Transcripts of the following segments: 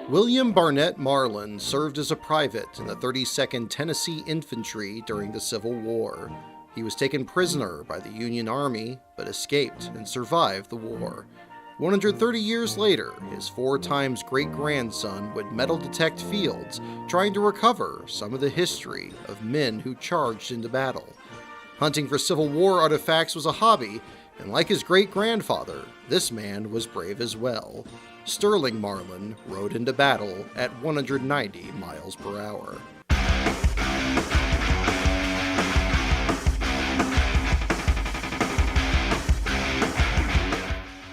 William Barnett Marlin served as a private in the 32nd Tennessee Infantry during the Civil War. He was taken prisoner by the Union Army, but escaped and survived the war. 130 years later, his 4 times great-grandson would metal detect fields, trying to recover some of the history of men who charged into battle. Hunting for Civil War artifacts was a hobby, and like his great-grandfather, this man was brave as well. Sterling Marlin rode into battle at 190 miles per hour.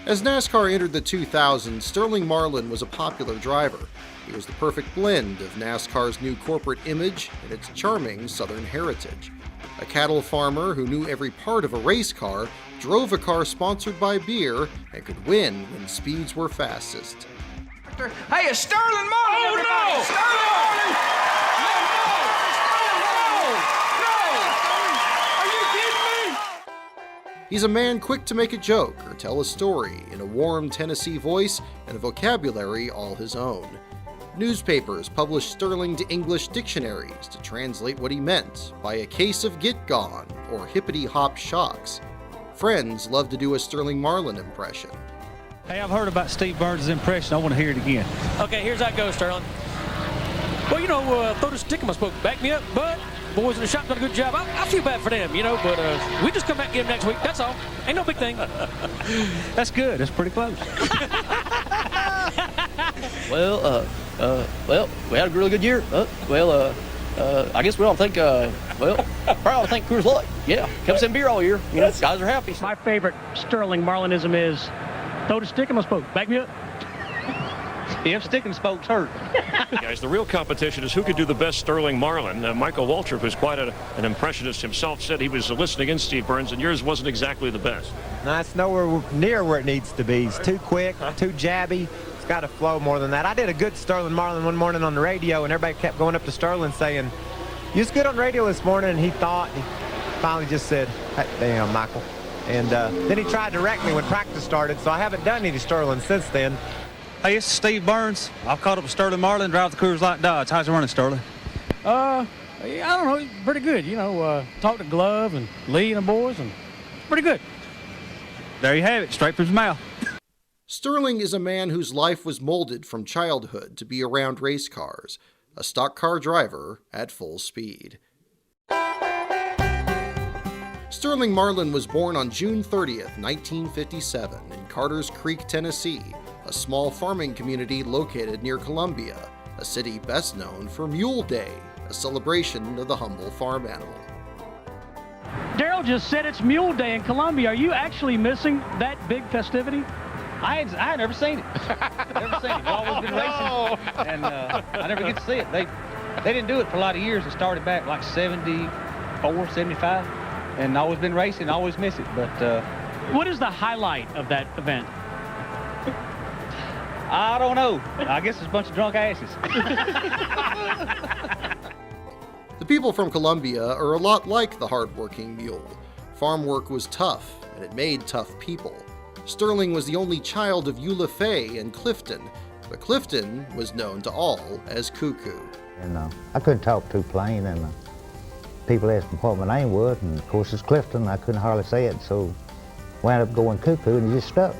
As NASCAR entered the 2000s, Sterling Marlin was a popular driver. He was the perfect blend of NASCAR's new corporate image and its charming Southern heritage. A cattle farmer who knew every part of a race car, drove a car sponsored by beer, and could win when speeds were fastest. Hey, it's Sterling Marlin! Oh, everybody. no! Sterling Marlin! He's a man quick to make a joke or tell a story in a warm Tennessee voice and a vocabulary all his own. Newspapers published Sterling to English dictionaries to translate what he meant by a case of Get Gone or Hippity Hop Shocks. Friends love to do a Sterling Marlin impression. Hey, I've heard about Steve Burns' impression. I want to hear it again. Okay, here's how it goes, Sterling. Well, you know, throw the stick in my smoke. Back me up, bud. Boys in the shop done a good job. I feel bad for them, you know, but we just come back and get them next week. That's all. Ain't no big thing. That's good. That's pretty close. Well, we had a really good year. I guess we all think, probably think Coors Light. Yeah, kept us in beer all year. You know, guys are happy. My favorite Sterling Marlinism is throw the stick in my smoke. Back me up. If stick and spokes hurt. Guys, the real competition is who could do the best Sterling Marlin. Michael Waltrip, who's quite an impressionist himself, said he was listening in Steve Burns, and yours wasn't exactly the best. No, it's nowhere near where it needs to be. It's too quick, too jabby. It's got to flow more than that. I did a good Sterling Marlin one morning on the radio, and everybody kept going up to Sterling saying, "You was good on the radio this morning," and he finally just said, "Hey, damn, Michael." And then he tried to wreck me when practice started, so I haven't done any Sterling since then. Hey, it's Steve Burns. I've caught up with Sterling Marlin, drive the Coors Light Dodge. How's it running, Sterling? I don't know, pretty good. You know, talked to Glove and Lee and the boys, and pretty good. There you have it, straight from his mouth. Sterling is a man whose life was molded from childhood to be around race cars, a stock car driver at full speed. Sterling Marlin was born on June 30th, 1957 in Carters Creek, Tennessee, a small farming community located near Columbia, a city best known for Mule Day, a celebration of the humble farm animal. Daryl just said it's Mule Day in Columbia. Are you actually missing that big festivity? I had never seen it. Never seen it. We've always been racing, and I never get to see it. They didn't do it for a lot of years. It started back like 74, 75, and always been racing, always miss it. But What is the highlight of that event? I don't know. I guess it's a bunch of drunk asses. The people from Columbia are a lot like the hard-working mule. Farm work was tough, and it made tough people. Sterling was the only child of Eula Fay and Clifton, but Clifton was known to all as Cuckoo. And I couldn't talk too plain, and people asked me what my name was, and of course it's Clifton. I couldn't hardly say it, so wound up going Cuckoo, and it just stuck.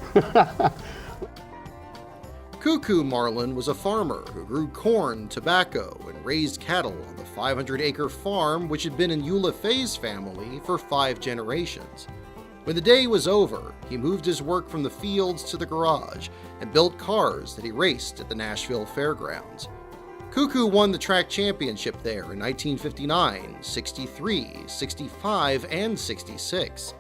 Cuckoo Marlin was a farmer who grew corn, tobacco, and raised cattle on the 500-acre farm which had been in Eula Fay's family for 5 generations. When the day was over, he moved his work from the fields to the garage and built cars that he raced at the Nashville Fairgrounds. Cuckoo won the track championship there in 1959, 63, 65, and 66.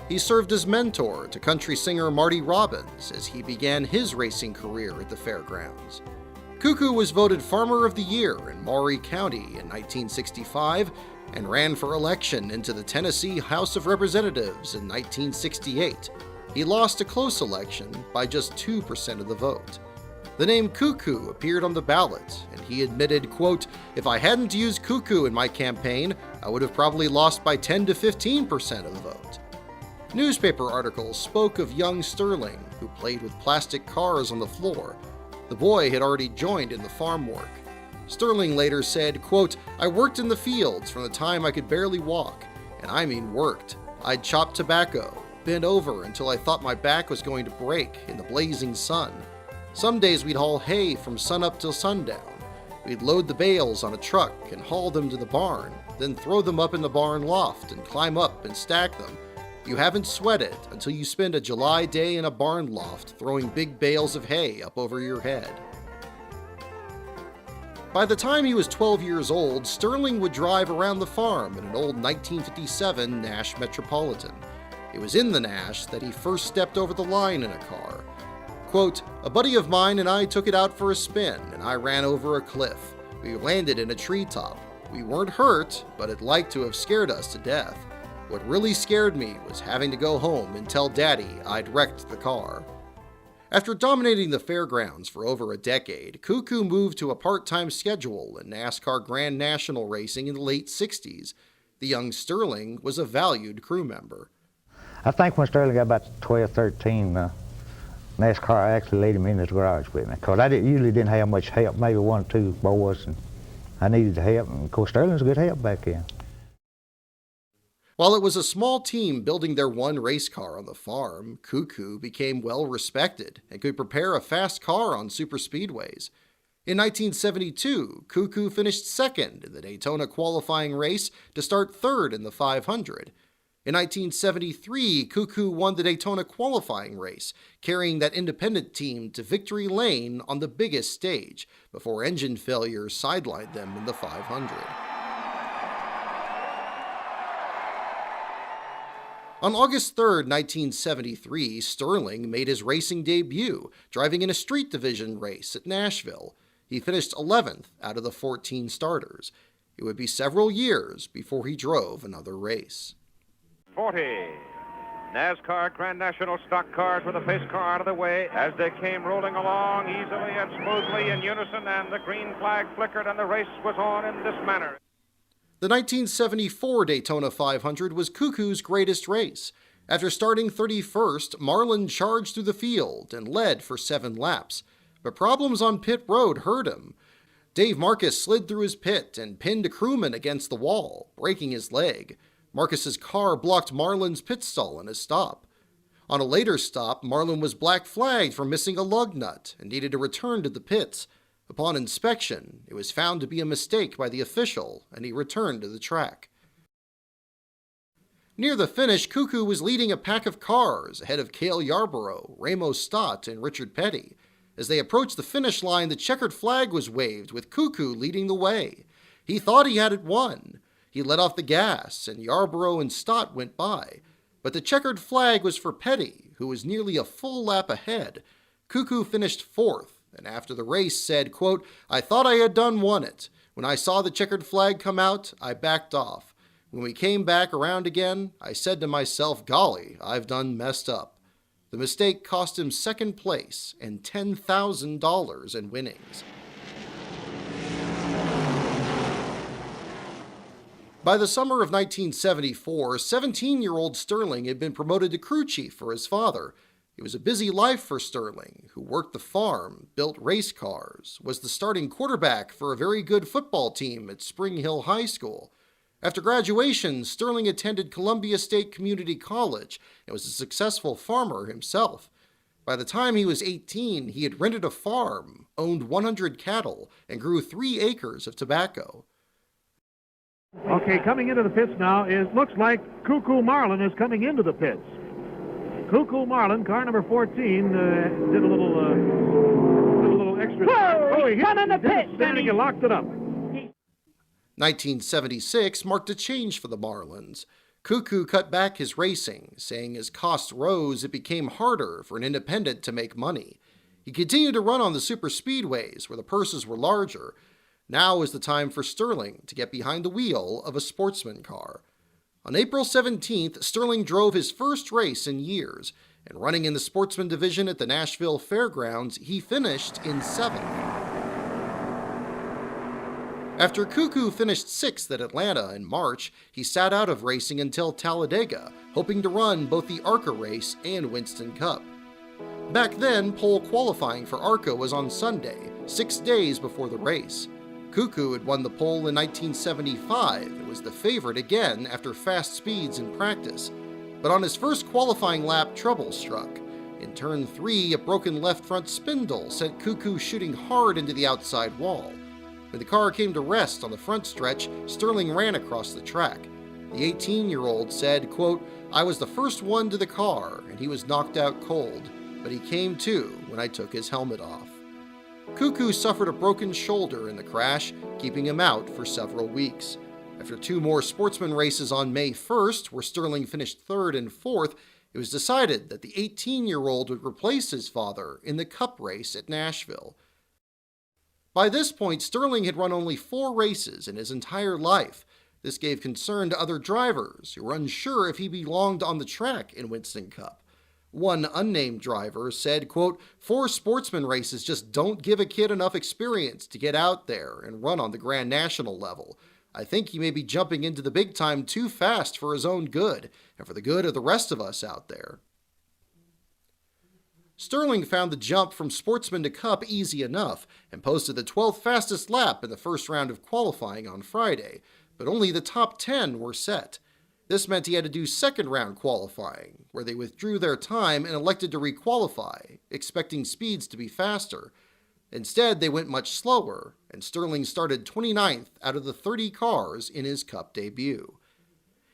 He served as mentor to country singer Marty Robbins as he began his racing career at the fairgrounds. Cuckoo was voted Farmer of the Year in Maury County in 1965 and ran for election into the Tennessee House of Representatives in 1968. He lost a close election by just 2% of the vote. The name Cuckoo appeared on the ballot, and he admitted, quote, "If I hadn't used Cuckoo in my campaign, I would have probably lost by 10 to 15% of the vote." Newspaper articles spoke of young Sterling, who played with plastic cars on the floor. The boy had already joined in the farm work. Sterling later said, quote, "I worked in the fields from the time I could barely walk, and I mean worked. I'd chop tobacco, bend over until I thought my back was going to break in the blazing sun. Some days we'd haul hay from sunup till sundown. We'd load the bales on a truck and haul them to the barn, then throw them up in the barn loft and climb up and stack them. You haven't sweated until you spend a July day in a barn loft throwing big bales of hay up over your head." By the time he was 12 years old, Sterling would drive around the farm in an old 1957 Nash Metropolitan. It was in the Nash that he first stepped over the line in a car. Quote, "A buddy of mine and I took it out for a spin, and I ran over a cliff. We landed in a treetop. We weren't hurt, but it liked to have scared us to death. What really scared me was having to go home and tell Daddy I'd wrecked the car." After dominating the fairgrounds for over a decade, Cuckoo moved to a part-time schedule in NASCAR Grand National racing in the late 60s. The young Sterling was a valued crew member. I think when Sterling got about 12, 13, NASCAR actually laid him in his garage with me, because usually didn't have much help, maybe one or two boys, and I needed the help, and of course Sterling was a good help back then. While it was a small team building their one race car on the farm, Cuckoo became well respected and could prepare a fast car on superspeedways. In 1972, Cuckoo finished second in the Daytona qualifying race to start third in the 500. In 1973, Cuckoo won the Daytona qualifying race, carrying that independent team to victory lane on the biggest stage, before engine failure sidelined them in the 500. On August 3, 1973, Sterling made his racing debut, driving in a street division race at Nashville. He finished 11th out of the 14 starters. It would be several years before he drove another race. 40. NASCAR Grand National stock cars with the pace car out of the way as they came rolling along easily and smoothly in unison, and the green flag flickered and the race was on in this manner. The 1974 Daytona 500 was Cuckoo's greatest race. After starting 31st, Marlin charged through the field and led for 7 laps. But problems on pit road hurt him. Dave Marcus slid through his pit and pinned a crewman against the wall, breaking his leg. Marcus's car blocked Marlin's pit stall and his stop. On a later stop, Marlin was black flagged for missing a lug nut and needed to return to the pits. Upon inspection, it was found to be a mistake by the official, and he returned to the track. Near the finish, Cuckoo was leading a pack of cars ahead of Cale Yarborough, Ramos Stott, and Richard Petty. As they approached the finish line, the checkered flag was waved, with Cuckoo leading the way. He thought he had it won. He let off the gas, and Yarborough and Stott went by. But the checkered flag was for Petty, who was nearly a full lap ahead. Cuckoo finished 4th, and after the race said, quote, "I thought I had done won it. When I saw the checkered flag come out, I backed off. When we came back around again, I said to myself, golly, I've done messed up." The mistake cost him 2nd place and $10,000 in winnings. By the summer of 1974, 17-year-old Sterling had been promoted to crew chief for his father. It was a busy life for Sterling, who worked the farm, built race cars, was the starting quarterback for a very good football team at Spring Hill High School. After graduation, Sterling attended Columbia State Community College and was a successful farmer himself. By the time he was 18, he had rented a farm, owned 100 cattle, and grew 3 acres of tobacco. Okay, coming into the pits now looks like Cuckoo Marlin is coming into the pits. Cuckoo Marlin, car number 14, did a little extra. Whoa, he's coming in the pits. Standing and locked it up. 1976 marked a change for the Marlins. Cuckoo cut back his racing, saying as costs rose, it became harder for an independent to make money. He continued to run on the super speedways, where the purses were larger. Now is the time for Sterling to get behind the wheel of a sportsman car. On April 17th, Sterling drove his first race in years, and running in the sportsman division at the Nashville Fairgrounds, he finished in 7th. After Cuckoo finished 6th at Atlanta in March, he sat out of racing until Talladega, hoping to run both the ARCA race and Winston Cup. Back then, pole qualifying for ARCA was on Sunday, 6 days before the race. Cuckoo had won the pole in 1975 and was the favorite again after fast speeds in practice. But on his first qualifying lap, trouble struck. In turn 3, a broken left front spindle sent Cuckoo shooting hard into the outside wall. When the car came to rest on the front stretch, Sterling ran across the track. The 18-year-old said, quote, "I was the first one to the car, and he was knocked out cold, but he came to when I took his helmet off." Cuckoo suffered a broken shoulder in the crash, keeping him out for several weeks. After 2 more sportsman races on May 1st, where Sterling finished 3rd and 4th, it was decided that the 18-year-old would replace his father in the Cup race at Nashville. By this point, Sterling had run only 4 races in his entire life. This gave concern to other drivers who were unsure if he belonged on the track in Winston Cup. One unnamed driver said, quote, 4 sportsman races just don't give a kid enough experience to get out there and run on the Grand National level. I think he may be jumping into the big time too fast for his own good and for the good of the rest of us out there. Sterling found the jump from sportsman to Cup easy enough and posted the 12th fastest lap in the first round of qualifying on Friday, but only the top 10 were set. This meant he had to do second round qualifying, where they withdrew their time and elected to requalify, expecting speeds to be faster. Instead, they went much slower, and Sterling started 29th out of the 30 cars in his Cup debut.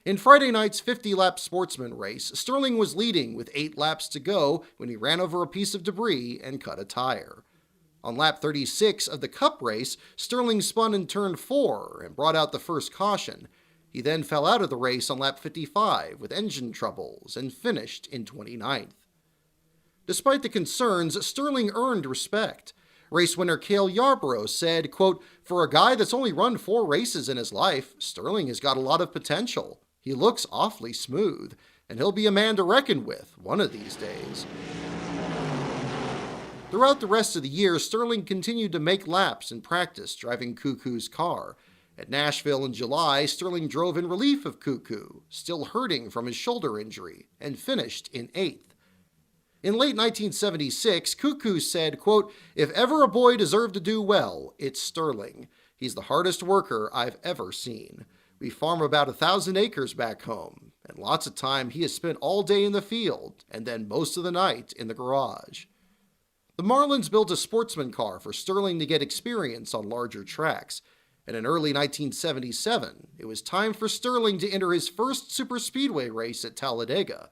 In Friday night's 50-lap sportsman race, Sterling was leading with 8 laps to go when he ran over a piece of debris and cut a tire. On lap 36 of the Cup race, Sterling spun in turn 4 and brought out the first caution. He then fell out of the race on lap 55 with engine troubles and finished in 29th. Despite the concerns, Sterling earned respect. Race winner Cale Yarborough said, quote, "For a guy that's only run 4 races in his life, Sterling has got a lot of potential. He looks awfully smooth, and he'll be a man to reckon with one of these days." Throughout the rest of the year, Sterling continued to make laps in practice driving Cuckoo's car. At Nashville in July, Sterling drove in relief of Cuckoo, still hurting from his shoulder injury, and finished in 8th. In late 1976, Cuckoo said, quote, "If ever a boy deserved to do well, it's Sterling. He's the hardest worker I've ever seen. We farm about 1,000 acres back home, and lots of time he has spent all day in the field, and then most of the night in the garage." The Marlins built a sportsman car for Sterling to get experience on larger tracks. And in early 1977, it was time for Sterling to enter his first superspeedway race at Talladega.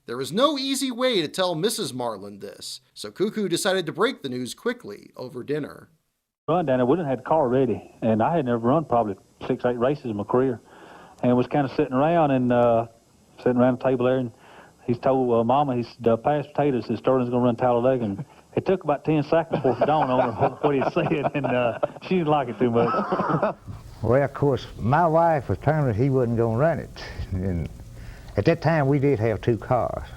There was no easy way to tell Mrs. Marlin this, so Cuckoo decided to break the news quickly over dinner. Run down there, we didn't have the car ready, and I had never run probably 6, 8 races in my career, and was kind of sitting around the table there, and he told Mama, he said, "Pass potatoes, and Sterling's going to run Talladega." And it took about 10 seconds before it dawned on her what he said, and she didn't like it too much. Well, of course, my wife was determined he wasn't going to run it. And at that time, we did have 2 cars.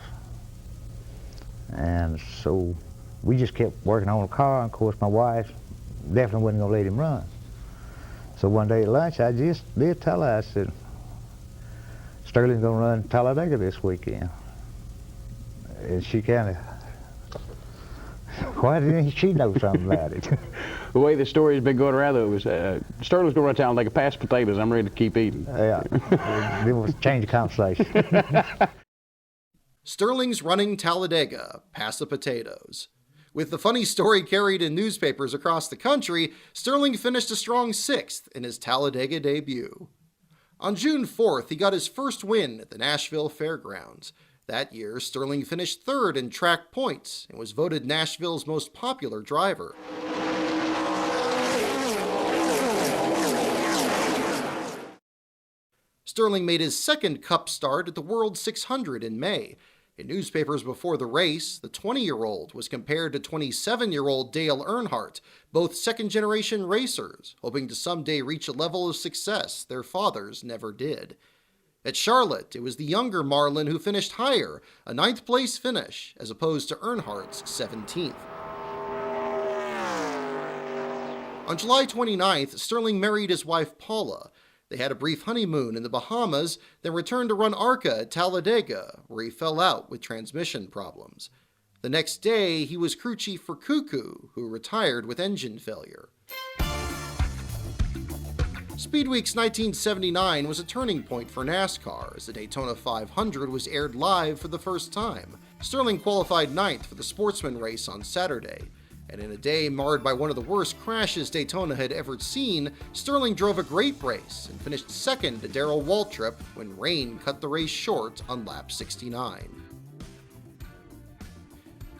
And so we just kept working on the car, and of course, my wife definitely wasn't going to let him run. So one day at lunch, I just did tell her, I said, "Sterling's going to run Talladega this weekend." And she kind of, why didn't she know something about it? The way the story's been going around, though, it was Sterling's going to run town like a pass potatoes. I'm ready to keep eating. Yeah, it was change the conversation. Sterling's running Talladega, pass the potatoes. With the funny story carried in newspapers across the country, Sterling finished a strong 6th in his Talladega debut. On June 4th, he got his first win at the Nashville Fairgrounds. That year, Sterling finished 3rd in track points and was voted Nashville's most popular driver. Sterling made his second Cup start at the World 600 in May. In newspapers before the race, the 20-year-old was compared to 27-year-old Dale Earnhardt, both second-generation racers, hoping to someday reach a level of success their fathers never did. At Charlotte, it was the younger Marlin who finished higher, a 9th-place finish, as opposed to Earnhardt's 17th. On July 29th, Sterling married his wife Paula. They had a brief honeymoon in the Bahamas, then returned to run ARCA at Talladega, where he fell out with transmission problems. The next day, he was crew chief for Cuckoo, who retired with engine failure. Speedweek's 1979 was a turning point for NASCAR, as the Daytona 500 was aired live for the first time. Sterling qualified 9th for the Sportsman race on Saturday, and in a day marred by one of the worst crashes Daytona had ever seen, Sterling drove a great race and finished second to Darrell Waltrip when rain cut the race short on lap 69.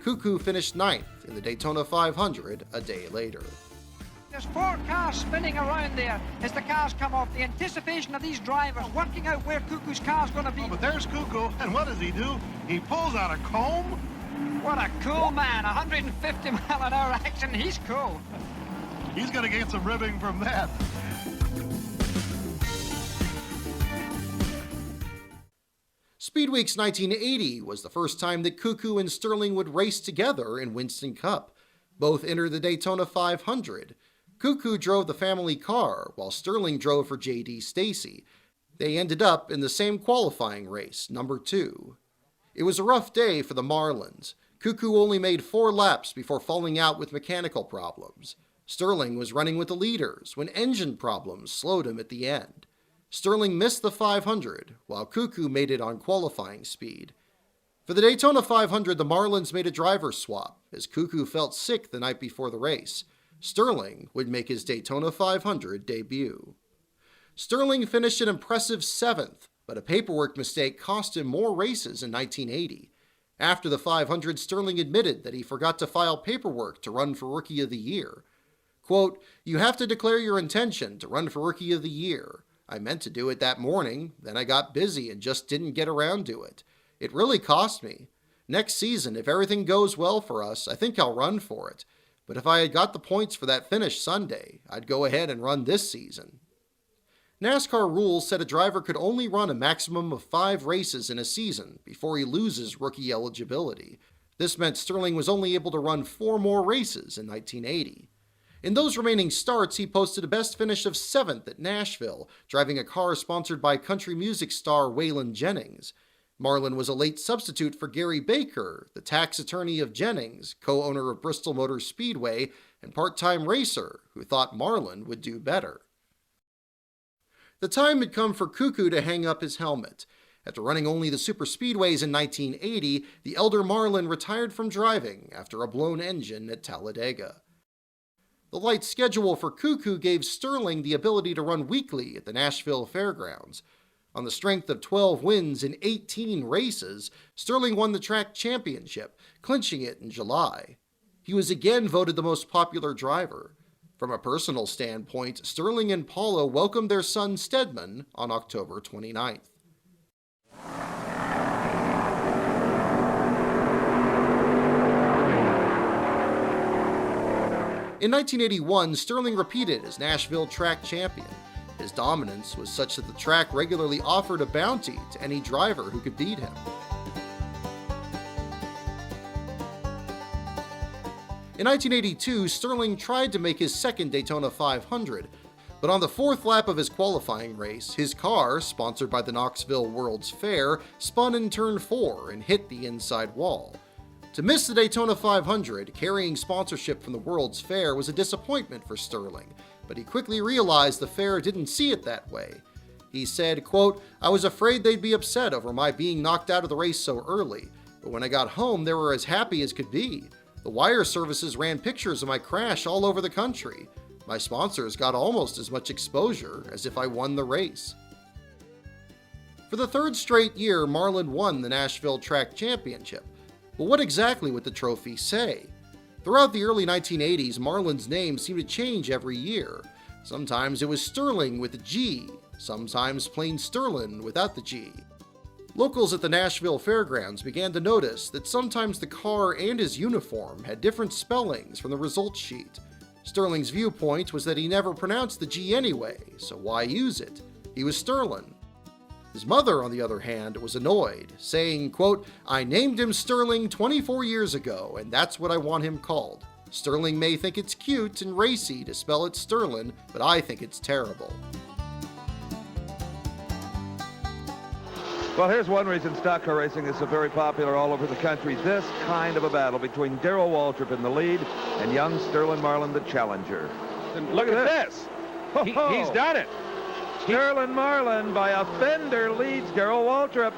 Cuckoo finished 9th in the Daytona 500 a day later. There's 4 cars spinning around there as the cars come off. The anticipation of these drivers working out where Cuckoo's car's going to be. Oh, but there's Cuckoo, and what does he do? He pulls out a comb? What a cool man. 150 mile an hour action. He's cool. He's going to get some ribbing from that. Speedweek's 1980 was the first time that Cuckoo and Sterling would race together in Winston Cup. Both entered the Daytona 500. Cuckoo drove the family car, while Sterling drove for J.D. Stacy. They ended up in the same qualifying race, number 2. It was a rough day for the Marlins. Cuckoo only made 4 laps before falling out with mechanical problems. Sterling was running with the leaders when engine problems slowed him at the end. Sterling missed the 500, while Cuckoo made it on qualifying speed. For the Daytona 500, the Marlins made a driver swap, as Cuckoo felt sick the night before the race. Sterling would make his Daytona 500 debut. Sterling finished an impressive 7th, but a paperwork mistake cost him more races in 1980. After the 500, Sterling admitted that he forgot to file paperwork to run for Rookie of the Year. Quote, "You have to declare your intention to run for Rookie of the Year. I meant to do it that morning, then I got busy and just didn't get around to it. It really cost me. Next season, if everything goes well for us, I think I'll run for it. But if I had got the points for that finish Sunday, I'd go ahead and run this season." NASCAR rules said a driver could only run a maximum of 5 races in a season before he loses rookie eligibility. This meant Sterling was only able to run 4 more races in 1980. In those remaining starts, he posted a best finish of 7th at Nashville, driving a car sponsored by country music star Waylon Jennings. Marlin was a late substitute for Gary Baker, the tax attorney of Jennings, co-owner of Bristol Motor Speedway, and part-time racer who thought Marlin would do better. The time had come for Cuckoo to hang up his helmet. After running only the superspeedways in 1980, the elder Marlin retired from driving after a blown engine at Talladega. The light schedule for Cuckoo gave Sterling the ability to run weekly at the Nashville Fairgrounds. On the strength of 12 wins in 18 races, Sterling won the track championship, clinching it in July. He was again voted the most popular driver. From a personal standpoint, Sterling and Paula welcomed their son Stedman on October 29th. In 1981, Sterling repeated as Nashville track champion. His dominance was such that the track regularly offered a bounty to any driver who could beat him. In 1982, Sterling tried to make his second Daytona 500, but on the 4th lap of his qualifying race, his car, sponsored by the Knoxville World's Fair, spun in turn 4 and hit the inside wall. To miss the Daytona 500, carrying sponsorship from the World's Fair, was a disappointment for Sterling, but he quickly realized the fair didn't see it that way. He said, quote, "I was afraid they'd be upset over my being knocked out of the race so early, but when I got home, they were as happy as could be. The wire services ran pictures of my crash all over the country. My sponsors got almost as much exposure as if I won the race." For the 3rd straight year, Marlin won the Nashville Track Championship. But what exactly would the trophy say? Throughout the early 1980s, Marlin's name seemed to change every year. Sometimes it was Sterling with a G, sometimes plain Sterling without the G. Locals at the Nashville Fairgrounds began to notice that sometimes the car and his uniform had different spellings from the results sheet. Sterling's viewpoint was that he never pronounced the G anyway, so why use it? He was Sterling. His mother, on the other hand, was annoyed, saying, quote, "I named him Sterling 24 years ago, and that's what I want him called. Sterling may think it's cute and racy to spell it Sterling, but I think it's terrible." Well, here's one reason stock car racing is so very popular all over the country. This kind of a battle between Darrell Waltrip in the lead and young Sterling Marlin, the challenger. And look at this. He's done it. Sterling Marlin, by a fender, leads Darrell Waltrip.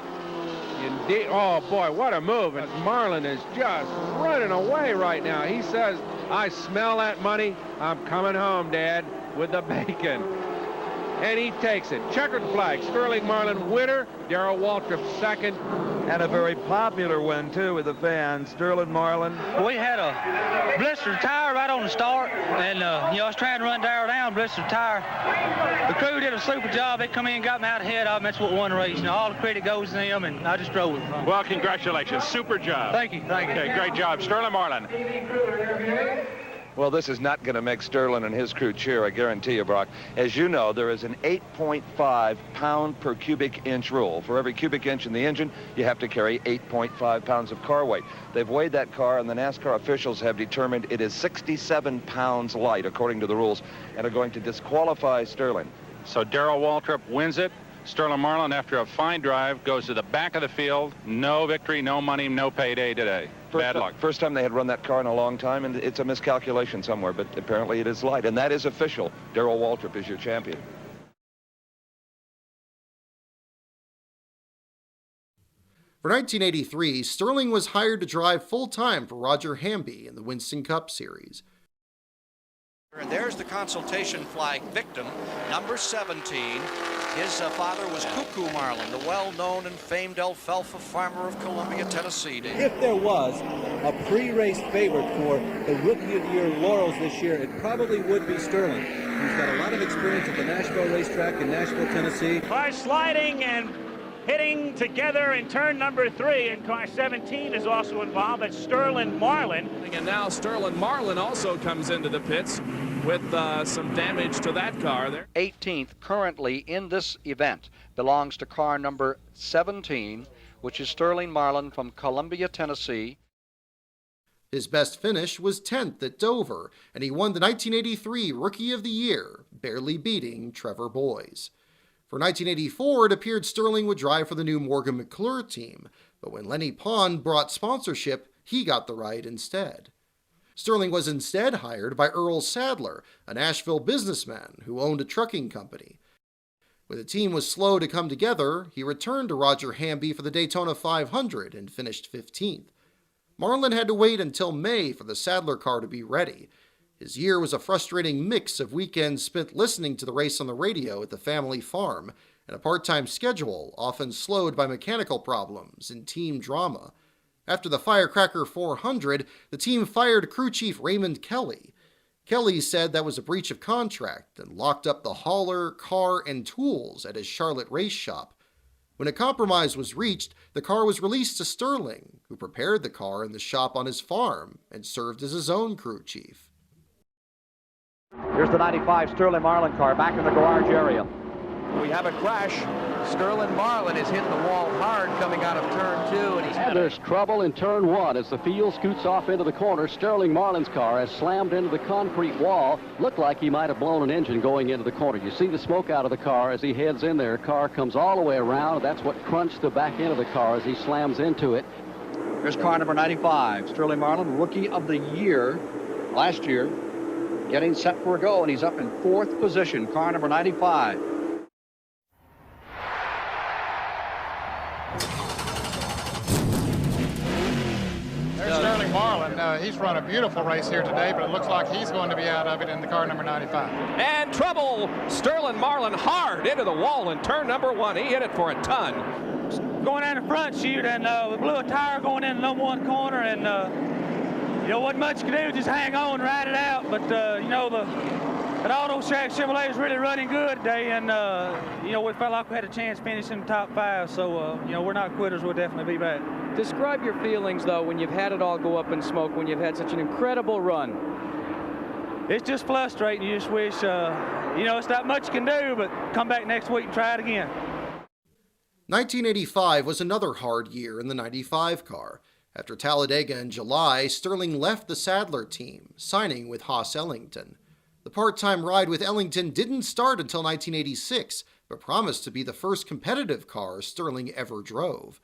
Indeed. Oh, boy, what a move. And Marlin is just running away right now. He says, I smell that money. I'm coming home, Dad, with the bacon. And he takes it. Checkered flag. Sterling Marlin winner. Darrell Waltrip second. And a very popular win, too, with the fans. Sterling Marlin. We had a blistered tire right on the start. And, I was trying to run Darrell down, blistered tire. The crew did a super job. They come in and got me out ahead of them. That's what won the race. All the credit goes to them, and I just drove it. Well, congratulations. Super job. Thank you. Okay, great job. Sterling Marlin. Well, this is not going to make Sterling and his crew cheer, I guarantee you, Brock. As you know, there is an 8.5 pound per cubic inch rule. For every cubic inch in the engine, you have to carry 8.5 pounds of car weight. They've weighed that car, and the NASCAR officials have determined it is 67 pounds light, according to the rules, and are going to disqualify Sterling. So Darrell Waltrip wins it. Sterling Marlin, after a fine drive, goes to the back of the field. No victory, no money, no payday today. Bad luck. First time they had run that car in a long time, and it's a miscalculation somewhere, but apparently it is light. And that is official. Darrell Waltrip is your champion. For 1983, Sterling was hired to drive full-time for Roger Hamby in the Winston Cup Series. And there's the consultation flag victim, number 17. His father was Cuckoo Marlin, the well-known and famed alfalfa farmer of Columbia, Tennessee. If there was a pre-race favorite for the Rookie of the Year laurels this year, it probably would be Sterling. He's got a lot of experience at the Nashville racetrack in Nashville, Tennessee. Car sliding and hitting together in turn number 3, and car 17 is also involved. That's Sterling Marlin. And now Sterling Marlin also comes into the pits with some damage to that car there. 18th currently in this event belongs to car number 17, which is Sterling Marlin from Columbia, Tennessee. His best finish was 10th at Dover, and he won the 1983 Rookie of the Year, barely beating Trevor Boyes. For 1984, it appeared Sterling would drive for the new Morgan McClure team, but when Lenny Pond brought sponsorship, he got the ride instead. Sterling was instead hired by Earl Sadler, a Nashville businessman who owned a trucking company. When the team was slow to come together, he returned to Roger Hamby for the Daytona 500 and finished 15th. Marlin had to wait until May for the Sadler car to be ready. His year was a frustrating mix of weekends spent listening to the race on the radio at the family farm, and a part-time schedule often slowed by mechanical problems and team drama. After the Firecracker 400, the team fired crew chief Raymond Kelly. Kelly said that was a breach of contract and locked up the hauler, car, and tools at his Charlotte race shop. When a compromise was reached, the car was released to Sterling, who prepared the car in the shop on his farm and served as his own crew chief. Here's the 95 Sterling Marlin car back in the garage area. We have a crash. Sterling Marlin is hitting the wall hard coming out of turn 2, and there's trouble in turn 1 as the field scoots off into the corner. Sterling Marlin's car has slammed into the concrete wall. Looked like he might have blown an engine going into the corner. You see the smoke out of the car as he heads in there. Car comes all the way around. That's what crunched the back end of the car as he slams into it. Here's car number 95, Sterling Marlin, Rookie of the Year last year, getting set for a go, and he's up in 4th position, car number 95. There's Sterling Marlin. He's run a beautiful race here today, but it looks like he's going to be out of it in the car number 95. And trouble. Sterling Marlin hard into the wall in turn number 1. He hit it for a ton. Going down the front chute, and we blew a tire going in the number 1 corner, and wasn't much you could do, just hang on and ride it out. But that Auto Shack Chevrolet is really running good today, and we felt like we had a chance finishing in the top 5. So we're not quitters. We'll definitely be back. Describe your feelings though when you've had it all go up in smoke, when you've had such an incredible run. It's just frustrating. You just wish it's not much you can do, but come back next week and try it again. 1985 was another hard year in the 95 car. After Talladega in July, Sterling left the Sadler team, signing with Haas Ellington. The part-time ride with Ellington didn't start until 1986, but promised to be the first competitive car Sterling ever drove.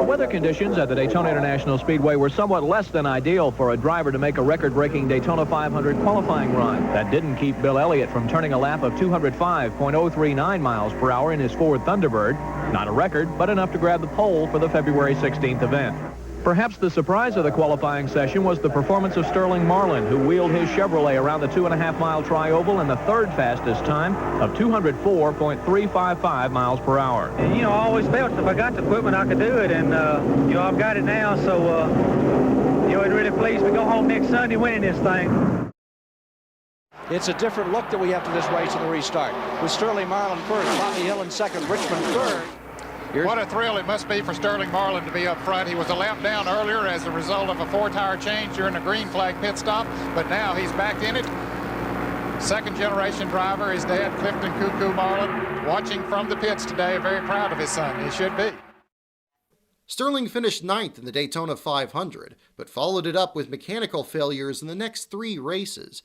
Weather conditions at the Daytona International Speedway were somewhat less than ideal for a driver to make a record-breaking Daytona 500 qualifying run. That didn't keep Bill Elliott from turning a lap of 205.039 miles per hour in his Ford Thunderbird. Not a record, but enough to grab the pole for the February 16th event. Perhaps the surprise of the qualifying session was the performance of Sterling Marlin, who wheeled his Chevrolet around the 2.5-mile tri-oval in the third fastest time of 204.355 miles per hour. And, I always felt if I got the equipment, I could do it, and, I've got it now, so, it really pleased me to go home next Sunday winning this thing. It's a different look that we have to this race in the restart. With Sterling Marlin first, Bobby Hill in second, Richmond third. What a thrill it must be for Sterling Marlin to be up front. He was a lap down earlier as a result of a 4-tire change during a green flag pit stop, but now he's back in it. Second-generation driver, his dad, Clifton Cuckoo Marlin, watching from the pits today, very proud of his son. He should be. Sterling finished 9th in the Daytona 500, but followed it up with mechanical failures in the next 3 races.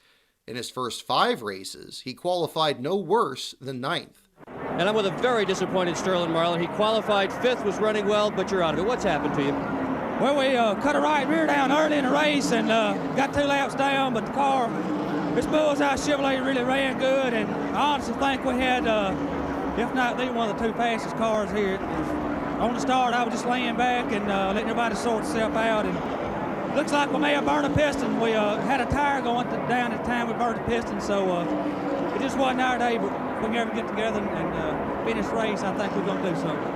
In his first 5 races, he qualified no worse than 9th. And I'm with a very disappointed Sterling Marlin. He qualified 5th, was running well, but you're out of it. What's happened to you? Well, we cut a right rear down early in the race and got 2 laps down, but the car, this Bullseye Chevrolet really ran good, and I honestly think we had, if not, they were one of the 2 fastest cars here. On the start, I was just laying back and letting everybody sort itself out, and looks like we may have burned a piston. We had a tire going down at the time we burned the piston, so it just wasn't our day, but if we can ever get together and finish the race, I think we're going to do something.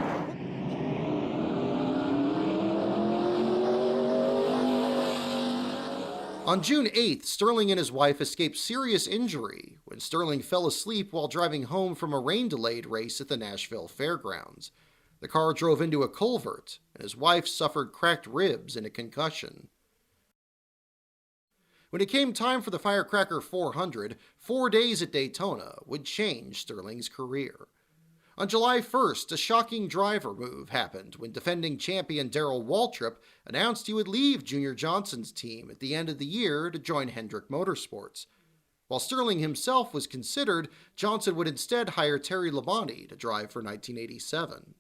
On June 8th, Sterling and his wife escaped serious injury when Sterling fell asleep while driving home from a rain-delayed race at the Nashville Fairgrounds. The car drove into a culvert, and his wife suffered cracked ribs and a concussion. When it came time for the Firecracker 400, 4 days at Daytona would change Sterling's career. On July 1st, a shocking driver move happened when defending champion Darrell Waltrip announced he would leave Junior Johnson's team at the end of the year to join Hendrick Motorsports. While Sterling himself was considered, Johnson would instead hire Terry Labonte to drive for 1987.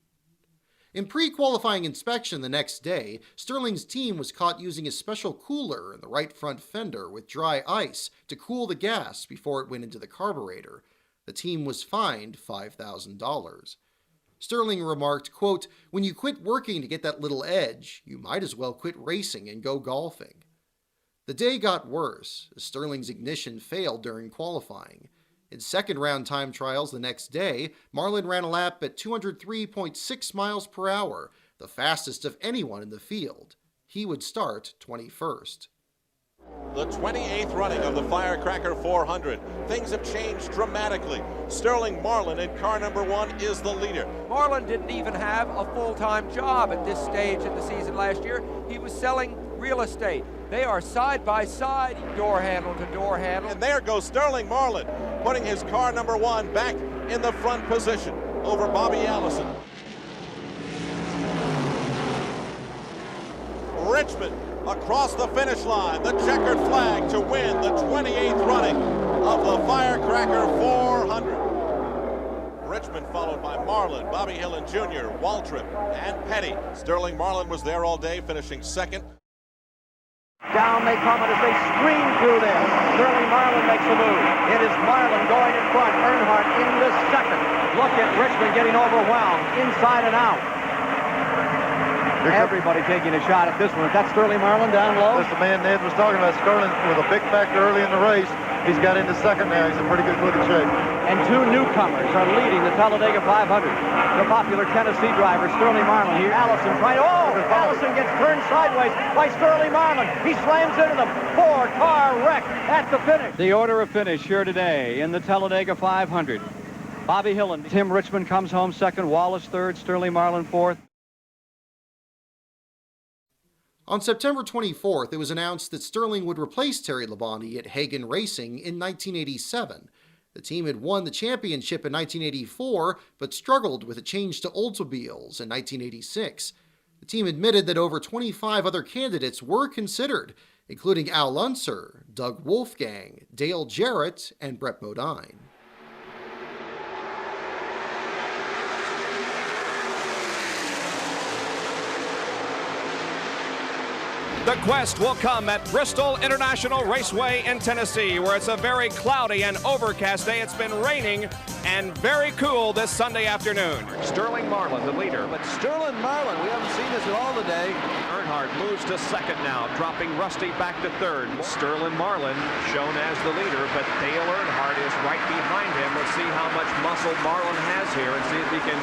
In pre-qualifying inspection the next day, Sterling's team was caught using a special cooler in the right front fender with dry ice to cool the gas before it went into the carburetor. The team was fined $5,000. Sterling remarked, quote, "When you quit working to get that little edge, you might as well quit racing and go golfing." The day got worse as Sterling's ignition failed during qualifying. In second-round time trials the next day, Marlin ran a lap at 203.6 miles per hour, the fastest of anyone in the field. He would start 21st. The 28th running of the Firecracker 400. Things have changed dramatically. Sterling Marlin in car number 1 is the leader. Marlin didn't even have a full-time job at this stage of the season last year. He was selling real estate. They are side by side, door handle to door handle. And there goes Sterling Marlin, putting his car number 1 back in the front position over Bobby Allison. Richmond across the finish line, the checkered flag to win the 28th running of the Firecracker 400. Richmond followed by Marlin, Bobby Hillin Jr., Waltrip, and Petty. Sterling Marlin was there all day, finishing second. Down they come as they scream through there. Sterling Marlin makes a move. It is Marlin going in front. Earnhardt in the second. Look at Richmond getting overwhelmed, inside and out. Everybody taking a shot at this one. Is that Sterling Marlin down low? That's the man Ned was talking about. Sterling with a big factor early in the race. He's got into second now. He's in pretty good looking shape. And 2 newcomers are leading the Talladega 500. The popular Tennessee driver, Sterling Marlin. Here, Allison trying to... Oh! Allison gets turned sideways by Sterling Marlin. He slams into them. 4-car wreck at the finish. The order of finish here today in the Talladega 500. Bobby Hillin. Tim Richmond comes home second. Wallace third. Sterling Marlin fourth. On September 24th, it was announced that Sterling would replace Terry Labonte at Hagan Racing in 1987. The team had won the championship in 1984, but struggled with a change to Oldsmobiles in 1986. The team admitted that over 25 other candidates were considered, including Al Unser, Doug Wolfgang, Dale Jarrett, and Brett Bodine. The quest will come at Bristol International Raceway in Tennessee, where it's a very cloudy and overcast day. It's been raining and very cool this Sunday afternoon. Sterling Marlin, the leader. But Sterling Marlin, we haven't seen this at all today. Earnhardt moves to second now, dropping Rusty back to third. Sterling Marlin shown as the leader, but Dale Earnhardt is right behind him. Let's see how much muscle Marlin has here and see if he can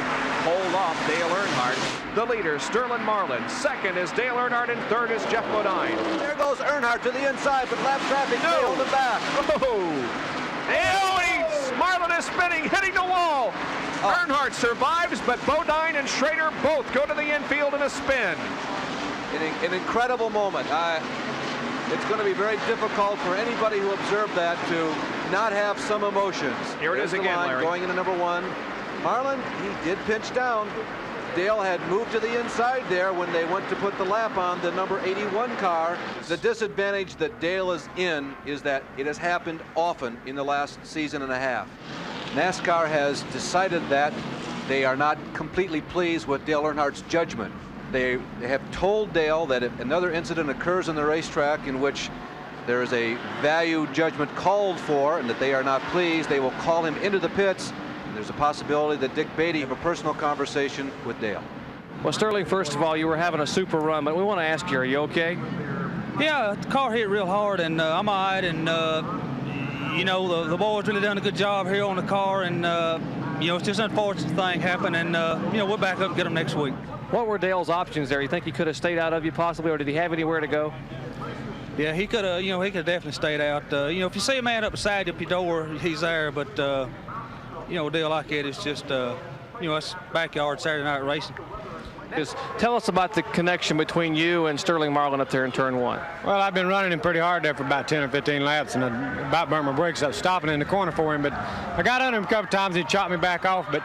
hold off Dale Earnhardt. The leader, Sterling Marlin. Second is Dale Earnhardt, and third is Jeff Bodine. There goes Earnhardt to the inside, but lap traffic may hold him back. Marlin is spinning, hitting the wall. Earnhardt survives, but Bodine and Schrader both go to the infield in a spin. An incredible moment. It's going to be very difficult for anybody who observed that to not have some emotions. Here it is again, Larry. Going into number one. Marlin, he did pinch down. Dale had moved to the inside there when they went to put the lap on the number 81 car. The disadvantage that Dale is in is that it has happened often in the last season and a half. NASCAR has decided that they are not completely pleased with Dale Earnhardt's judgment. They have told Dale that if another incident occurs on the racetrack in which there is a value judgment called for and that they are not pleased, they will call him into the pits. There's a possibility that Dick Beatty have a personal conversation with Dale. Well, Sterling, first of all, you were having a super run, but we want to ask you, are you okay? Yeah, the car hit real hard, and I'm all right, and, you know, the boys really done a good job here on the car, and, you know, it's just an unfortunate thing happened, and, you know, we'll back up and get them next week. What were Dale's options there? You think he could have stayed out of you possibly, or did he have anywhere to go? Yeah, he could have, you know, he could have definitely stayed out. You know, if you see a man up beside you, up your door, he's there, but, you know, a deal like it is just, you know, it's backyard Saturday night racing. Just tell us about the connection between you and Sterling Marlin up there in turn one. Well, I've been running him pretty hard there for about 10 or 15 laps, and I about burnt my brakes up stopping in the corner for him. But I got under him a couple times. He chopped me back off. But,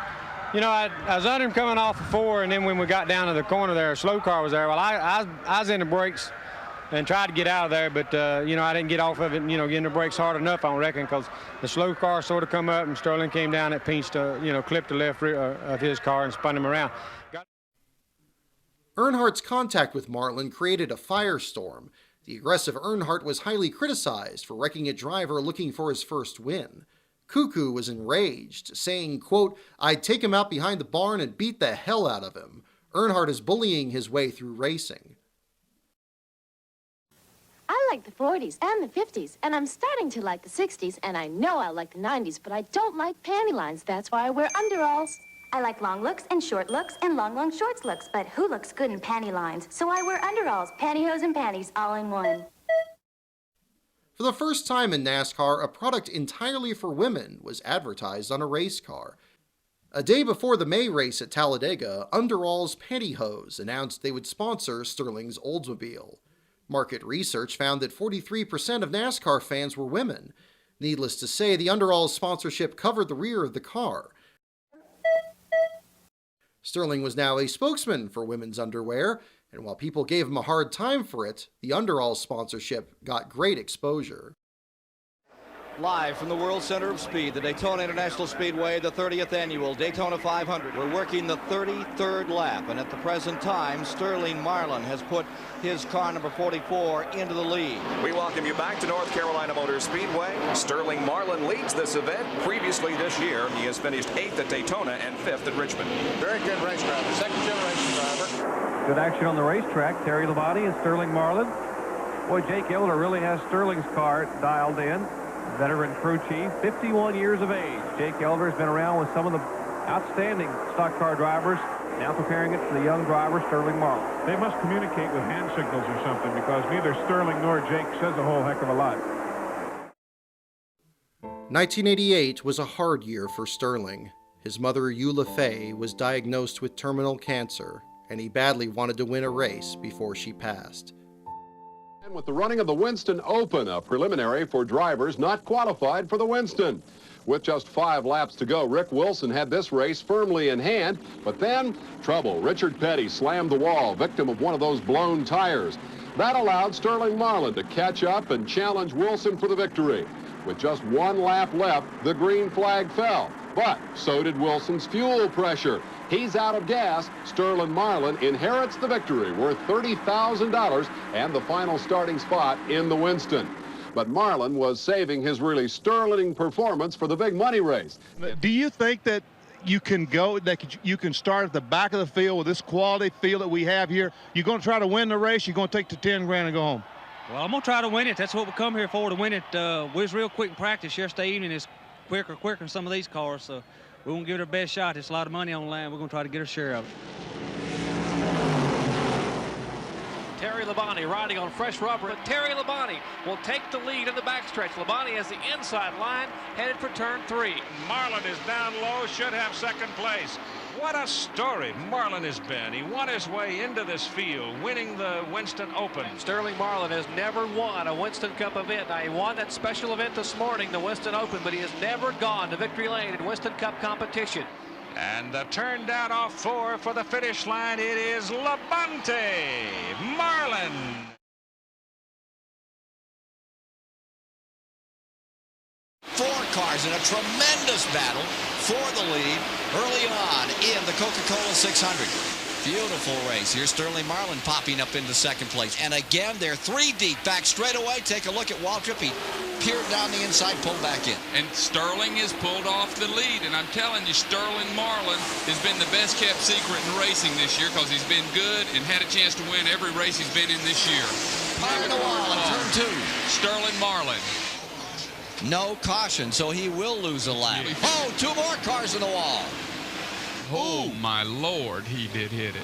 you know, I was under him coming off of 4, and then when we got down to the corner there, a slow car was there. Well, I was in the brakes and tried to get out of there, but, you know, I didn't get off of it, and, you know, getting the brakes hard enough, I don't reckon, because the slow car sort of come up, and Sterling came down and pinched, you know, clipped the left rear of his car and spun him around. Earnhardt's contact with Marlin created a firestorm. The aggressive Earnhardt was highly criticized for wrecking a driver looking for his first win. Cuckoo was enraged, saying, quote, "I'd take him out behind the barn and beat the hell out of him. Earnhardt is bullying his way through racing." I like the 40s and the 50s, and I'm starting to like the 60s, and I know I like the 90s, but I don't like panty lines. That's why I wear underalls. I like long looks and short looks and long shorts looks, but who looks good in panty lines? So I wear underalls, pantyhose, and panties all in one. For the first time in NASCAR, a product entirely for women was advertised on a race car. A day before the May race at Talladega, Underalls Pantyhose announced they would sponsor Sterling's Oldsmobile. Market research found that 43% of NASCAR fans were women. Needless to say, the Underalls sponsorship covered the rear of the car. Sterling was now a spokesman for women's underwear, and while people gave him a hard time for it, the Underalls sponsorship got great exposure. Live from the World Center of Speed, the Daytona International Speedway, the 30th annual Daytona 500. We're working the 33rd lap, and at the present time, Sterling Marlin has put his car number 44 into the lead. We welcome you back to North Carolina Motor Speedway. Sterling Marlin leads this event. Previously this year, he has finished 8th at Daytona and 5th at Richmond. Very good race driver, second-generation driver. Good action on the racetrack. Terry Labonte and Sterling Marlin. Boy, Jake Eglair really has Sterling's car dialed in. Veteran crew chief, 51 years of age. Jake Eglair has been around with some of the outstanding stock car drivers, now preparing it for the young driver, Sterling Marlin. They must communicate with hand signals or something, because neither Sterling nor Jake says a whole heck of a lot. 1988 was a hard year for Sterling. His mother, Eula Fay, was diagnosed with terminal cancer, and he badly wanted to win a race before she passed. And with the running of the Winston Open, a preliminary for drivers not qualified for the Winston. With just 5 laps to go, Rick Wilson had this race firmly in hand, but then trouble. Richard Petty slammed the wall, victim of one of those blown tires. That allowed Sterling Marlin to catch up and challenge Wilson for the victory. With just one lap left, the green flag fell. But so did Wilson's fuel pressure. He's out of gas. Sterling Marlin inherits the victory worth $30,000 and the final starting spot in the Winston. But Marlin was saving his really sterling performance for the big money race. Do you think that you can you can start at the back of the field with this quality field that we have here? You're going to try to win the race? You're going to take the 10 grand and go home? Well, I'm going to try to win it. That's what we come here for, to win it. We was real quick in practice yesterday evening. It's quicker than some of these cars, so we're going to give it our best shot. There's a lot of money on the line. We're going to try to get our share of it. Terry Labonte riding on fresh rubber, but Terry Labonte will take the lead in the backstretch. Labonte has the inside line, headed for turn 3. Marlin is down low, should have second place. What a story Marlin has been. He won his way into this field, winning the Winston Open. Sterling Marlin has never won a Winston Cup event. Now, he won that special event this morning, the Winston Open, but he has never gone to victory lane in Winston Cup competition. And the turn down off 4 for the finish line. It is Labonte Marlin. Four cars in a tremendous battle for the lead early on in the Coca-Cola 600. Beautiful race. Here's Sterling Marlin popping up into second place. And again, they're 3 deep back straight away. Take a look at Waltrip. He peered down the inside, pulled back in. And Sterling has pulled off the lead. And I'm telling you, Sterling Marlin has been the best kept secret in racing this year because he's been good and had a chance to win every race he's been in this year. Fire in the wall in turn 2. Sterling Marlin. No caution, so he will lose a lap. Oh, 2 more cars in the wall. Oh, my Lord, he did hit it.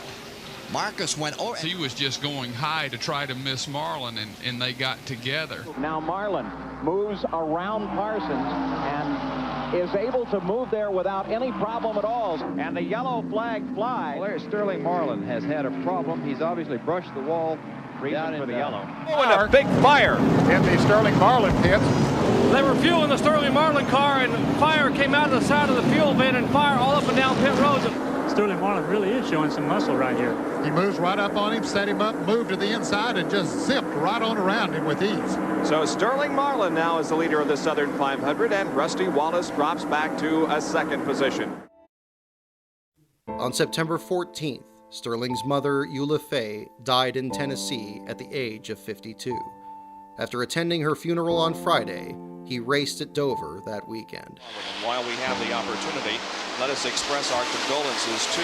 Marcus went over. He was just going high to try to miss Marlin, and they got together. Now Marlin moves around Parsons and is able to move there without any problem at all. And the yellow flag flies. Well, there's Sterling Marlin has had a problem. He's obviously brushed the wall. Reason for the yellow. Oh, and a big fire in the Sterling Marlin pits. They were fueling the Sterling Marlin car, and fire came out of the side of the fuel vent and fire all up and down pit roads. Sterling Marlin really is showing some muscle right here. He moves right up on him, set him up, moved to the inside, and just zipped right on around him with ease. So Sterling Marlin now is the leader of the Southern 500, and Rusty Wallace drops back to a second position. On September 14th, Sterling's mother, Eula Faye, died in Tennessee at the age of 52. After attending her funeral on Friday, he raced at Dover that weekend. And while we have the opportunity, let us express our condolences to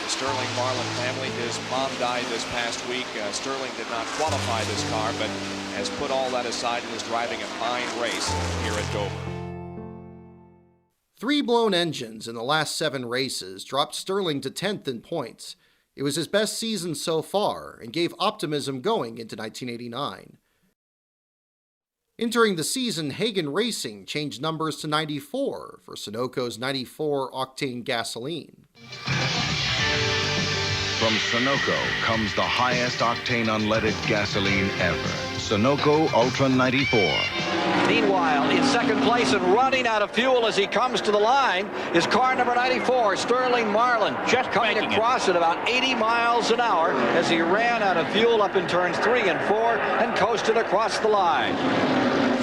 the Sterling Marlin family. His mom died this past week. Sterling did not qualify this car, but has put all that aside and is driving a fine race here at Dover. 3 blown engines in the last 7 races dropped Sterling to 10th in points. It was his best season so far and gave optimism going into 1989. Entering the season, Hagen Racing changed numbers to 94 for Sunoco's 94-octane gasoline. From Sunoco comes the highest octane unleaded gasoline ever. Sunoco Ultra 94. Meanwhile, in second place and running out of fuel as he comes to the line is car number 94, Sterling Marlin, just coming across at about 80 miles an hour as he ran out of fuel up in turns 3 and 4 and coasted across the line.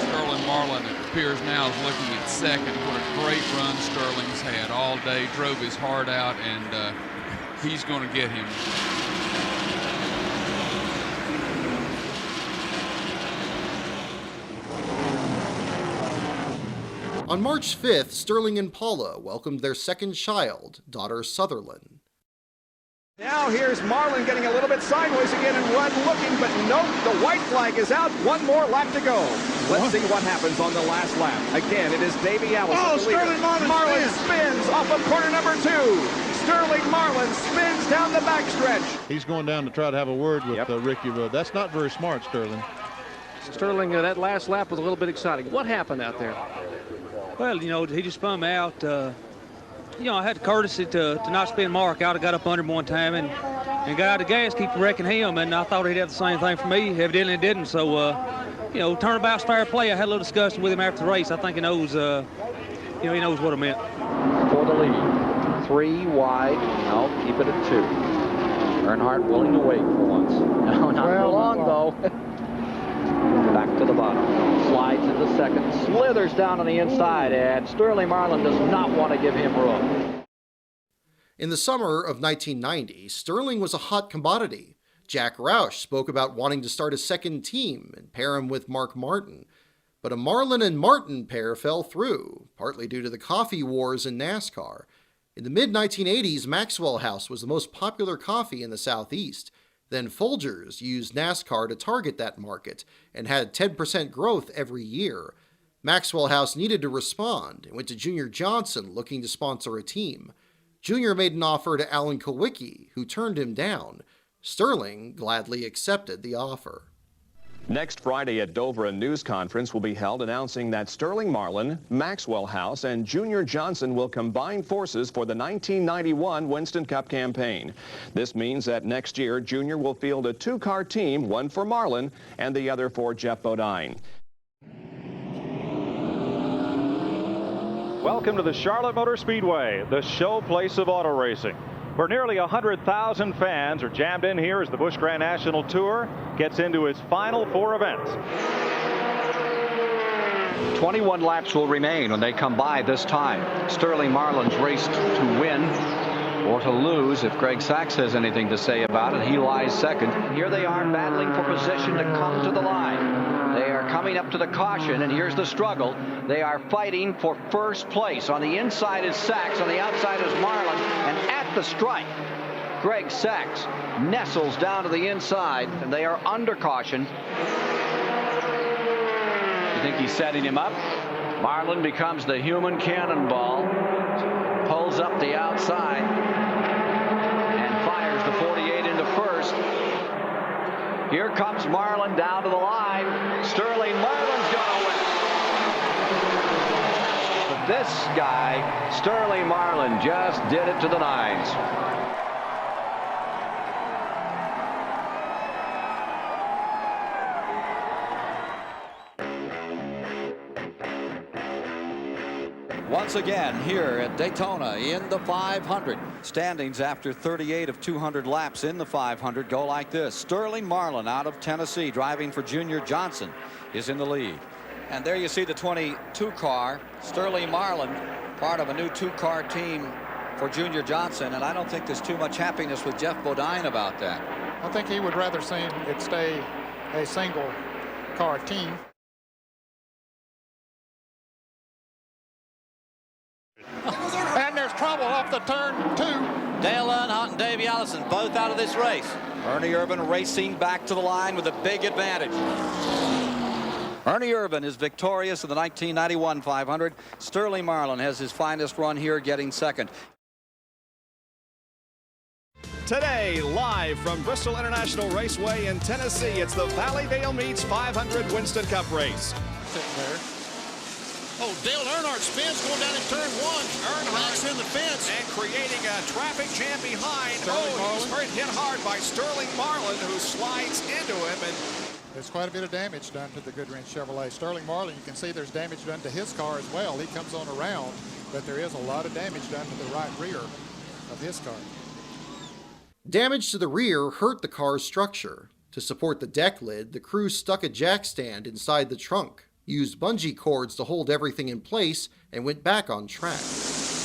Sterling Marlin, it appears now, is looking at second. What a great run Sterling's had all day, drove his heart out, and he's going to get him. On March 5th, Sterling and Paula welcomed their second child, daughter Sutherland. Now here's Marlin getting a little bit sideways again and run looking, but note the white flag is out. 1 more lap to go. Let's see what happens on the last lap. Again, it is Davey Allison. Oh, Sterling Marlin spins off of corner number 2. Sterling Marlin spins down the backstretch. He's going down to try to have a word with Ricky Rudd. That's not very smart, Sterling. Sterling, that last lap was a little bit exciting. What happened out there? Well, you know, he just spun me out. You know, I had the courtesy to not spin Mark out. I got up under him one time and got out of gas, keep from wrecking him, and I thought he'd have the same thing for me. Evidently it didn't. So, you know, turnabout's fair play. I had a little discussion with him after the race. I think he knows, you know, he knows what I meant. For the lead, 3 wide. No, keep it at 2. Earnhardt willing to wait for once. No, not for long, though. Back to the bottom. Slides into second. Slithers down on the inside, and Sterling Marlin does not want to give him room. In the summer of 1990, Sterling was a hot commodity. Jack Roush spoke about wanting to start a second team and pair him with Mark Martin. But a Marlin and Martin pair fell through, partly due to the coffee wars in NASCAR. In the mid-1980s, Maxwell House was the most popular coffee in the Southeast. Then Folgers used NASCAR to target that market and had 10% growth every year. Maxwell House needed to respond and went to Junior Johnson looking to sponsor a team. Junior made an offer to Alan Kulwicki, who turned him down. Sterling gladly accepted the offer. Next Friday at Dover, a news conference will be held announcing that Sterling Marlin, Maxwell House, and Junior Johnson will combine forces for the 1991 Winston Cup campaign. This means that next year, Junior will field a two-car team, one for Marlin and the other for Geoff Bodine. Welcome to the Charlotte Motor Speedway, the showplace of auto racing, where nearly 100,000 fans are jammed in here as the Busch Grand National Tour gets into its final 4 events. 21 laps will remain when they come by this time. Sterling Marlin's raced to win or to lose. If Greg Sachs has anything to say about it, he lies second. Here they are battling for position to come to the line. They are coming up to the caution, and here's the struggle. They are fighting for first place. On the inside is Sachs, on the outside is Marlin, and at the stripe, Greg Sachs nestles down to the inside, and they are under caution. You think he's setting him up? Marlin becomes the human cannonball, pulls up the outside, and fires the 48 into first. Here comes Marlin down to the line. Sterling Marlin's going to win. But this guy, Sterling Marlin, just did it to the nines. Once again here at Daytona in the 500. Standings after 38 of 200 laps in the 500 go like this. Sterling Marlin out of Tennessee driving for Junior Johnson is in the lead. And there you see the 22 car. Sterling Marlin, part of a new 2-car team for Junior Johnson. And I don't think there's too much happiness with Geoff Bodine about that. I think he would rather see it stay a single car team. And there's trouble off the turn 2. Dale Earnhardt and Davey Allison both out of this race. Ernie Irvan racing back to the line with a big advantage. Ernie Irvan is victorious in the 1991 500. Sterling Marlin has his finest run here, getting second. Today, live from Bristol International Raceway in Tennessee, it's the Valley Dale Meets 500 Winston Cup race. Sitting there. Oh, Dale Earnhardt spins going down in turn 1. Earnhardt's in the fence. And creating a traffic jam behind. He's hit hard by Sterling Marlin, who slides into him. And there's quite a bit of damage done to the Goodwrench Chevrolet. Sterling Marlin, you can see there's damage done to his car as well. He comes on around, but there is a lot of damage done to the right rear of his car. Damage to the rear hurt the car's structure. To support the deck lid, the crew stuck a jack stand inside the trunk, used bungee cords to hold everything in place, and went back on track.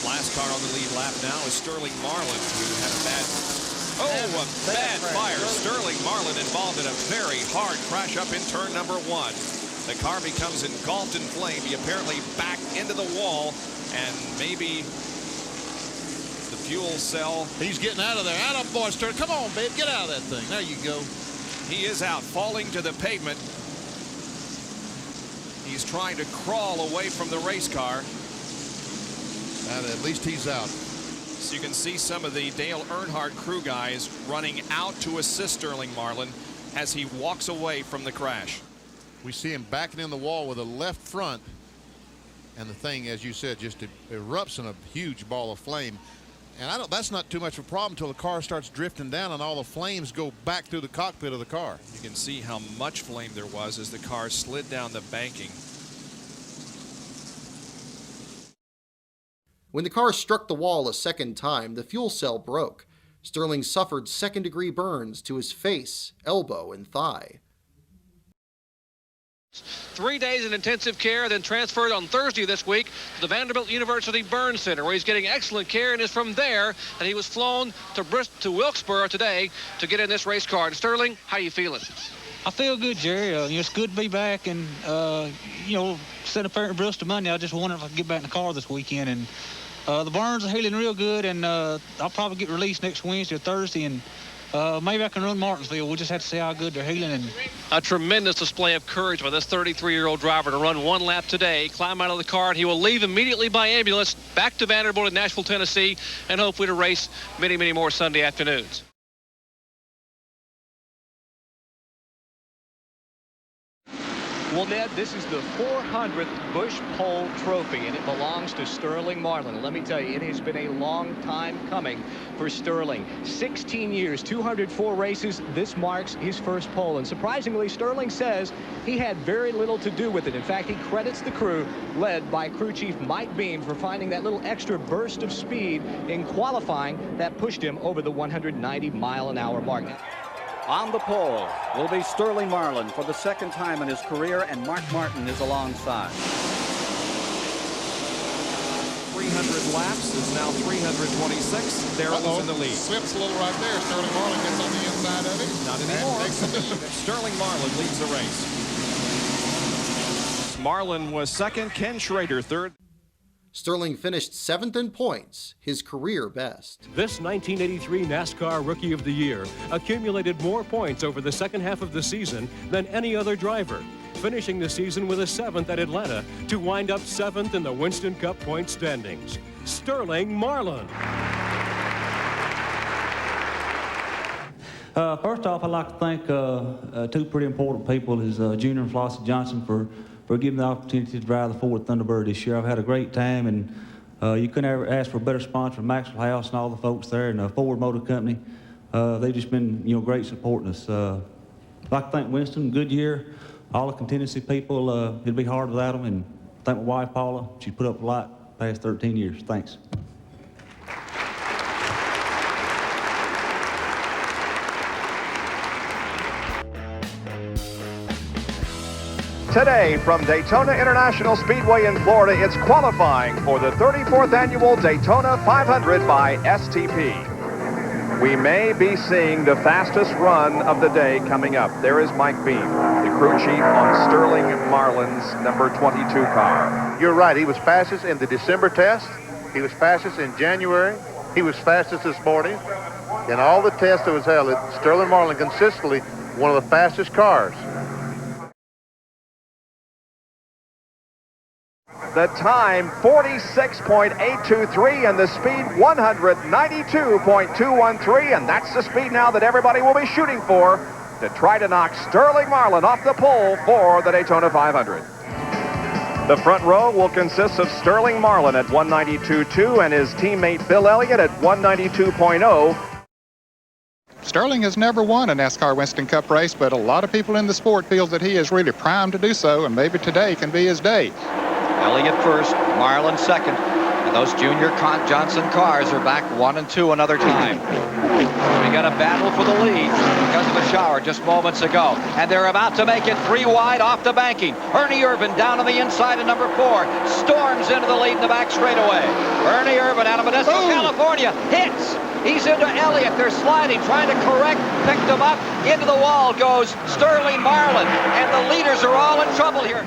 last car on the lead lap now is Sterling Marlin, who had a bad fire. Sterling Marlin involved in a very hard crash up in turn number 1. The car becomes engulfed in flame. He apparently backed into the wall, and maybe the fuel cell. He's getting out of there. Out of boy, Sterling. Come on, babe. Get out of that thing. There you go. He is out, falling to the pavement. He's trying to crawl away from the race car. And at least he's out. So you can see some of the Dale Earnhardt crew guys running out to assist Sterling Marlin as he walks away from the crash. We see him backing in the wall with a left front, and the thing, as you said, just erupts in a huge ball of flame. And that's not too much of a problem until the car starts drifting down and all the flames go back through the cockpit of the car. You can see how much flame there was as the car slid down the banking. When the car struck the wall a second time, the fuel cell broke. Sterling suffered second-degree burns to his face, elbow, and thigh. 3 days in intensive care, then transferred on Thursday this week to the Vanderbilt University Burn Center, where he's getting excellent care, and is from there that he was flown to Wilkesboro today to get in this race car. And Sterling, how you feeling? I feel good, Jerry. It's good to be back, and instead of in Bristol Monday, I just wondered if I could get back in the car this weekend. And the burns are healing real good, and I'll probably get released next Wednesday or Thursday, and maybe I can run Martinsville. We'll just have to see how good they're healing. And a tremendous display of courage by this 33-year-old driver to run one lap today, climb out of the car, and he will leave immediately by ambulance back to Vanderbilt in Nashville, Tennessee, and hopefully to race many, many more Sunday afternoons. Well, Ned, this is the 400th Busch Pole Trophy, and it belongs to Sterling Marlin. Let me tell you, it has been a long time coming for Sterling. 16 years, 204 races. This marks his first pole. And surprisingly, Sterling says he had very little to do with it. In fact, he credits the crew, led by crew chief Mike Beam, for finding that little extra burst of speed in qualifying that pushed him over the 190-mile-an-hour mark. On the pole will be Sterling Marlin for the second time in his career, and Mark Martin is alongside. 300 laps is now 326. They're losing the lead. Slips a little right there. Sterling Marlin gets on the inside of it. Not anymore. Sterling Marlin leads the race. Marlin was second. Ken Schrader third. Sterling finished 7th in points, his career best. This 1983 NASCAR Rookie of the Year accumulated more points over the second half of the season than any other driver, finishing the season with a 7th at Atlanta to wind up 7th in the Winston Cup point standings. Sterling Marlin. First off, I'd like to thank two pretty important people, Junior and Flossie Johnson, for giving me the opportunity to drive the Ford Thunderbird this year. I've had a great time, and you couldn't ever ask for a better sponsor, Maxwell House and all the folks there, and the Ford Motor Company. They've just been, great supporting us. I'd like to thank Winston, Goodyear, all the contingency people. It'd be hard without them, and thank my wife, Paula. She put up a lot the past 13 years. Thanks. Today from Daytona International Speedway in Florida, it's qualifying for the 34th annual Daytona 500 by STP. We may be seeing the fastest run of the day coming up. There is Mike Beam, the crew chief on Sterling Marlin's number 22 car. You're right. He was fastest in the December test. He was fastest in January. He was fastest this morning. In all the tests that was held, Sterling Marlin consistently one of the fastest cars. The time, 46.823, and the speed, 192.213, and that's the speed now that everybody will be shooting for to try to knock Sterling Marlin off the pole for the Daytona 500. The front row will consist of Sterling Marlin at 192.2 and his teammate Bill Elliott at 192.0. Sterling has never won a NASCAR Winston Cup race, but a lot of people in the sport feel that he is really primed to do so, and maybe today can be his day. Elliott first, Marlin second, and those Junior Johnson cars are back 1 and 2 another time. We got a battle for the lead because of a shower just moments ago, and they're about to make it 3 wide off the banking. Ernie Irvan down on the inside of number 4, storms into the lead in the back straightaway. Ernie Irvan out of Modesto, California, hits. He's into Elliott. They're sliding, trying to correct, picked him up. Into the wall goes Sterling Marlin, and the leaders are all in trouble here.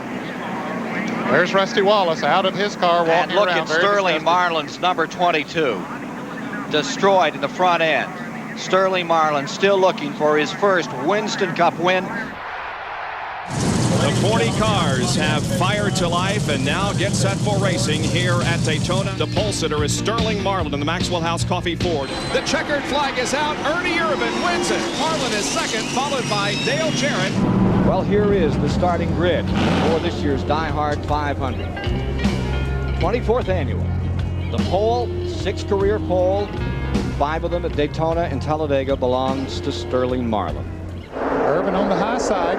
There's Rusty Wallace out of his car walking around. And look at Sterling Marlin's number 22. Destroyed in the front end. Sterling Marlin still looking for his first Winston Cup win. The 40 cars have fired to life and now get set for racing here at Daytona. The pole sitter is Sterling Marlin in the Maxwell House Coffee Ford. The checkered flag is out. Ernie Irvan wins it. Marlin is second, followed by Dale Jarrett. Well, here is the starting grid for this year's Die Hard 500. 24th annual. The pole, 6 career pole, 5 of them at Daytona and Talladega belongs to Sterling Marlin. Irvan on the high side.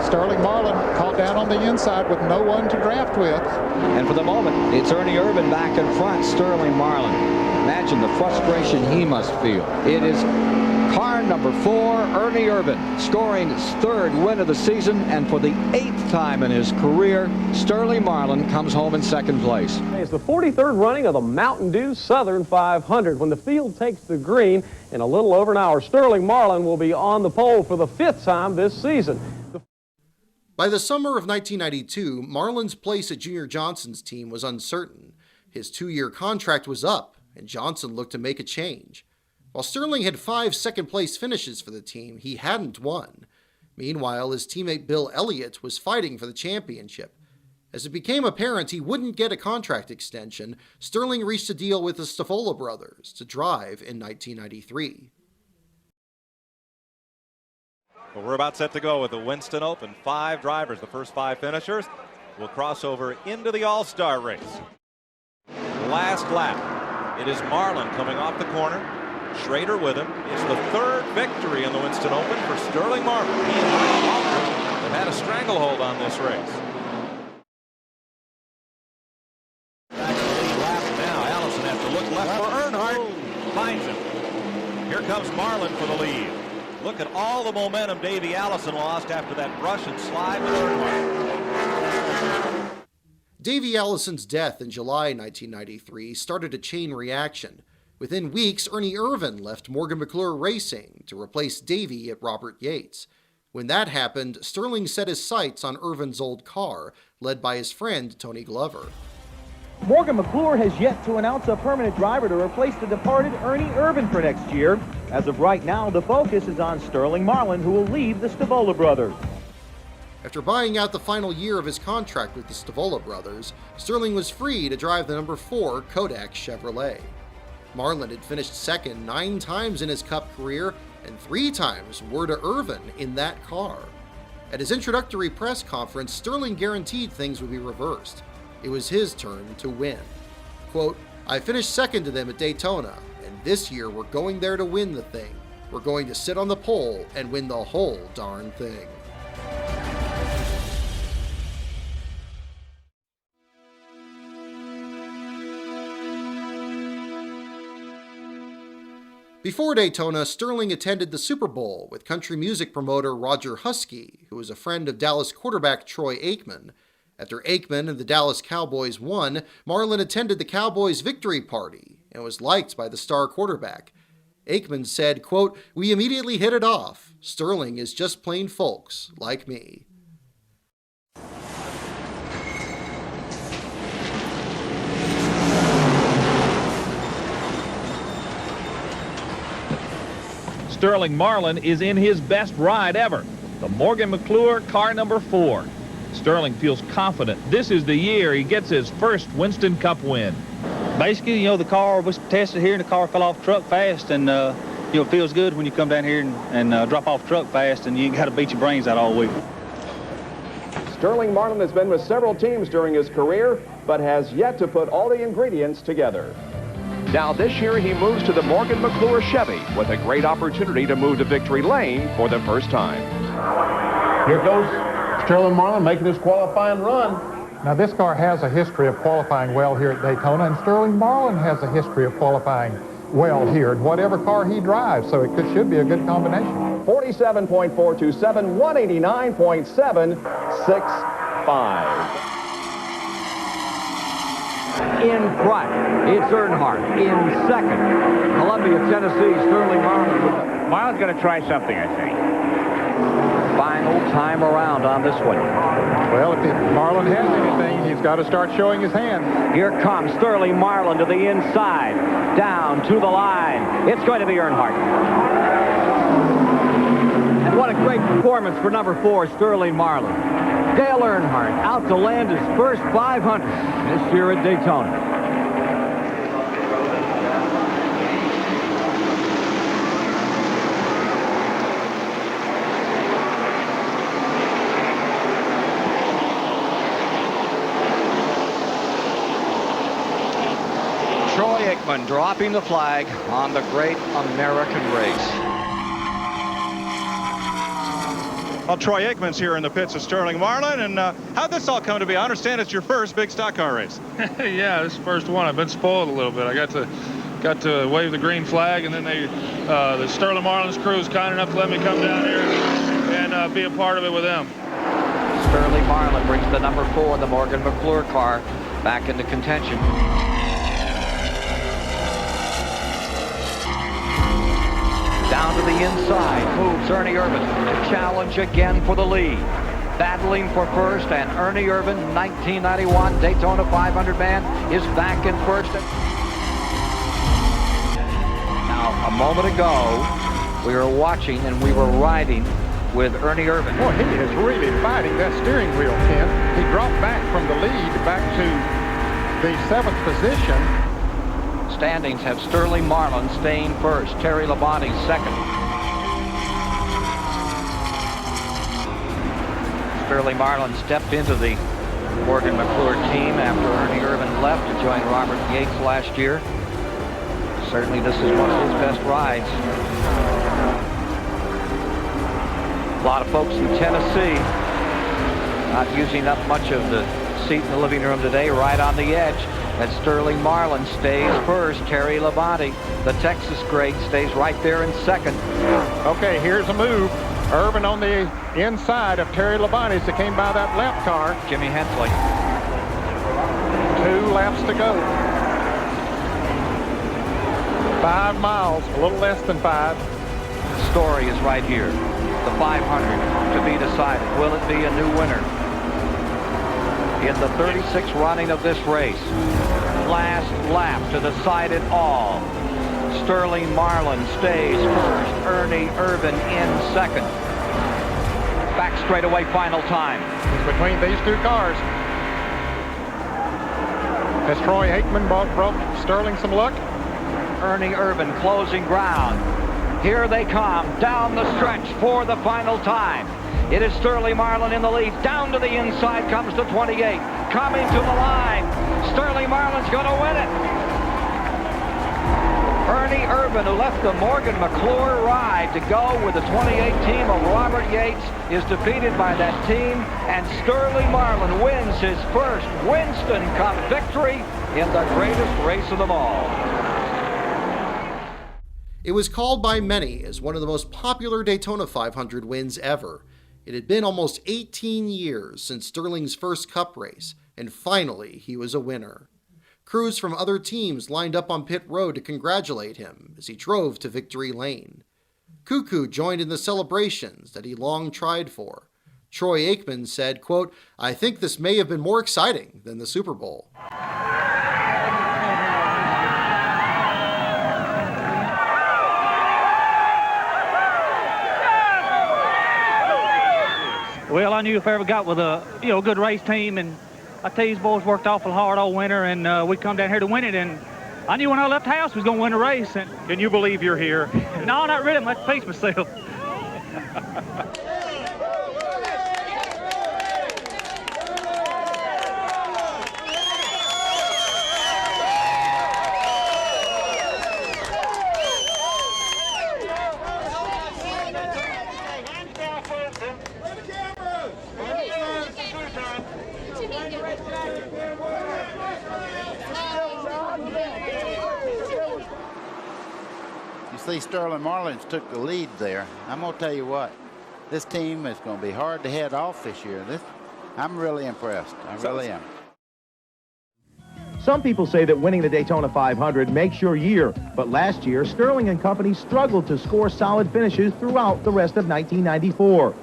Sterling Marlin caught down on the inside with no one to draft with. And for the moment, it's Ernie Irvan back in front, Sterling Marlin. Imagine the frustration he must feel. It is car number 4, Ernie Irvan, scoring his 3rd win of the season, and for the 8th time in his career, Sterling Marlin comes home in 2nd place. It's the 43rd running of the Mountain Dew Southern 500. When the field takes the green in a little over an hour, Sterling Marlin will be on the pole for the 5th time this season. By the summer of 1992, Marlin's place at Junior Johnson's team was uncertain. His 2-year contract was up, and Johnson looked to make a change. While Sterling had 5 second-place finishes for the team, he hadn't won. Meanwhile, his teammate Bill Elliott was fighting for the championship. As it became apparent he wouldn't get a contract extension, Sterling reached a deal with the Stavola brothers to drive in 1993. Well, we're about set to go with the Winston Open. 5 drivers, the first 5 finishers, will cross over into the All-Star race. Last lap. It is Marlin coming off the corner. Schrader with him. It's the 3rd victory in the Winston Open for Sterling Marlin. He and Mike Walker have had a stranglehold on this race. Back to the lead lap now. Allison has to look left for Earnhardt. Finds him. Here comes Marlin for the lead. Look at all the momentum Davey Allison lost after that brush and slide with Earnhardt. Davey Allison's death in July 1993 started a chain reaction. Within weeks, Ernie Irvan left Morgan McClure Racing to replace Davey at Robert Yates. When that happened, Sterling set his sights on Irvan's old car, led by his friend Tony Glover. Morgan McClure has yet to announce a permanent driver to replace the departed Ernie Irvan for next year. As of right now, the focus is on Sterling Marlin, who will leave the Stavola brothers. After buying out the final year of his contract with the Stavola brothers, Sterling was free to drive the number 4 Kodak Chevrolet. Marlin had finished 2nd 9 times in his Cup career, and 3 times were to Irvan in that car. At his introductory press conference, Sterling guaranteed things would be reversed. It was his turn to win. Quote, "I finished 2nd to them at Daytona, and this year we're going there to win the thing. We're going to sit on the pole and win the whole darn thing." Before Daytona, Sterling attended the Super Bowl with country music promoter Roger Husky, who was a friend of Dallas quarterback Troy Aikman. After Aikman and the Dallas Cowboys won, Marlin attended the Cowboys' victory party and was liked by the star quarterback. Aikman said, quote, "We immediately hit it off. Sterling is just plain folks like me." Sterling Marlin is in his best ride ever, the Morgan McClure car number 4. Sterling feels confident this is the year he gets his first Winston Cup win. Basically, the car was tested here and the car fell off the truck fast, and it feels good when you come down here and drop off the truck fast and you ain't got to beat your brains out all week. Sterling Marlin has been with several teams during his career, but has yet to put all the ingredients together. Now this year he moves to the Morgan McClure Chevy with a great opportunity to move to victory lane for the first time. Here goes Sterling Marlin making his qualifying run. Now this car has a history of qualifying well here at Daytona, and Sterling Marlin has a history of qualifying well here in whatever car he drives, so it should be a good combination. 47.427, 189.765. In front, it's Earnhardt. In second, Columbia, Tennessee, Sterling Marlin. Marlin's going to try something, I think. Final time around on this one. Well, if Marlin has anything, he's got to start showing his hand. Here comes Sterling Marlin to the inside, down to the line. It's going to be Earnhardt. And what a great performance for number 4, Sterling Marlin. Dale Earnhardt out to land his first 500 this year at Daytona. Troy Aikman dropping the flag on the great American race. Well, Troy Aikman's here in the pits of Sterling Marlin, and how'd this all come to be? I understand it's your first big stock car race. Yeah, this is the first one. I've been spoiled a little bit. I got to wave the green flag, and then the Sterling Marlin's crew is kind enough to let me come down here and be a part of it with them. Sterling Marlin brings the number 4, the Morgan McClure car, back into contention. Down to the inside moves Ernie Irvan to challenge again for the lead. Battling for first, and Ernie Irvan, 1991 Daytona 500 man, is back in first. Now, a moment ago, we were watching and we were riding with Ernie Irvan. Boy, he is really fighting that steering wheel, Ken. He dropped back from the lead back to the 7th position. Standings have Sterling Marlin staying first, Terry Labonte second. Sterling Marlin stepped into the Morgan McClure team after Ernie Irvan left to join Robert Yates last year. Certainly this is one of his best rides. A lot of folks in Tennessee not using up much of the seat in the living room today, right on the edge. As Sterling Marlin stays first, Terry Labonte, the Texas great, stays right there in second. Okay, here's a move. Irvan on the inside of Terry Labonte that came by that lap car. Jimmy Hensley. 2 laps to go. 5 miles, a little less than 5. The story is right here. The 500 to be decided. Will it be a new winner? In the 36th running of this race, last lap to decide it all. Sterling Marlin stays first, Ernie Irvan in second. Back straightaway final time. It's between these 2 cars. Has Troy Aikman brought Sterling some luck? Ernie Irvan closing ground. Here they come down the stretch for the final time. It is Sterling Marlin in the lead. Down to the inside comes the 28. Coming to the line. Sterling Marlin's going to win it. Ernie Irvan, who left the Morgan McClure ride to go with the 28 team of Robert Yates, is defeated by that team, and Sterling Marlin wins his first Winston Cup victory in the greatest race of them all. It was called by many as one of the most popular Daytona 500 wins ever. It had been almost 18 years since Sterling's first Cup race, and finally he was a winner. Crews from other teams lined up on pit road to congratulate him as he drove to victory lane. Cuckoo joined in the celebrations that he long tried for. Troy Aikman said, quote, "I think this may have been more exciting than the Super Bowl." Well, I knew if I ever got with a good race team, and I tell you, these boys worked awful hard all winter, and we come down here to win it. And I knew when I left the house we was going to win the race. And can you believe you're here? No, not really. I'm going to pace myself. See, Sterling Marlin's took the lead there. I'm going to tell you what, this team is going to be hard to head off this year. I'm really impressed. I really am. Some people say that winning the Daytona 500 makes your year, but last year, Sterling and company struggled to score solid finishes throughout the rest of 1994.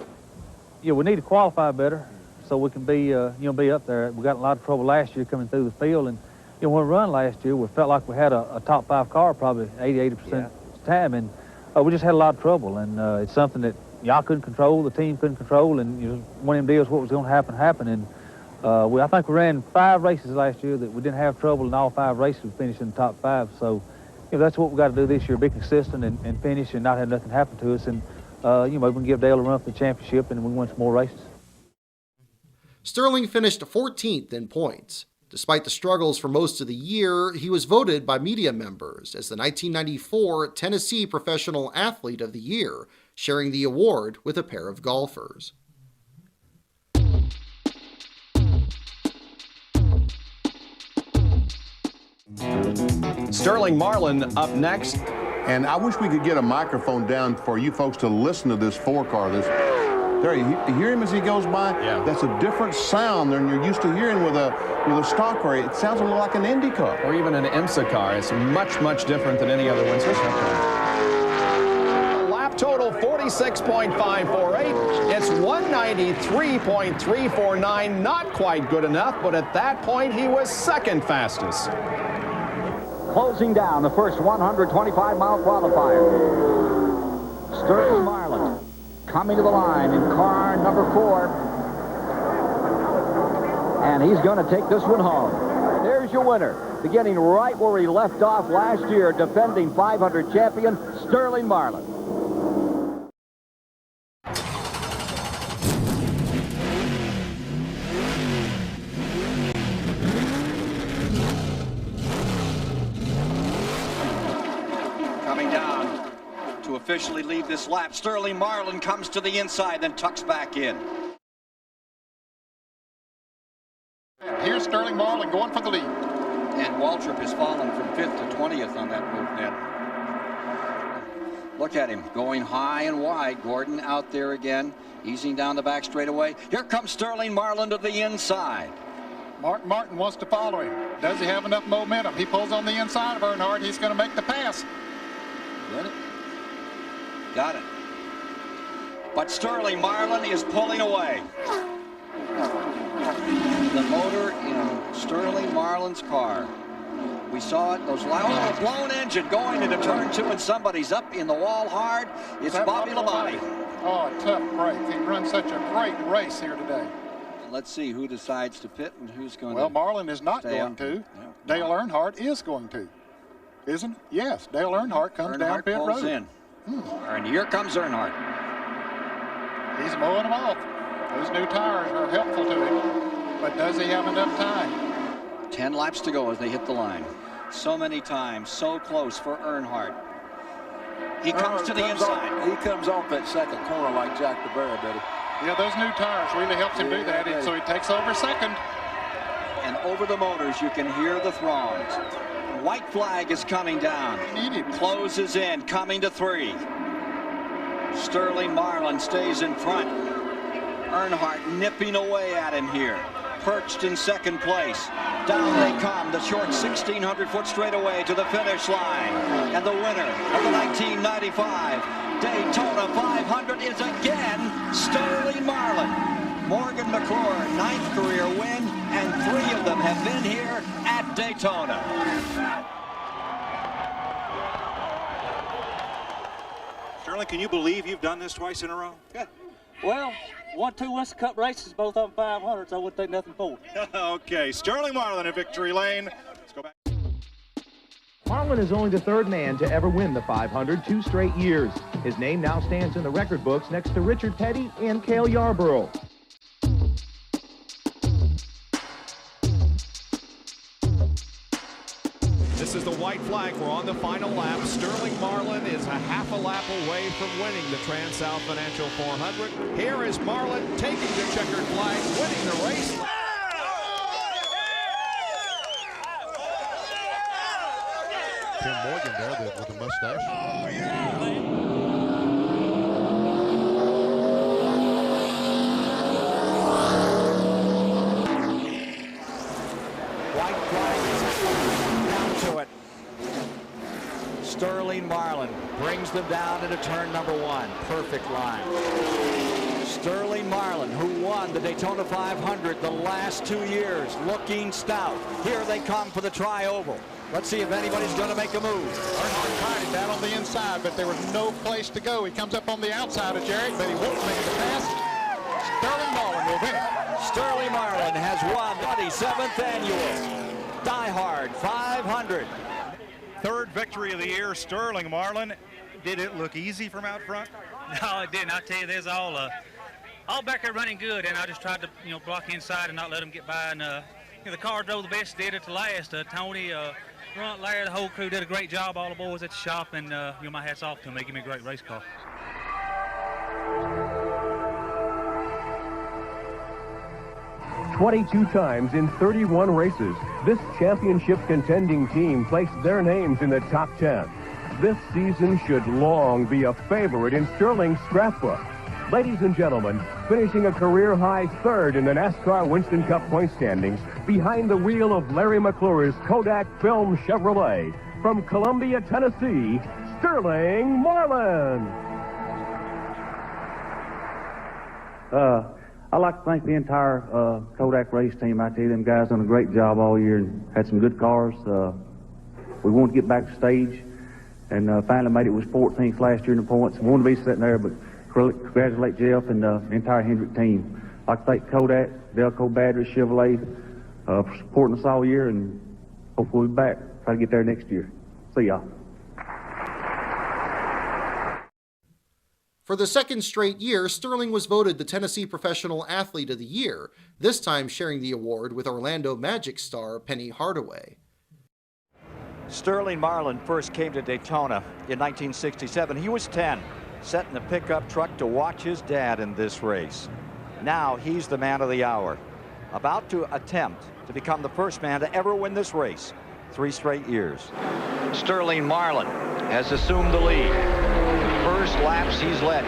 Yeah, we need to qualify better so we can be, be up there. We got in a lot of trouble last year coming through the field, and when we run last year, we felt like we had a top 5 car probably 80% time, and we just had a lot of trouble, and it's something that y'all couldn't control, the team couldn't control, and one of them deals what was going to happen, and I think we ran 5 races last year that we didn't have trouble, and all 5 races we finished in the top 5, so that's what we got to do this year, be consistent and finish and not have nothing happen to us, and we can give Dale a run for the championship and we win some more races. Sterling finished 14th in points. Despite the struggles for most of the year, he was voted by media members as the 1994 Tennessee Professional Athlete of the Year, sharing the award with a pair of golfers. Sterling Marlin up next. And I wish we could get a microphone down for you folks to listen to this four-car. There, you hear him as he goes by? Yeah. That's a different sound than you're used to hearing with a stock car. It sounds a little like an Indy car. Or even an IMSA car. It's much, much different than any other Winston car. Lap total 46.548. It's 193.349. Not quite good enough, but at that point he was second fastest. Closing down the first 125-mile qualifier. Sterling Marlin coming to the line in car number 4. And he's going to take this one home. There's your winner, beginning right where he left off last year, defending 500 champion Sterling Marlin. Officially lead this lap. Sterling Marlin comes to the inside, then tucks back in. Here's Sterling Marlin going for the lead. And Waltrip has fallen from 5th to 20th on that move, Ned. Look at him going high and wide. Gordon out there again, easing down the back straightaway. Here comes Sterling Marlin to the inside. Martin wants to follow him. Does he have enough momentum? He pulls on the inside of Earnhardt. He's going to make the pass. Get it? Got it. But Sterling Marlin is pulling away. The motor in Sterling Marlin's car. We saw it, those loud, blown engine going into turn 2, and somebody's up in the wall hard. It's Bobby Labonte. Oh, tough break. He runs such a great race here today. Let's see who decides to pit and who's going to. Well, Marlin is not going to. Yeah. Dale Earnhardt is going to. Isn't it? Yes, Dale Earnhardt comes down pit road. In. And here comes Earnhardt. He's mowing them off. Those new tires are helpful to him. But does he have enough time? 10 laps to go as they hit the line. So many times, so close for Earnhardt. He comes to the inside. He comes off that second corner like Jack the Bear did. Yeah, those new tires really helps him do that. So he takes over second. And over the motors, you can hear the throngs. White flag is coming down. Closes in, coming to 3. Sterling Marlin stays in front. Earnhardt nipping away at him here. Perched in second place. Down they come, the short 1,600-foot straightaway to the finish line. And the winner of the 1995 Daytona 500 is again Sterling Marlin. Morgan McClure, 9th career win, and 3 of them have been here at Daytona. Sterling, can you believe you've done this twice in a row? Yeah. Well, won 2 Winston Cup races, both of them 500s. I wouldn't take nothing for it. Okay, Sterling Marlin in victory lane. Let's go back. Marlin is only the 3rd man to ever win the 500 2 straight years. His name now stands in the record books next to Richard Petty and Cale Yarborough. This is the white flag. We're on the final lap. Sterling Marlin is a half a lap away from winning the Trans-South Financial 400. Here is Marlin taking the checkered flag, winning the race. Tim Morgan there with the mustache. Oh, yeah. White flag is down to it. Sterling Marlin brings them down into turn number 1. Perfect line. Sterling Marlin, who won the Daytona 500 the last 2 years, looking stout. Here they come for the tri-oval. Let's see if anybody's going to make a move. Earnhardt tried it down on the inside, but there was no place to go. He comes up on the outside of Jarrett, but he won't make the pass. Sterling Marlin will win it. Sterling Marlin has won the 27th annual Die Hard 500. 3rd victory of the year, Sterling Marlin. Did it look easy from out front? No, it didn't. I tell you, there's all back there running good, and I just tried to, block inside and not let them get by. And The car drove the best, did it to last. Tony, Runt, Larry, the whole crew did a great job. All the boys at the shop, and my hat's off to them. They give me a great race car. 22 times in 31 races, this championship-contending team placed their names in the top 10. This season should long be a favorite in Sterling's scrapbook. Ladies and gentlemen, finishing a career-high third in the NASCAR Winston Cup point standings, behind the wheel of Larry McClure's Kodak Film Chevrolet, from Columbia, Tennessee, Sterling Marlin. I'd like to thank the entire Kodak race team out there. Them guys done a great job all year and had some good cars. We wanted to get back to stage, and finally made it. Was 14th last year in the points. We wanted to be sitting there, but congratulate Jeff and the entire Hendrick team. I'd like to thank Kodak, Delco Battery, Chevrolet for supporting us all year, and hopefully we'll be back. Try to get there next year. See y'all. For the second straight year, Sterling was voted the Tennessee Professional Athlete of the Year, this time sharing the award with Orlando Magic star Penny Hardaway. Sterling Marlin first came to Daytona in 1967. He was 10, sat in a pickup truck to watch his dad in this race. Now he's the man of the hour, about to attempt to become the first man to ever win this race 3 straight years. Sterling Marlin has assumed the lead. First laps he's led.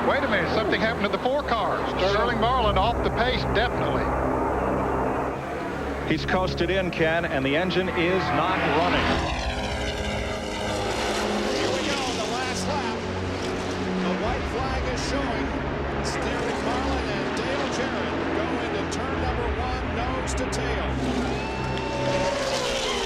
Wait a minute, something happened to the 4 cars. Sterling Marlin off the pace, definitely. He's coasted in, Ken, and the engine is not running. Here we go, the last lap. The white flag is showing. Sterling Marlin and Dale Jarrett go into turn number 1, nose to tail.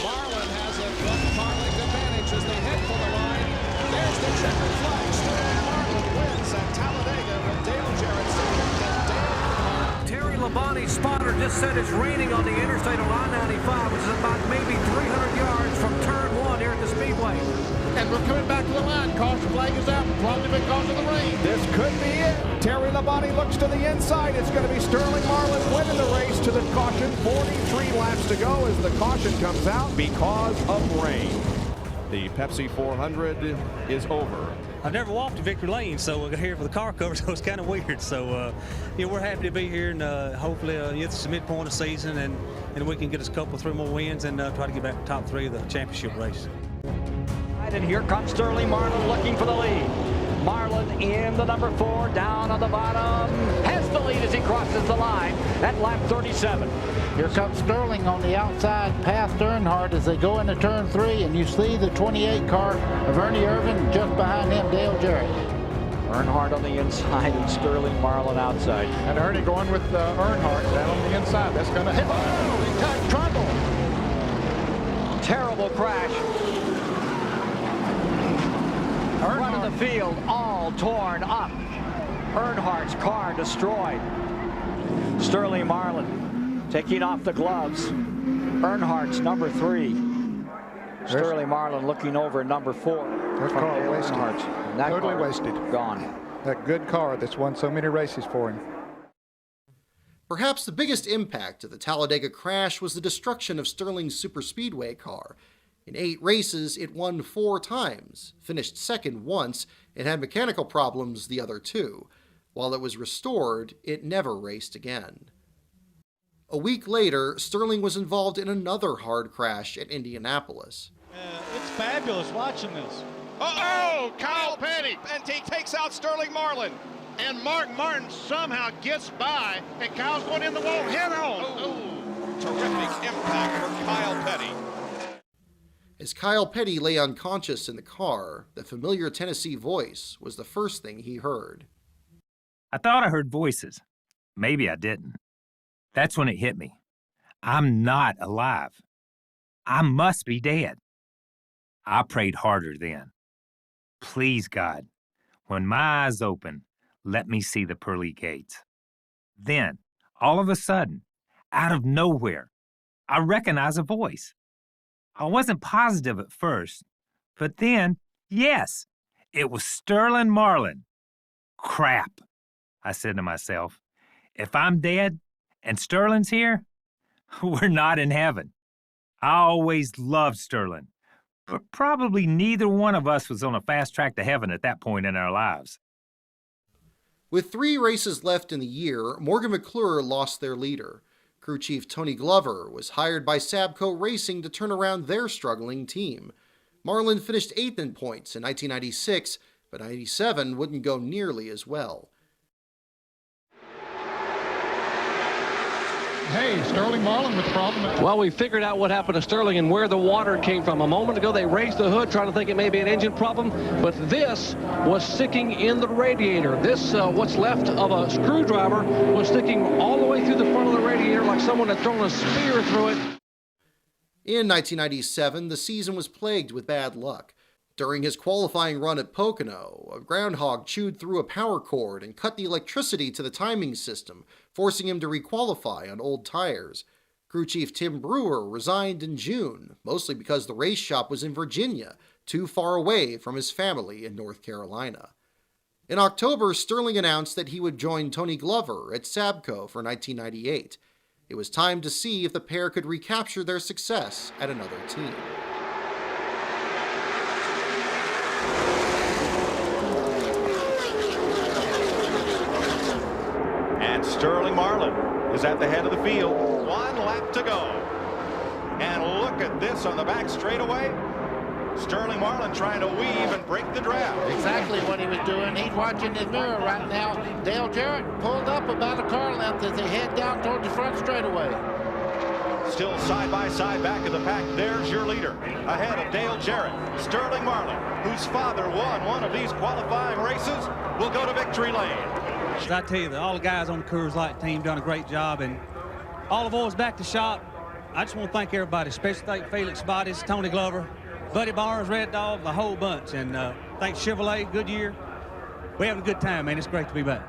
Marlin has a Marlin advantage as they head for the line. There's the checkered flag. Sterling Marlin wins at Talladega with Dale Jarrett second and Dale Earnhardt. Terry Labonte's spotter just said it's raining on the interstate on I-95, which is about maybe 300 yards from turn 1 here at the Speedway. And we're coming back to the line. Caution flag is out, probably because of the rain. This could be it. Terry Labonte looks to the inside. It's going to be Sterling Marlin winning the race to the caution. 43 laps to go as the caution comes out because of rain. The Pepsi 400 is over. I've never walked to Victory Lane, so we're here for the car cover, so it's kind of weird. So, we're happy to be here, and hopefully it's the midpoint of the season, and we can get us a couple, 3 more wins and try to get back to top 3 of the championship race. And here comes Sterling Marlin looking for the lead. Marlin in the number 4, down on the bottom, has the lead as he crosses the line at lap 37. Here comes Sterling on the outside past Earnhardt as they go into turn 3, and you see the 28 car of Ernie Irvin, just behind him Dale Jarrett. Earnhardt on the inside and Sterling Marlin outside. And Ernie going with Earnhardt down on the inside. That's going to hit. Oh, he got trouble. Terrible crash. Front of the field all torn up. Earnhardt's car destroyed. Sterling Marlin taking off the gloves. Earnhardt's number 3. Sterling Marlin looking over number 4. There's car wasted. That Totally car wasted. Gone. That good car that's won so many races for him. Perhaps the biggest impact of the Talladega crash was the destruction of Sterling's superspeedway car. In 8 races, it won 4 times, finished second once, and had mechanical problems the other 2. While it was restored, it never raced again. A week later, Sterling was involved in another hard crash at Indianapolis. It's fabulous watching this. Oh, Kyle Petty! And he takes out Sterling Marlin. And Mark Martin somehow gets by, and Kyle's going in the wall head on. Oh, terrific impact for Kyle Petty. As Kyle Petty lay unconscious in the car, the familiar Tennessee voice was the first thing he heard. I thought I heard voices. Maybe I didn't. That's when it hit me. I'm not alive. I must be dead. I prayed harder then. Please, God, when my eyes open, let me see the pearly gates. Then, all of a sudden, out of nowhere, I recognize a voice. I wasn't positive at first, but then, yes, it was Sterling Marlin. Crap, I said to myself. If I'm dead and Sterling's here, We're not in heaven. I always loved Sterling, but probably neither one of us was on a fast track to heaven at that point in our lives. With 3 races left in the year, Morgan McClure lost their leader. Crew chief Tony Glover was hired by Sabco Racing to turn around their struggling team. Marlin finished 8th in points in 1996, but 97 wouldn't go nearly as well. Hey, Sterling Marlin with the problem. Well, we figured out what happened to Sterling and where the water came from. A moment ago, they raised the hood, trying to think it may be an engine problem, but this was sticking in the radiator. This, what's left of a screwdriver, was sticking all the way through the front of the radiator like someone had thrown a spear through it. In 1997, the season was plagued with bad luck. During his qualifying run at Pocono, a groundhog chewed through a power cord and cut the electricity to the timing system, forcing him to requalify on old tires. Crew chief Tim Brewer resigned in June, mostly because the race shop was in Virginia, too far away from his family in North Carolina. In October, Sterling announced that he would join Tony Glover at Sabco for 1998. It was time to see if the pair could recapture their success at another team. And Sterling Marlin is at the head of the field. 1 lap to go. And look at this on the back straightaway. Sterling Marlin trying to weave and break the draft. Exactly what he was doing. He's watching his mirror right now. Dale Jarrett pulled up about a car length as they head down toward the front straightaway. Still side by side back of the pack. There's your leader. Ahead of Dale Jarrett, Sterling Marlin, whose father won one of these qualifying races, will go to victory lane. I tell you, all the guys on the Coors Light team done a great job, and all the boys back to shop. I just want to thank everybody, especially thank Felix Bodies, Tony Glover, Buddy Barnes, Red Dog, the whole bunch, and thanks Chevrolet, Goodyear. We're having a good time, man. It's great to be back.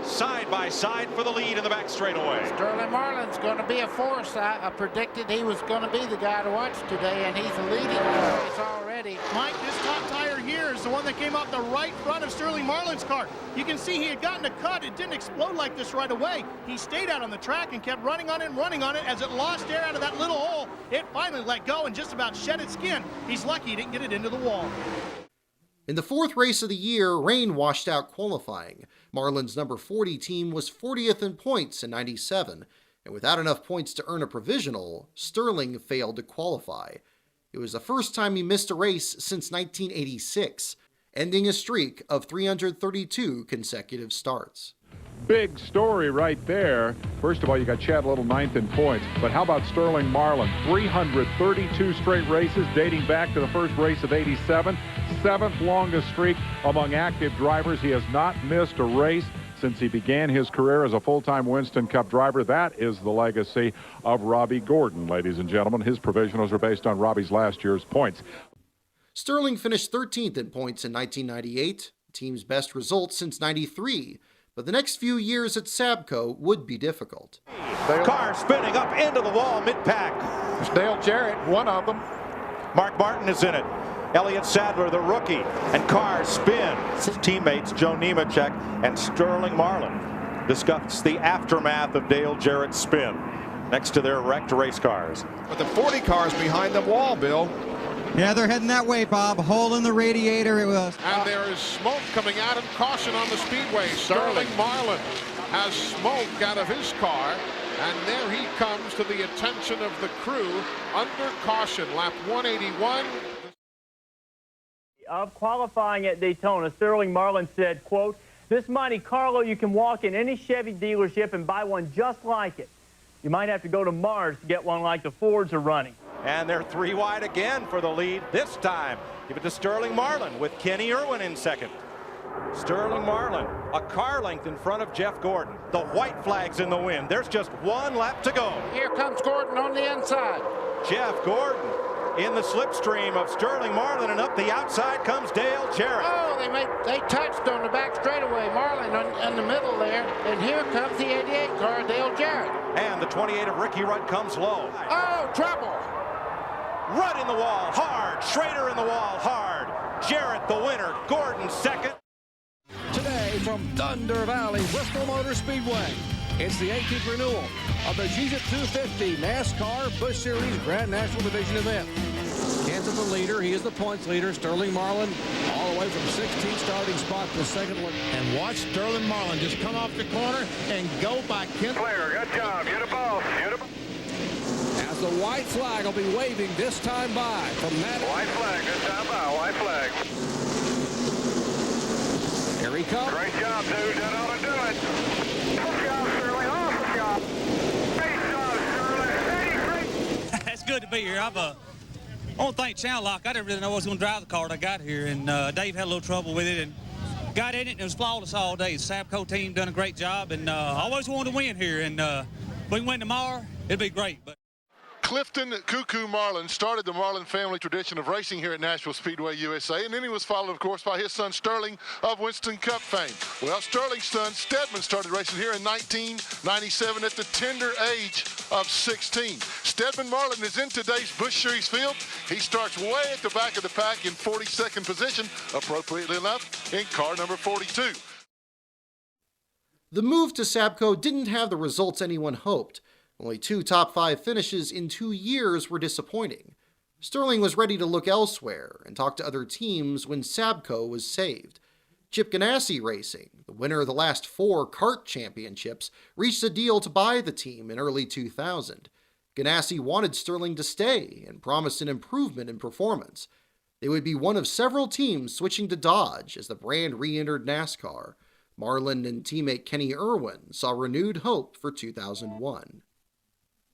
Side by side for the lead in the back straightaway. Sterling Marlin's going to be a force. I predicted he was going to be the guy to watch today, and he's leading the race already. Mike, this top tire here is the one that came off the right front of Sterling Marlin's car. You can see he had gotten a cut. It didn't explode like this right away. He stayed out on the track and kept running on it and running on it. As it lost air out of that little hole, it finally let go and just about shed its skin. He's lucky he didn't get it into the wall. In the 4th race of the year, rain washed out qualifying. Marlin's number 40 team was 40th in points in 97, and without enough points to earn a provisional, Sterling failed to qualify. It was the first time he missed a race since 1986, ending a streak of 332 consecutive starts. Big story right there. First of all, you got Chad Little 9th in points. But how about Sterling Marlin? 332 straight races dating back to the first race of 87. 7th longest streak among active drivers. He has not missed a race since he began his career as a full-time Winston Cup driver. That is the legacy of Robbie Gordon, ladies and gentlemen. His provisionals are based on Robbie's last year's points. Sterling finished 13th in points in 1998, the team's best result since 93. But the next few years at Sabco would be difficult. Car spinning up into the wall mid-pack. It's Dale Jarrett, one of them. Mark Martin is in it. Elliott Sadler, the rookie, and Carr spin. His teammates Joe Nemechek and Sterling Marlin discuss the aftermath of Dale Jarrett's spin next to their wrecked race cars. But the 40 cars behind the wall, Bill. Yeah, they're heading that way, Bob. Hole in the radiator it was. And there is smoke coming out, and caution on the speedway. Sterling Marlin has smoke out of his car, and there he comes to the attention of the crew under caution. Lap 181. Of qualifying at Daytona, Sterling Marlin said, quote, "This Monte Carlo, you can walk in any Chevy dealership and buy one just like it. You might have to go to Mars to get one like the Fords are running." And they're 3 wide again for the lead. This time, give it to Sterling Marlin with Kenny Irwin in second. Sterling Marlin, a car length in front of Jeff Gordon. The white flag's in the wind. There's just 1 lap to go. Here comes Gordon on the inside. Jeff Gordon in the slipstream of Sterling Marlin, and up the outside comes Dale Jarrett. Oh, they touched on the back straightaway. Marlin in the middle there, and here comes the 88 car, Dale Jarrett. And the 28 of Ricky Rudd comes low. Oh, trouble. Rudd in the wall, hard. Schrader in the wall, hard. Jarrett the winner, Gordon second. Today from Thunder Valley Bristol Motor Speedway, It's the 18th renewal of the GSIP 250 NASCAR Busch Series Grand National Division event. Kansas the leader. He is the points leader. Sterling Marlin all the way from 16th starting spot to second. And watch Sterling Marlin just come off the corner and go by Kent. Clear. Good job. Beautiful. Beautiful. As the white flag will be waving this time by from that. White flag. This time by. White flag. Here he comes. Great job, dude. That ought to do it. Good job, Sterling. Awesome job. Great job, Sterling. Great. It's good to be here. I want to thank Channel Lock. I didn't really know I was going to drive the car when I got here, and Dave had a little trouble with it and got in it, and it was flawless all day. The Sabco team done a great job, and I always wanted to win here, and if we can win tomorrow, it'd be great. But Clifton Cuckoo Marlin started the Marlin family tradition of racing here at Nashville Speedway, USA, and then he was followed, of course, by his son Sterling of Winston Cup fame. Well, Sterling's son Stedman started racing here in 1997 at the tender age of 16. Stedman Marlin is in today's Busch Series field. He starts way at the back of the pack in 42nd position, appropriately enough, in car number 42. The move to Sabco didn't have the results anyone hoped. Only 2 top 5 finishes in 2 years were disappointing. Sterling was ready to look elsewhere and talk to other teams when Sabco was saved. Chip Ganassi Racing, the winner of the last 4 kart championships, reached a deal to buy the team in early 2000. Ganassi wanted Sterling to stay and promised an improvement in performance. They would be one of several teams switching to Dodge as the brand re-entered NASCAR. Marlin and teammate Kenny Irwin saw renewed hope for 2001.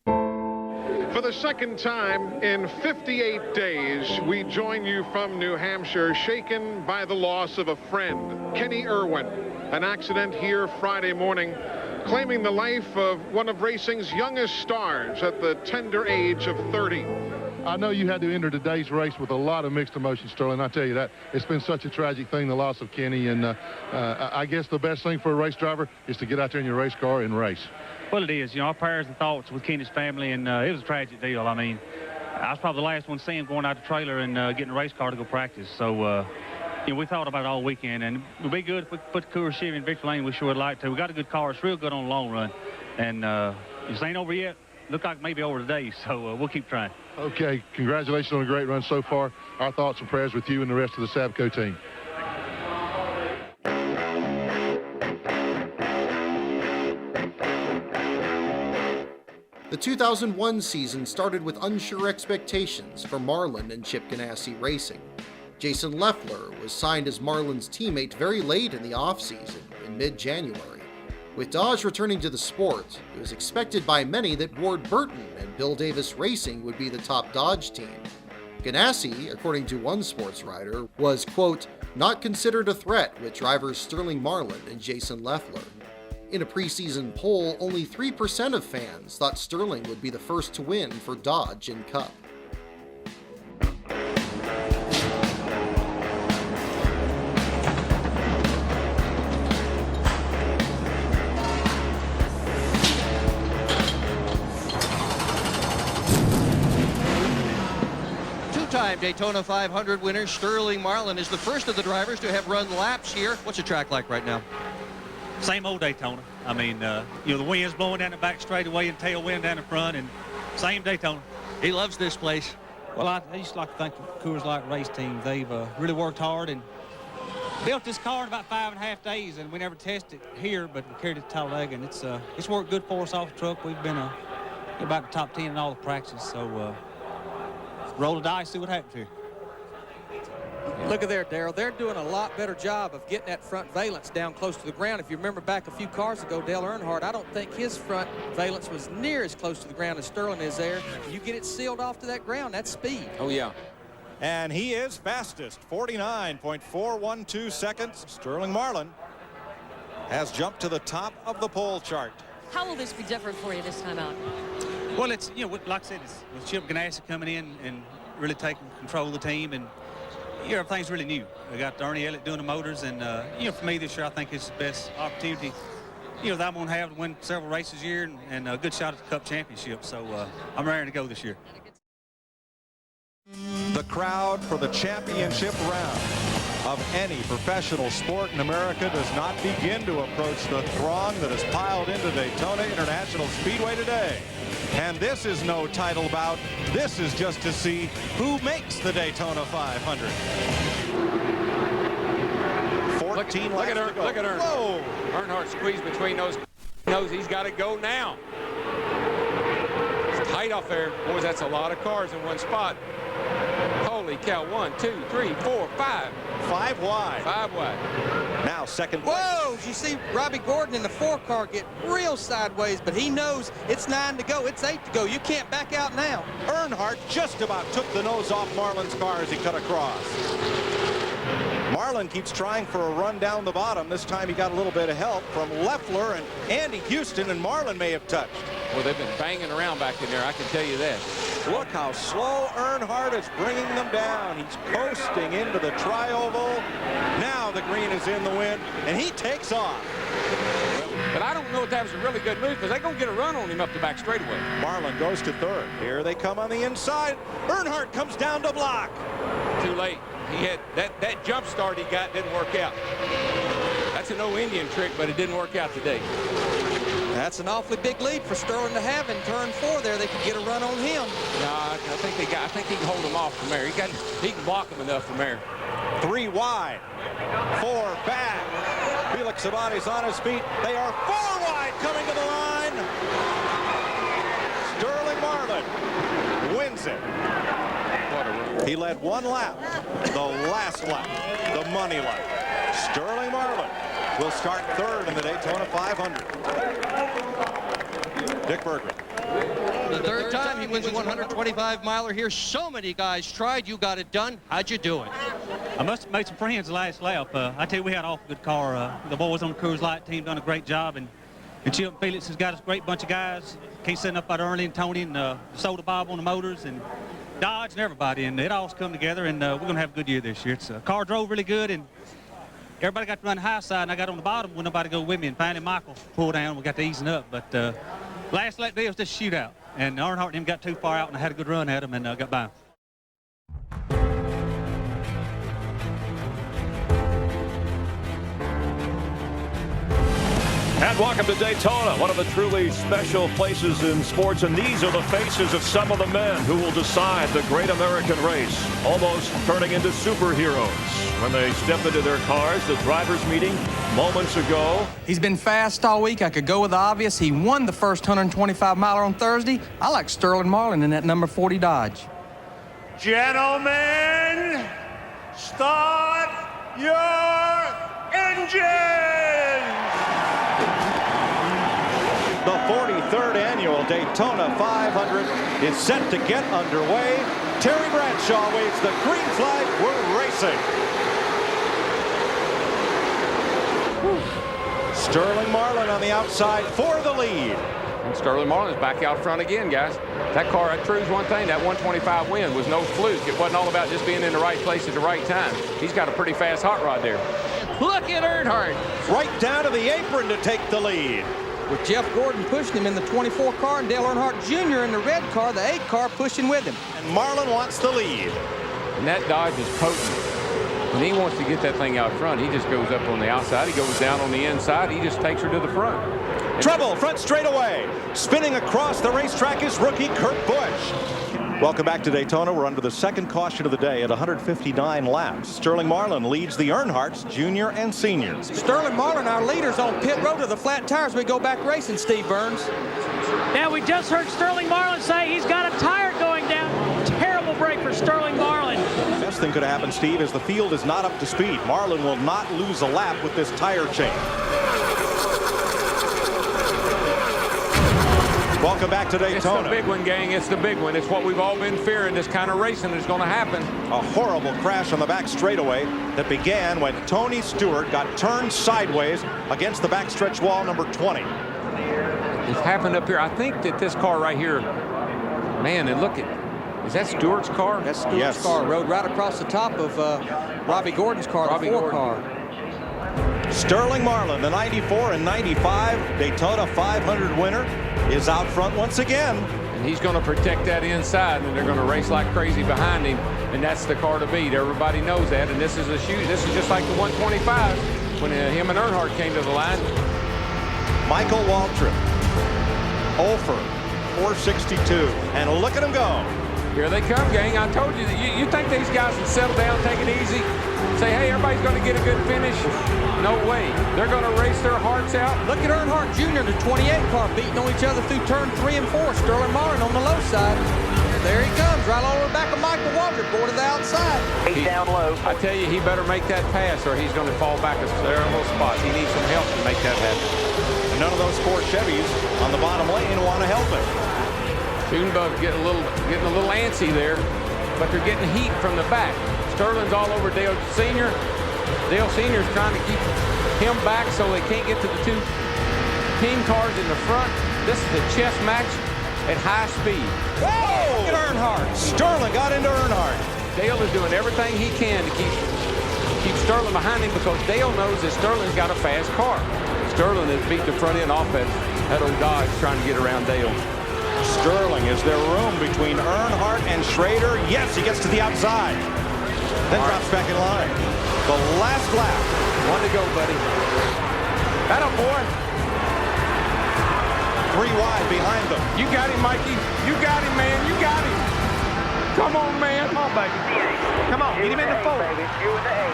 For the second time in 58 days, we join you from New Hampshire, shaken by the loss of a friend, Kenny Irwin. An accident here Friday morning, claiming the life of one of racing's youngest stars at the tender age of 30. I know you had to enter today's race with a lot of mixed emotions, Sterling. I tell you that. It's been such a tragic thing, the loss of Kenny, and I guess the best thing for a race driver is to get out there in your race car and race. Well, it is. You know, our prayers and thoughts with Kenny's family, and it was a tragic deal. I mean, I was probably the last one to see him going out the trailer and getting a race car to go practice. So, you know, we thought about it all weekend, and it would be good if we could put the Coors Chevy in victory lane. We sure would like to. We got a good car. It's real good on the long run, and this ain't over yet. Look like maybe over today, so we'll keep trying. Okay, congratulations on a great run so far. Our thoughts and prayers with you and the rest of the Sabco team. The 2001 season started with unsure expectations for Marlin and Chip Ganassi Racing. Jason Leffler was signed as Marlin's teammate very late in the offseason, in mid-January. With Dodge returning to the sport, it was expected by many that Ward Burton and Bill Davis Racing would be the top Dodge team. Ganassi, according to one sports writer, was, quote, not considered a threat with drivers Sterling Marlin and Jason Leffler. In a preseason poll, only 3% of fans thought Sterling would be the first to win for Dodge in Cup. Two-time Daytona 500 winner Sterling Marlin is the first of the drivers to have run laps here. What's the track like right now? Same old Daytona. I mean, you know, the wind's blowing down the back straightaway and tailwind down the front, and same Daytona. He loves this place. Well, I used to like to thank the Coors Light race team. They've really worked hard and built this car in about 5.5 days, and we never tested it here, but we carried it to Talladega, and it's worked good for us off the truck. We've been about the top 10 in all the practices, so roll the dice, see what happens here. Look at there, Darrell. They're doing a lot better job of getting that front valence down close to the ground. If you remember back a few cars ago, Dale Earnhardt, I don't think his front valence was near as close to the ground as Sterling is there. You get it sealed off to that ground, that's speed. Oh, yeah. And he is fastest, 49.412 seconds. Sterling Marlin has jumped to the top of the pole chart. How will this be different for you this time out? Well, it's, you know, like I said, it's with Chip Ganassi coming in and really taking control of the team, and you know, everything's really new. We got Ernie Elliott doing the motors, and you know, for me this year, I think it's the best opportunity, you know, that I'm going to have to win several races here and a good shot at the Cup Championship. So I'm raring to go this year. The crowd for the championship round. of any professional sport in America does not begin to approach the throng that has piled into Daytona International Speedway today. And this is no title bout. This is just to see who makes the Daytona 500. 14 look at laps to go. Look at Earnhardt. Whoa! Earnhardt squeezed between those. Knows he's got to go now. It's tight off there. Boys, that's a lot of cars in one spot. Holy cow. 1, 2, 3, 4, 5. 5 wide. 5 wide. Now second place. Whoa! You see Robbie Gordon in the 4 car get real sideways, but he knows it's 9 to go. It's 8 to go. You can't back out now. Earnhardt just about took the nose off Marlin's car as he cut across. Marlin keeps trying for a run down the bottom. This time he got a little bit of help from Leffler and Andy Houston, and Marlin may have touched. Well, they've been banging around back in there, I can tell you that. Look how slow Earnhardt is bringing them down. He's coasting into the tri-oval. Now the green is in the wind, and he takes off. But I don't know if that was a really good move, because they're going to get a run on him up the back straightaway. Marlin goes to third. Here they come on the inside. Earnhardt comes down to block. Too late. He had that jump start he got didn't work out. That's an old Indian trick, but it didn't work out today. That's an awfully big lead for Sterling to have in turn 4 there. They could get a run on him. No, I think he can hold him off from there. He can block him enough from there. 3 wide, 4 back. Felix Abadi's on his feet. They are 4 wide coming to the line. Sterling Marlin wins it. He led 1 lap, the last lap, the money lap. Sterling Marlin will start 3rd in the Daytona 500. Dick Berggren. The 3rd time he wins a 125-miler here. So many guys tried. You got it done. How'd you do it? I must have made some friends last lap. I tell you, we had an awful good car. The boys on the Coors Light team done a great job, and Chip and Felix has got a great bunch of guys. Keep setting up by Early and Tony and Soda Bob on the motors, and Dodge and everybody, and it all's come together, and we're going to have a good year this year. It's car drove really good, and everybody got to run the high side, and I got on the bottom when nobody go with me, and finally Michael pulled down. We got to easing up, but last lap day was just a shootout, and Earnhardt and him got too far out, and I had a good run at him, and got by him. And welcome to Daytona, one of the truly special places in sports. And these are the faces of some of the men who will decide the great American race, almost turning into superheroes when they step into their cars. The drivers' meeting moments ago. He's been fast all week. I could go with the obvious. He won the first 125-miler on Thursday. I like Sterling Marlin in that number 40 Dodge. Gentlemen, start your engines! The 43rd annual Daytona 500 is set to get underway. Terry Bradshaw waves the green flag. We're racing. Sterling Marlin on the outside for the lead. And Sterling Marlin's back out front again, guys. That car, that proves one thing. That 125 win was no fluke. It wasn't all about just being in the right place at the right time. He's got a pretty fast hot rod there. Look at Earnhardt. Right down to the apron to take the lead. With Jeff Gordon pushing him in the 24 car and Dale Earnhardt Jr. in the red car, the 8 car pushing with him. And Marlin wants the lead. And that Dodge is potent. When he wants to get that thing out front, he just goes up on the outside. He goes down on the inside. He just takes her to the front. And Trouble front straightaway. Spinning across the racetrack is rookie Kurt Busch. Welcome back to Daytona. We're under the second caution of the day at 159 laps. Sterling Marlin leads the Earnhardts, junior and seniors. Sterling Marlin, our leaders on pit road to the flat tires. We go back racing, Steve Burns. Now, we just heard Sterling Marlin say he's got a tire going down. Terrible break for Sterling Marlin. Best thing could happen, Steve, is the field is not up to speed. Marlin will not lose a lap with this tire change. Welcome back to Daytona. It's the big one, gang. It's the big one. It's what we've all been fearing. This kind of racing is going to happen. A horrible crash on the back straightaway that began when Tony Stewart got turned sideways against the backstretch wall number 20. It's happened up here. I think that this car right here, man, and look at, is that Stewart's car? That's Stewart's car. Rode right across the top of Robbie Gordon's car, the 4 car. Sterling Marlin, the 94 and 95 Daytona 500 winner, is out front once again. And he's going to protect that inside, and they're going to race like crazy behind him, and that's the car to beat. Everybody knows that, and this is a shoot. This is just like the 125 when him and Earnhardt came to the line. Michael Waltrip, 0 for 462, and look at him go. Here they come, gang. I told you that you think these guys would settle down, take it easy, say, hey, everybody's going to get a good finish? No way. They're going to race their hearts out. Look at Earnhardt Jr., the 28 car, beating on each other through turn 3 and 4. Sterling Marlin on the low side. There he comes, right over the back of Michael Waltrip, going to the outside. He's down low. I tell you, he better make that pass or he's going to fall back several spots. He needs some help to make that happen. And none of those 4 Chevys on the bottom lane want to help him. Toonbug getting a little antsy there, but they're getting heat from the back. Sterling's all over Dale Sr. Dale Sr.'s trying to keep him back so they can't get to the 2 team cars in the front. This is a chess match at high speed. Whoa! Look at Earnhardt. Sterling got into Earnhardt. Dale is doing everything he can to keep Sterling behind him because Dale knows that Sterling's got a fast car. Sterling has beat the front end off that old Dodge trying to get around Dale. Sterling, is there room between Earnhardt and Schrader? Yes, he gets to the outside. Then drops back in line. The last lap. 1 to go, buddy. That'll boy. 3 wide behind them. You got him, Mikey. You got him, man. You got him. Come on, man. Come on, baby. Come on. Get him in the 4.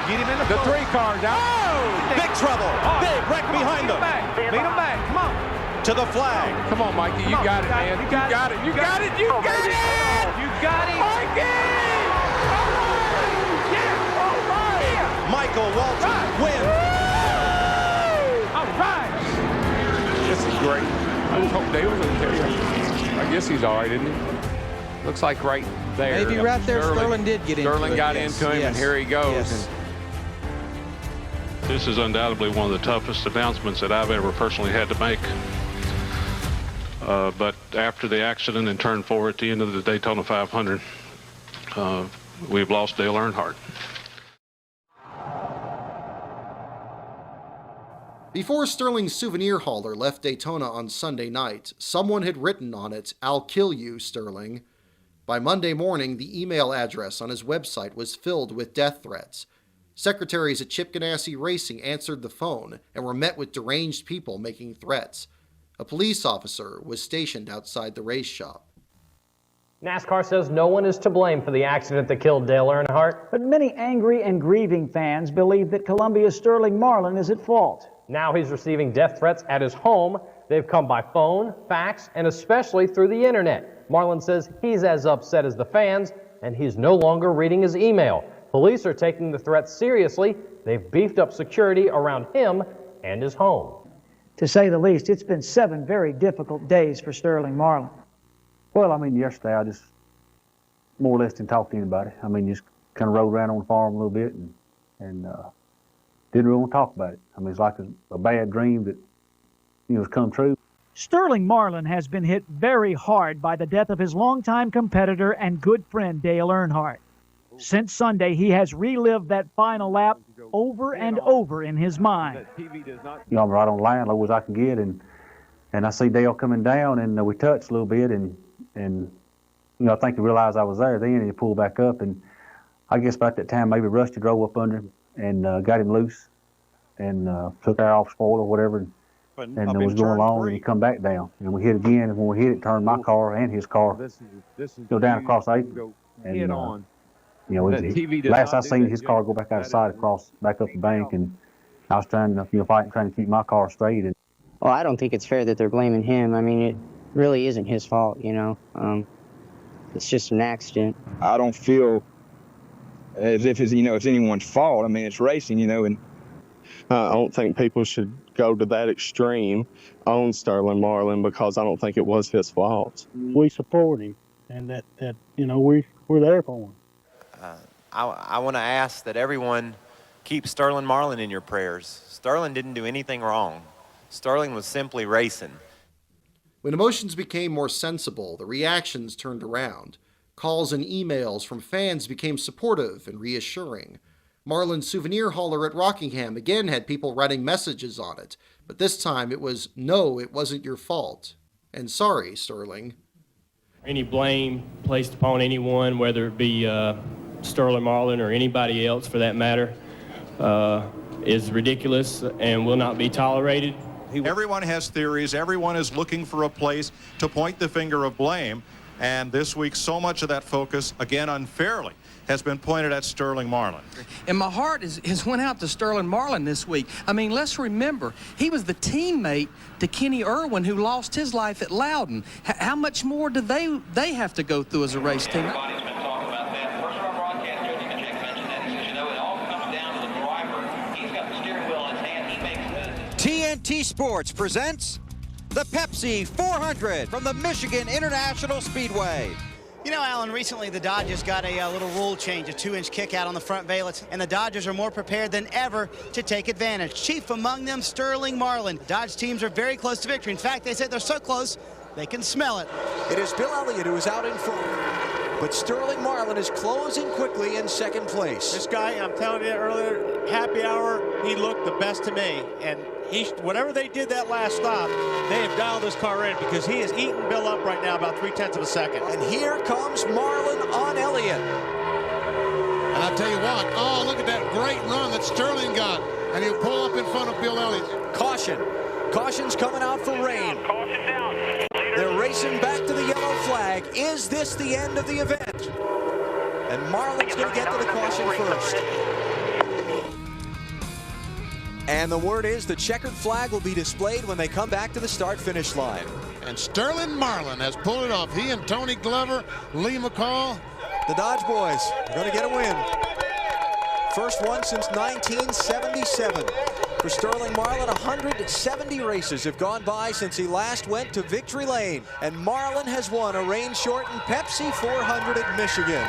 Get him in the 4. The 3 cars out. Oh! Big trouble. Big wreck behind them. Beat him back. Come on. To the flag. Come on, Mikey. You got it, man. You got it. You got it. You got it. You got it. Mikey! Yeah. All right. Michael Waltrip wins. All right. This is great. I just hope Dale's going to tell you. I guess he's all right, isn't he? Looks like right there. Maybe right there, Sterling did get into it. Sterling got into him, and here he goes. Yes. This is undoubtedly one of the toughest announcements that I've ever personally had to make. But after the accident in turn 4 at the end of the Daytona 500, we've lost Dale Earnhardt. Before Sterling's souvenir hauler left Daytona on Sunday night, someone had written on it, "I'll kill you, Sterling." By Monday morning, the email address on his website was filled with death threats. Secretaries at Chip Ganassi Racing answered the phone and were met with deranged people making threats. A police officer was stationed outside the race shop. NASCAR says no one is to blame for the accident that killed Dale Earnhardt. But many angry and grieving fans believe that Columbia's Sterling Marlin is at fault. Now he's receiving death threats at his home. They've come by phone, fax, and especially through the internet. Marlin says he's as upset as the fans, and he's no longer reading his email. Police are taking the threats seriously. They've beefed up security around him and his home. To say the least, it's been 7 very difficult days for Sterling Marlin. Well, I mean, yesterday I just more or less didn't talk to anybody. I mean, just kind of rode around on the farm a little bit and didn't really want to talk about it. I mean, it's like a bad dream that, has come true. Sterling Marlin has been hit very hard by the death of his longtime competitor and good friend Dale Earnhardt. Since Sunday, he has relived that final lap over and over in his mind. I'm right on the line, low as I can get, and I see Dale coming down, and we touched a little bit, and I think he realized I was there then, and he pulled back up, and I guess about that time maybe Rusty drove up under him and got him loose and took our off spoiler or whatever, and was going along, and he come back down, and we hit again, and when we hit it, turned my car and his car go down across 8, and last I seen his car go back out of sight across back up the bank, and I was trying to trying to keep my car straight. And well, I don't think it's fair that they're blaming him. I mean, it really isn't his fault, It's just an accident. I don't feel as if it's it's anyone's fault. I mean, it's racing, and I don't think people should go to that extreme on Sterling Marlin because I don't think it was his fault. We support him, and that we're there for him. I want to ask that everyone keep Sterling Marlin in your prayers. Sterling didn't do anything wrong. Sterling was simply racing. When emotions became more sensible, the reactions turned around. Calls and emails from fans became supportive and reassuring. Marlin's souvenir hauler at Rockingham again had people writing messages on it, but this time it was, "No, it wasn't your fault," and "Sorry, Sterling." Any blame placed upon anyone, whether it be Sterling Marlin or anybody else for that matter, is ridiculous and will not be tolerated. Everyone has theories. Everyone is looking for a place to point the finger of blame. And this week, so much of that focus, again unfairly, has been pointed at Sterling Marlin. And my heart is went out to Sterling Marlin this week. I mean, let's remember, he was the teammate to Kenny Irwin, who lost his life at Loudon. How much more do they have to go through as a race team? TNT Sports presents the Pepsi 400 from the Michigan International Speedway. You know, Alan, recently the Dodgers got a little rule change, a 2-inch kick out on the front valence, and the Dodgers are more prepared than ever to take advantage. Chief among them, Sterling Marlin. Dodge teams are very close to victory. In fact, they said they're so close, they can smell it. It is Bill Elliott who is out in front, but Sterling Marlin is closing quickly in second place. This guy, I'm telling you earlier, happy hour, he looked the best to me, and whatever they did that last stop, they have dialed this car in because he is eating Bill up right now about 0.3 of a second. And here comes Marlin on Elliott. And I'll tell you what, oh, look at that great run that Sterling got. And he'll pull up in front of Bill Elliott. Caution. Caution's coming out for rain. Caution down. They're racing back to the yellow flag. Is this the end of the event? And Marlin's going to get to the caution first. And the word is the checkered flag will be displayed when they come back to the start-finish line. And Sterling Marlin has pulled it off. He and Tony Glover, Lee McCall. The Dodge boys are going to get a win. First one since 1977. For Sterling Marlin, 170 races have gone by since he last went to Victory Lane. And Marlin has won a rain-shortened Pepsi 400 at Michigan.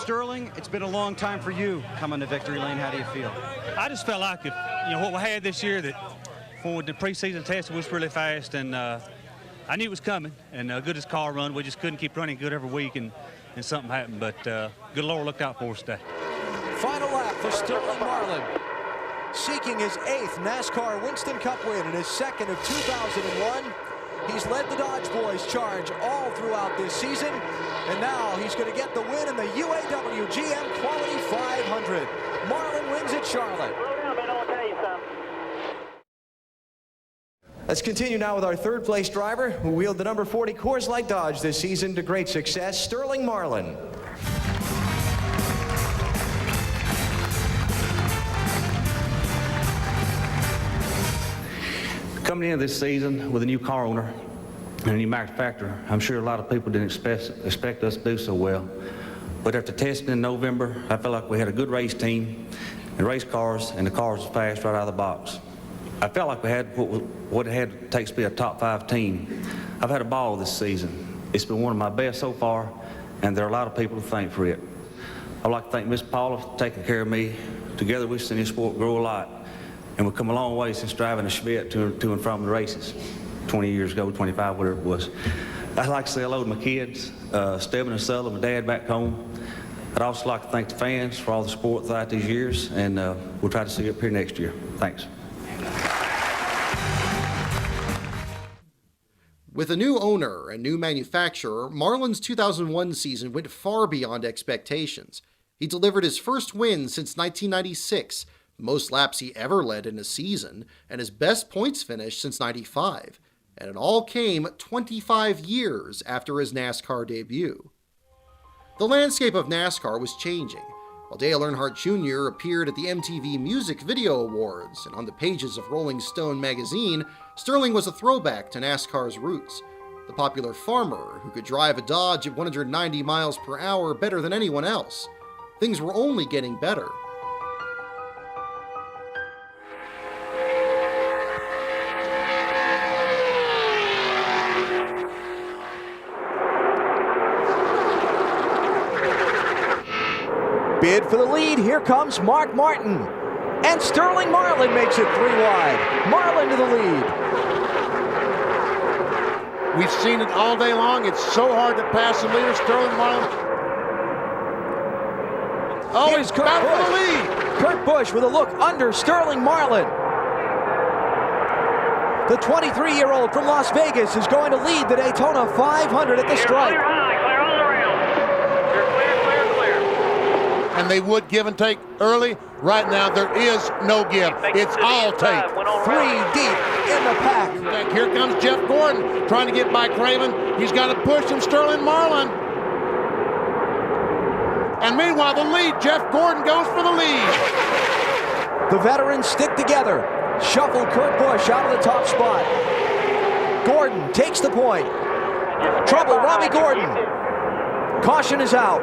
Sterling, it's been a long time for you coming to Victory Lane. How do you feel? I just felt like what we had this year, that for the preseason test was really fast, and I knew it was coming. And good as car run, we just couldn't keep running good every week, and something happened. But good Lord looked out for us today. Final lap for Sterling Marlin, seeking his 8th NASCAR Winston Cup win and his 2nd of 2001. He's led the Dodge boys charge all throughout this season, and now he's going to get the win in the UAW GM Quality 500. Marlin wins at Charlotte. Let's continue now with our third place driver who wheeled the number 40 Coors Light Dodge this season to great success, Sterling Marlin. Coming into this season with a new car owner and a new manufacturer, I'm sure a lot of people didn't expect us to do so well. But after testing in November, I felt like we had a good race team and race cars, and the cars were fast right out of the box. I felt like we had what it had to take to be a top 5 team. I've had a ball this season. It's been one of my best so far, and there are a lot of people to thank for it. I'd like to thank Miss Paula for taking care of me. Together we've seen this sport grow a lot. And we've come a long way since driving a Chevette to and from the races 20 years ago, 25, whatever it was. I'd like to say hello to my kids, Stephen and Sullivan, my dad back home. I'd also like to thank the fans for all the support throughout these years, and we'll try to see you up here next year. Thanks. With a new owner and new manufacturer, Marlin's 2001 season went far beyond expectations. He delivered his first win since 1996, the most laps he ever led in a season, and his best points finish since '95. And it all came 25 years after his NASCAR debut. The landscape of NASCAR was changing. While Dale Earnhardt Jr. appeared at the MTV Music Video Awards and on the pages of Rolling Stone magazine, Sterling was a throwback to NASCAR's roots. The popular farmer who could drive a Dodge at 190 miles per hour better than anyone else. Things were only getting better. Bid for the lead, here comes Mark Martin. And Sterling Marlin makes it 3 wide. Marlin to the lead. We've seen it all day long. It's so hard to pass the leader, Sterling Marlin. Oh, he's back for the lead. Kurt Busch with a look under Sterling Marlin. The 23-year-old from Las Vegas is going to lead the Daytona 500 at the stripe. And they would give and take early. Right now, there is no give. It's all take. 3 deep in the pack. Here comes Jeff Gordon trying to get by Craven. He's got to push him, Sterling Marlin. And meanwhile, the lead, Jeff Gordon goes for the lead. The veterans stick together. Shuffle Kurt Busch out of the top spot. Gordon takes the point. Trouble, Robbie Gordon. Caution is out.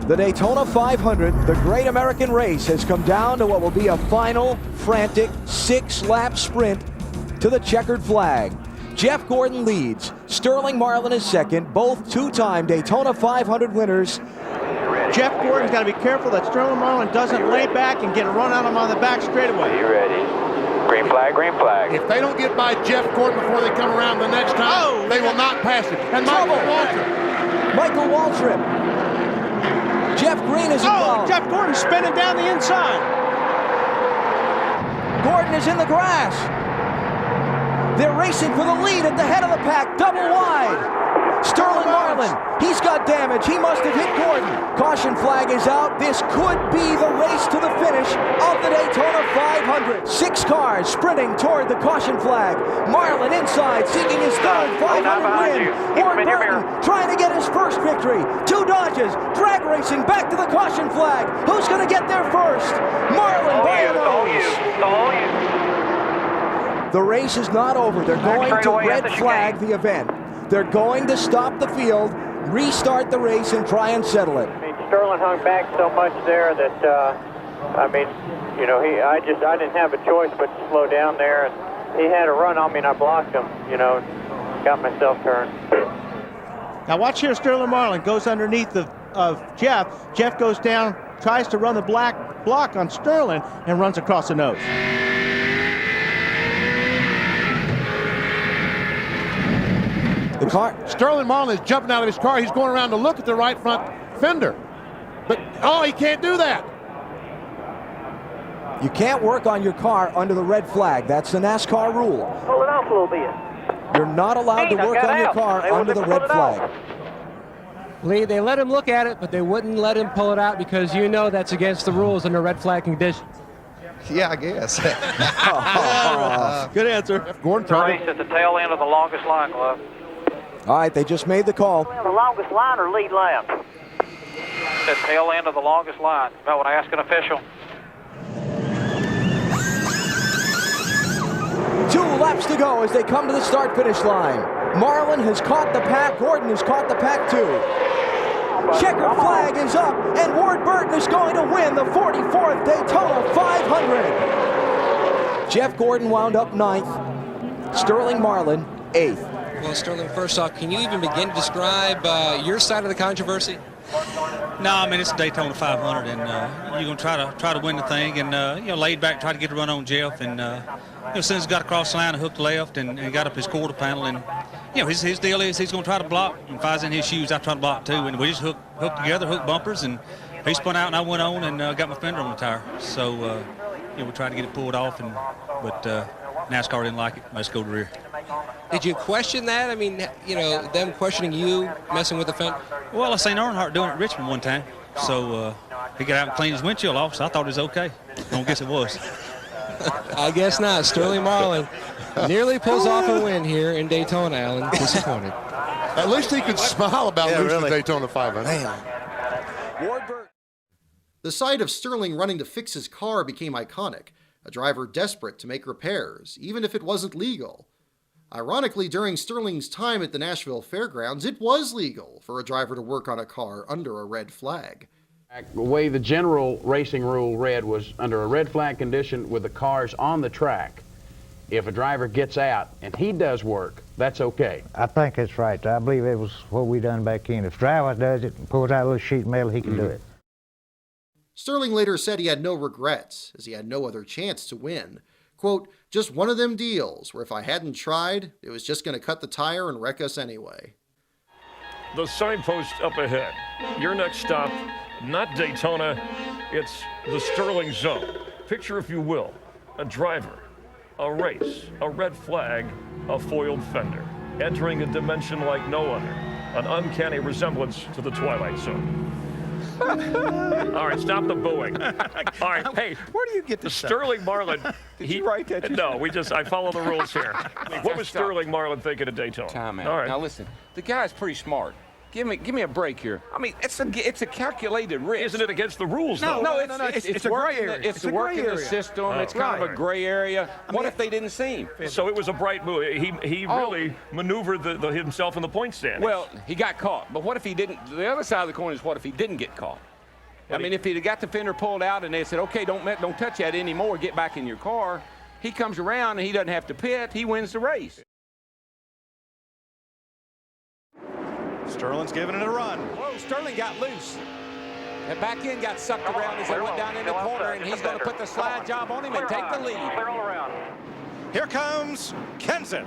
The Daytona 500, the great American race, has come down to what will be a final, frantic, 6-lap sprint to the checkered flag. Jeff Gordon leads. Sterling Marlin is second, both two-time Daytona 500 winners. Jeff Gordon's got to be careful that Sterling Marlin doesn't lay back and get a run on him on the back straightaway. You ready? Green flag, green flag. If they don't get by Jeff Gordon before they come around the next time, they will not pass it. And Michael Waltrip. Jeff Green is involved. Jeff Gordon spinning down the inside. Gordon is in the grass. They're racing for the lead at the head of the pack, double wide. Sterling Marlin, he's got damage. He must have hit Gordon. Caution flag is out. This could be the race to the finish of the Daytona 500. 6 cars sprinting toward the caution flag. Marlin inside, seeking his third 500 win. Ward Burton trying to get his first victory. 2 Dodges, drag racing back to the caution flag. Who's going to get there first? Marlin by a nose. The race is not over. They're going to red flag the event. They're going to stop the field, restart the race, and try and settle it. I mean, Sterling hung back so much there that, I didn't have a choice but to slow down there. And he had a run on me, and I blocked him, got myself turned. Now watch here, Sterling Marlin goes underneath of Jeff. Jeff goes down, tries to run the black block on Sterling, and runs across the nose. The car. Sterling Marlin is jumping out of his car. He's going around to look at the right front fender. But, he can't do that. You can't work on your car under the red flag. That's the NASCAR rule. Pull it off a little bit. You're not allowed to work on your car under the red flag. Lee, they let him look at it, but they wouldn't let him pull it out because that's against the rules under red flag conditions. Yeah, I guess. Good answer. Gordon race at the tail end of the longest line, Glove. All right, they just made the call. The longest line or lead lap? The tail end of the longest line. About what I ask an official. 2 laps to go as they come to the start-finish line. Marlin has caught the pack. Gordon has caught the pack too. Checker flag is up, and Ward Burton is going to win the 44th Daytona 500. Jeff Gordon wound up 9th. Sterling Marlin 8th. Well, Sterling, first off, can you even begin to describe your side of the controversy? No, I mean, it's a Daytona 500, and you're going to try to win the thing, and, laid back, try to get a run on Jeff, and, as soon as he got across the line and hooked left and got up his quarter panel, and, his deal is he's going to try to block, and if I was in his shoes, I'd try to block too, and we just hooked together, hooked bumpers, and he spun out, and I went on and got my fender on the tire. So, we tried to get it pulled off, but NASCAR didn't like it. Let's go to the rear. Did you question that? I mean, them questioning you, messing with the fender? Well, I seen Earnhardt doing it at Richmond one time, so he got out and cleaned his windshield off, so I thought it was okay. I don't guess it was. I guess not. Sterling Marlin nearly pulls off a win here in Daytona, Alan. Disappointed. At least he could smile about losing the Daytona 500. The sight of Sterling running to fix his car became iconic, a driver desperate to make repairs, even if it wasn't legal. Ironically, during Sterling's time at the Nashville Fairgrounds, it was legal for a driver to work on a car under a red flag. The way the general racing rule read was under a red flag condition with the cars on the track. If a driver gets out and he does work, that's okay. I think that's right. I believe it was what we done back in. If driver does it and pulls out a little sheet of metal, he can do it. Sterling later said he had no regrets, as he had no other chance to win. Quote, just one of them deals where if I hadn't tried, it was just going to cut the tire and wreck us anyway. The signpost up ahead. Your next stop, not Daytona, it's the Sterling Zone. Picture, if you will, a driver, a race, a red flag, a foiled fender, entering a dimension like no other, an uncanny resemblance to the Twilight Zone. All right, stop the booing. All right, hey, where do you get this Sterling Marlin? Did you write that? No, I follow the rules here. What was Sterling Marlin thinking at Daytona? Time out. All right. Now listen, the guy's pretty smart. Give me a break here. I mean, it's a calculated risk. Isn't it against the rules, though? No, it's a gray area. It's working the system. It's kind of a gray area. What if they didn't see him? So it was a bright move. He really maneuvered himself in the point stand. Well, he got caught. But what if he didn't? The other side of the coin is what if he didn't get caught? I mean, if he'd have got the fender pulled out and they said, okay, don't touch that anymore, get back in your car, he comes around and he doesn't have to pit, he wins the race. Sterling's giving it a run. Whoa, Sterling got loose. That back end got sucked around as they went down in the corner, and he's going to put the slide job on him and take the lead. Here comes Kenseth.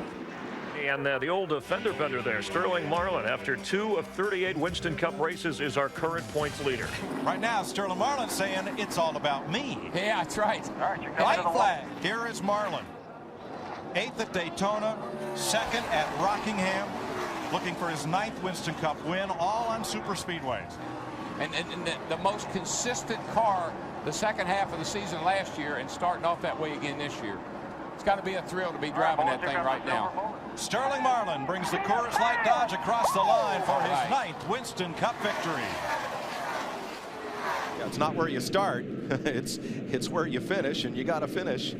And the old fender bender there, Sterling Marlin, after 2 of 38 Winston Cup races, is our current points leader. Right now, Sterling Marlin saying it's all about me. Yeah, that's right. White flag. Here is Marlin. 8th at Daytona, 2nd at Rockingham, looking for his 9th Winston Cup win, all on super speedways. And the most consistent car the second half of the season last year and starting off that way again this year. It's got to be a thrill to be driving that thing right now. Sterling Marlin brings the Coors Light Dodge across the line for his 9th Winston Cup victory. Yeah, it's not where you start, it's where you finish, and you got to finish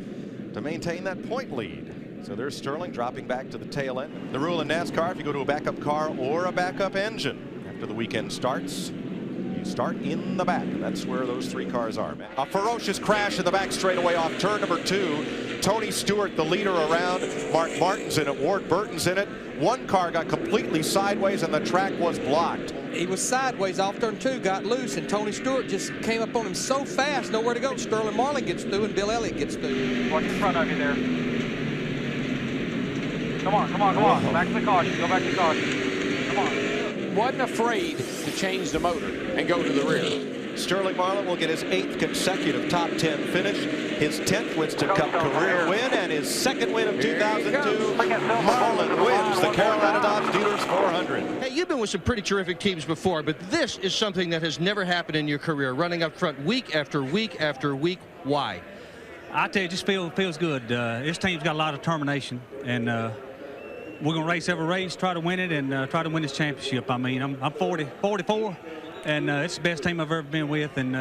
to maintain that point lead. So there's Sterling dropping back to the tail end. The rule in NASCAR, if you go to a backup car or a backup engine after the weekend starts, you start in the back, and that's where those 3 cars are. A ferocious crash in the back straightaway off turn number 2. Tony Stewart, the leader around. Mark Martin's in it. Ward Burton's in it. One car got completely sideways, and the track was blocked. He was sideways off turn 2, got loose, and Tony Stewart just came up on him so fast, nowhere to go. Sterling Marlin gets through, and Bill Elliott gets through. Watch in front of you there. Come on. Go back to the caution. Go back to the caution. Come on. Wasn't afraid to change the motor and go to the rear. Sterling Marlin will get his 8th consecutive top 10 finish, his 10th Winston Cup career win, and his 2nd win of 2002. Marlin wins the Carolina Dodge Dealers 400. Hey, you've been with some pretty terrific teams before, but this is something that has never happened in your career, running up front week after week after week. Why? I tell you, it just feels good. This team's got a lot of determination, and we're going to race every race, try to win it, and try to win this championship. I mean, I'm 44, and it's the best team I've ever been with, and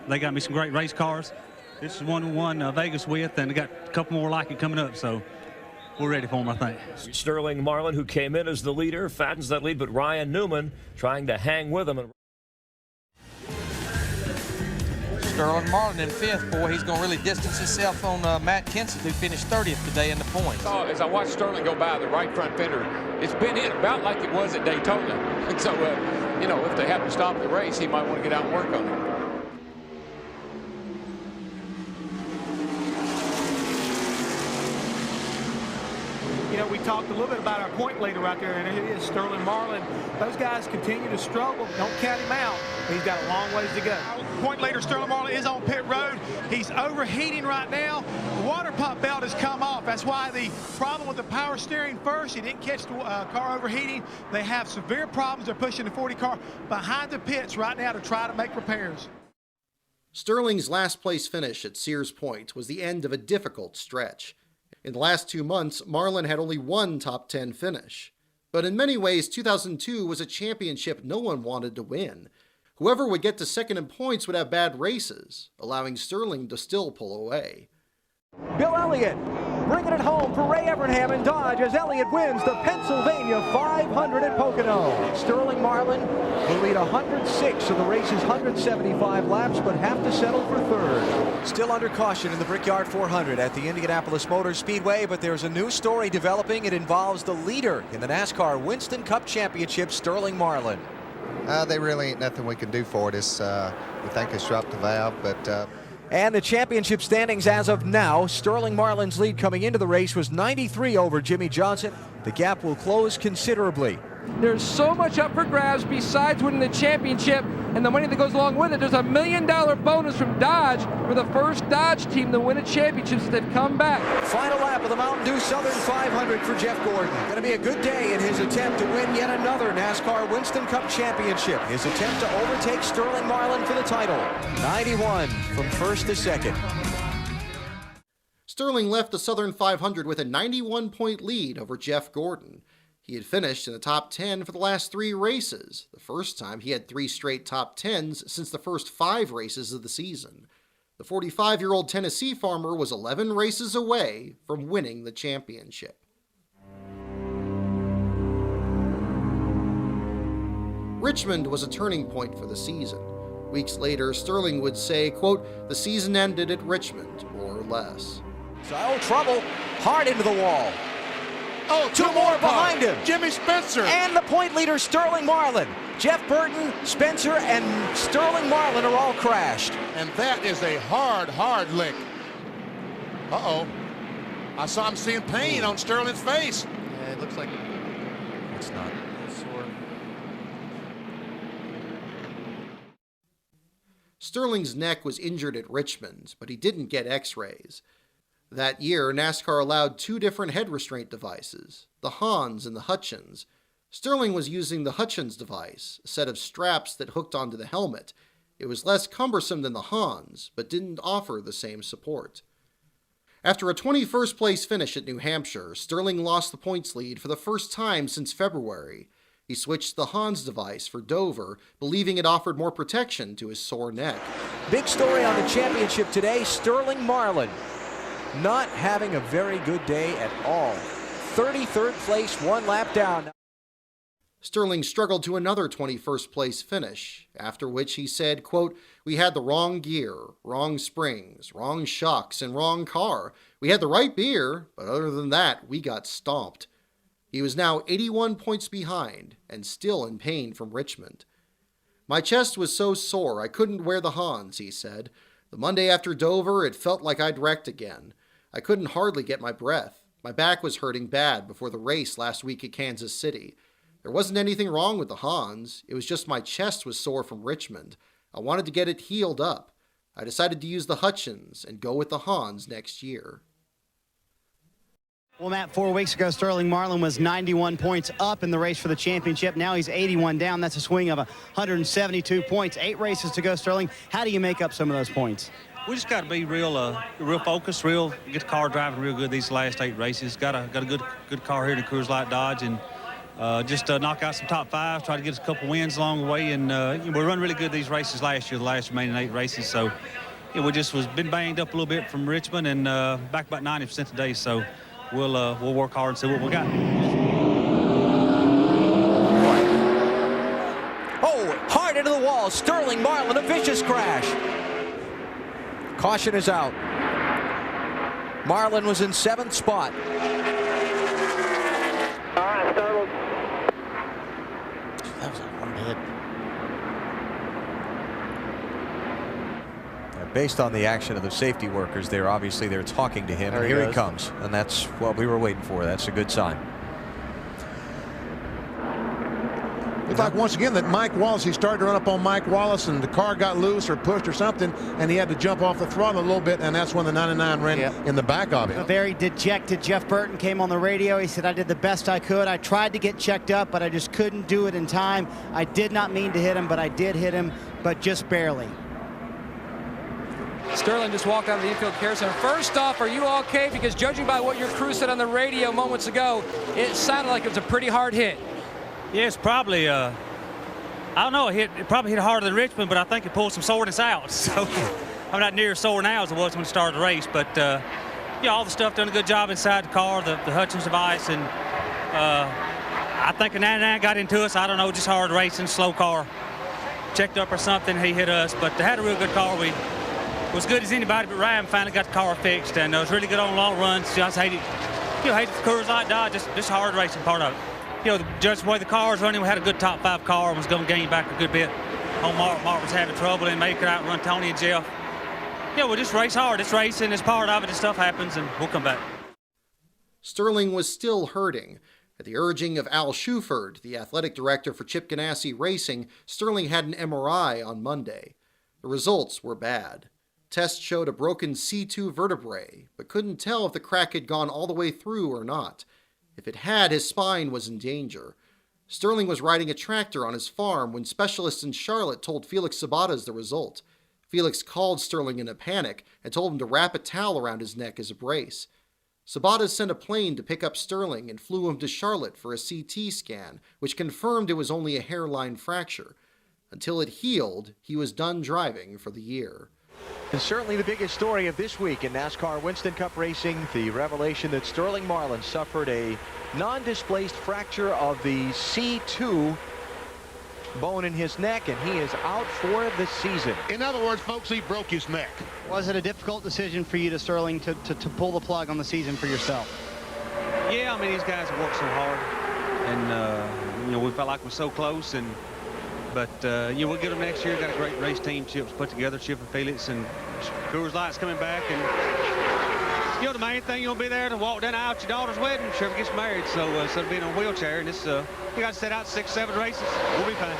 they got me some great race cars. This is one we won Vegas with, and they got a couple more like it coming up, so we're ready for them, I think. Sterling Marlin, who came in as the leader, fattens that lead, but Ryan Newman trying to hang with him. Sterling Marlin in 5th. Boy, he's going to really distance himself on Matt Kenseth, who finished 30th today in the points. Oh, as I watched Sterling go by, the right front fender, it's been hit about like it was at Daytona. And so, you know, if they happen to stop the race, he might want to get out and work on it. You know, we talked a little bit about our point leader right there, and it is Sterling Marlin. Those guys continue to struggle. Don't count him out. He's got a long ways to go. Point leader Sterling Marlin is on pit road. He's overheating right now. The water pump belt has come off. That's why the problem with the power steering first, he didn't catch the car overheating. They have severe problems. They're pushing the 40 car behind the pits right now to try to make repairs. Sterling's last place finish at Sears Point was the end of a difficult stretch. In the last 2 months, Marlin had only one top 10 finish. But in many ways, 2002 was a championship no one wanted to win. Whoever would get to second in points would have bad races, allowing Sterling to still pull away. Bill Elliott bringing it home for Ray Evernham and Dodge as Elliott wins the Pennsylvania 500 at Pocono. Sterling Marlin will lead 106 of the race's 175 laps, but have to settle for 3rd. Still under caution in the Brickyard 400 at the Indianapolis Motor Speedway, but there's a new story developing. It involves the leader in the NASCAR Winston Cup Championship, Sterling Marlin. They really ain't nothing we can do for it. We think it's dropped the valve, but... And the championship standings as of now, Sterling Marlin's lead coming into the race was 93 over Jimmy Johnson, the gap will close considerably. There's so much up for grabs besides winning the championship and the money that goes along with it. There's a $1 million bonus from Dodge for the first Dodge team to win a championship since they've come back. Final lap of the Mountain Dew Southern 500 for Jeff Gordon. Going to be a good day in his attempt to win yet another NASCAR Winston Cup championship. His attempt to overtake Sterling Marlin for the title. 91 from first to second. Sterling left the Southern 500 with a 91-point lead over Jeff Gordon. He had finished in the top 10 for the last 3 races, the first time he had 3 straight top 10s since the first 5 races of the season. The 45-year-old Tennessee farmer was 11 races away from winning the championship. Richmond was a turning point for the season. Weeks later, Sterling would say, quote, "The season ended at Richmond, more or less." So trouble, hard into the wall. Oh, two more behind him. Jimmy Spencer. And the point leader, Sterling Marlin. Jeff Burton, Spencer, and Sterling Marlin are all crashed. And that is a hard lick. Uh-oh. I saw him seeing pain on Sterling's face. Yeah, it looks like it's not. Sterling's neck was injured at Richmond, but he didn't get x-rays. That year, NASCAR allowed 2 different head restraint devices, the Hans and the Hutchins. Sterling was using the Hutchins device, a set of straps that hooked onto the helmet. It was less cumbersome than the Hans, but didn't offer the same support. After a 21st place finish at New Hampshire, Sterling lost the points lead for the first time since February. He switched the Hans device for Dover, believing it offered more protection to his sore neck. Big story on the championship today, Sterling Marlin. Not having a very good day at all. 33rd place, 1 lap down. Sterling struggled to another 21st place finish, after which he said, quote, "We had the wrong gear, wrong springs, wrong shocks, and wrong car. We had the right beer, but other than that, we got stomped." He was now 81 points behind and still in pain from Richmond. "My chest was so sore I couldn't wear the Hans," he said. "The Monday after Dover, it felt like I'd wrecked again. I couldn't hardly get my breath. My back was hurting bad before the race last week at Kansas City. There wasn't anything wrong with the Hans. It was just my chest was sore from Richmond. I wanted to get it healed up. I decided to use the Hutchins and go with the Hans next year." Well, Matt, 4 weeks ago, Sterling Marlin was 91 points up in the race for the championship. Now he's 81 down. That's a swing of 172 points. 8 races to go, Sterling. How do you make up some of those points? We just got to be real focused, get the car driving real good these last 8 races. Got a good car here in the Coors Light Dodge, and just knock out some top 5, try to get us a couple wins along the way. And we run really good these races last year, the last remaining 8 races. So we just been banged up a little bit from Richmond and back about 90% today. So we'll work hard and see what we got. Oh, hard into the wall. Sterling Marlin, a vicious crash. Caution is out. Marlin was in 7th spot. All right, startled. That was a hard hit. Based on the action of the safety workers there, obviously they're talking to him. And here he comes. And that's what we were waiting for. That's a good sign. It's like, once again, that Mike Wallace, he started to run up on Mike Wallace, and the car got loose or pushed or something, and he had to jump off the throttle a little bit, and that's when the 99 ran in the back of him. A very dejected Jeff Burton came on the radio. He said, "I did the best I could. I tried to get checked up, but I just couldn't do it in time. I did not mean to hit him, but I did hit him, but just barely." Sterling just walked out of the infield care center. First off, are you okay? Because judging by what your crew said on the radio moments ago, it sounded like it was a pretty hard hit. Yeah, it's probably, I don't know, it probably hit harder than Richmond, but I think it pulled some soreness out. So I'm not near as sore now as I was when we started the race. But, all the stuff done a good job inside the car, the Hutchins device. And I think a 99 got into us. I don't know, just hard racing, slow car. Checked up or something, he hit us. But they had a real good car. We was good as anybody, but Ryan finally got the car fixed. And it was really good on long runs. Just hated the Coors Light Dodge, just hard racing part of it. Judging the way the car was running, we had a good top 5 car and was going to gain back a good bit. Mark was having trouble and make it out and run Tony and Jeff. We just race hard. It's racing. It's part of it. This stuff happens, and we'll come back. Sterling was still hurting. At the urging of Al Shuford, the athletic director for Chip Ganassi Racing, Sterling had an MRI on Monday. The results were bad. Tests showed a broken C2 vertebrae, but couldn't tell if the crack had gone all the way through or not. If it had, his spine was in danger. Sterling was riding a tractor on his farm when specialists in Charlotte told Felix Sabates the result. Felix called Sterling in a panic and told him to wrap a towel around his neck as a brace. Sabates sent a plane to pick up Sterling and flew him to Charlotte for a CT scan, which confirmed it was only a hairline fracture. Until it healed, he was done driving for the year. And certainly the biggest story of this week in NASCAR Winston Cup racing, the revelation that Sterling Marlin suffered a non-displaced fracture of the C2 bone in his neck, and he is out for the season. In other words, folks, he broke his neck. Was it a difficult decision for you, Sterling, to pull the plug on the season for yourself? Yeah, I mean, these guys have worked so hard, and you know, we felt like we're so close, but you know, we'll get them next year. Got a great race team. Chip's put together, Chip and Felix, and Coors Light's coming back, and you know, the main thing, you'll be there to walk down the aisle at your daughter's wedding. Trevor gets married, so instead of being in a wheelchair, and this you got to set out 6-7 races. We'll be fine.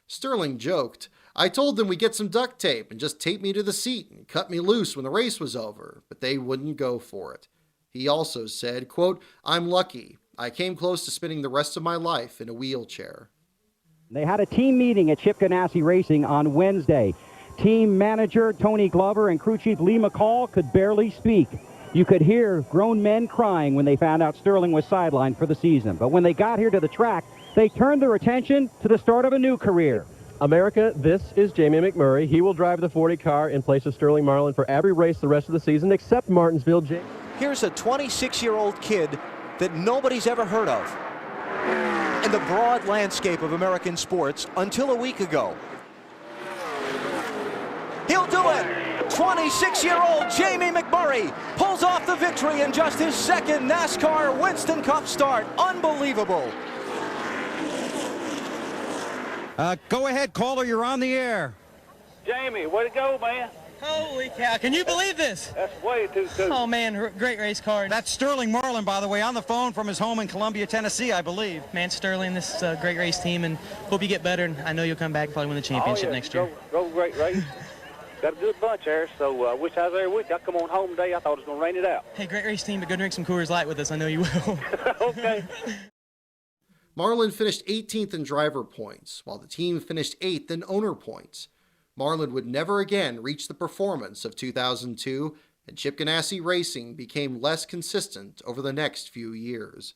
Sterling joked, "I told them we'd get some duct tape and just tape me to the seat and cut me loose when the race was over, but they wouldn't go for it." He also said, quote, "I'm lucky. I came close to spending the rest of my life in a wheelchair." They had a team meeting at Chip Ganassi Racing on Wednesday. Team manager Tony Glover and crew chief Lee McCall could barely speak. You could hear grown men crying when they found out Sterling was sidelined for the season. But when they got here to the track, they turned their attention to the start of a new career. America, this is Jamie McMurray. He will drive the 40 car in place of Sterling Marlin for every race the rest of the season except Martinsville. Here's a 26-year-old kid that nobody's ever heard of in the broad landscape of American sports until a week ago. He'll do it! 26-year-old Jamie McMurray pulls off the victory in just his second NASCAR Winston Cup start. Unbelievable. Go ahead, caller, you're on the air. Jamie, way to go, man. Holy cow, can you believe this? That's way too soon. Oh, man, great race car. That's Sterling Marlin, by the way, on the phone from his home in Columbia, Tennessee, I believe. Man, Sterling, this is a great race team, and hope you get better, and I know you'll come back and probably win the championship next year. Go great race. Got a good bunch there, so I wish I was there with you. I come on home today. I thought it was going to rain it out. Hey, great race team, but go drink some Coors Light with us. I know you will. Okay. Marlin finished 18th in driver points, while the team finished 8th in owner points. Marlin would never again reach the performance of 2002, and Chip Ganassi Racing became less consistent over the next few years.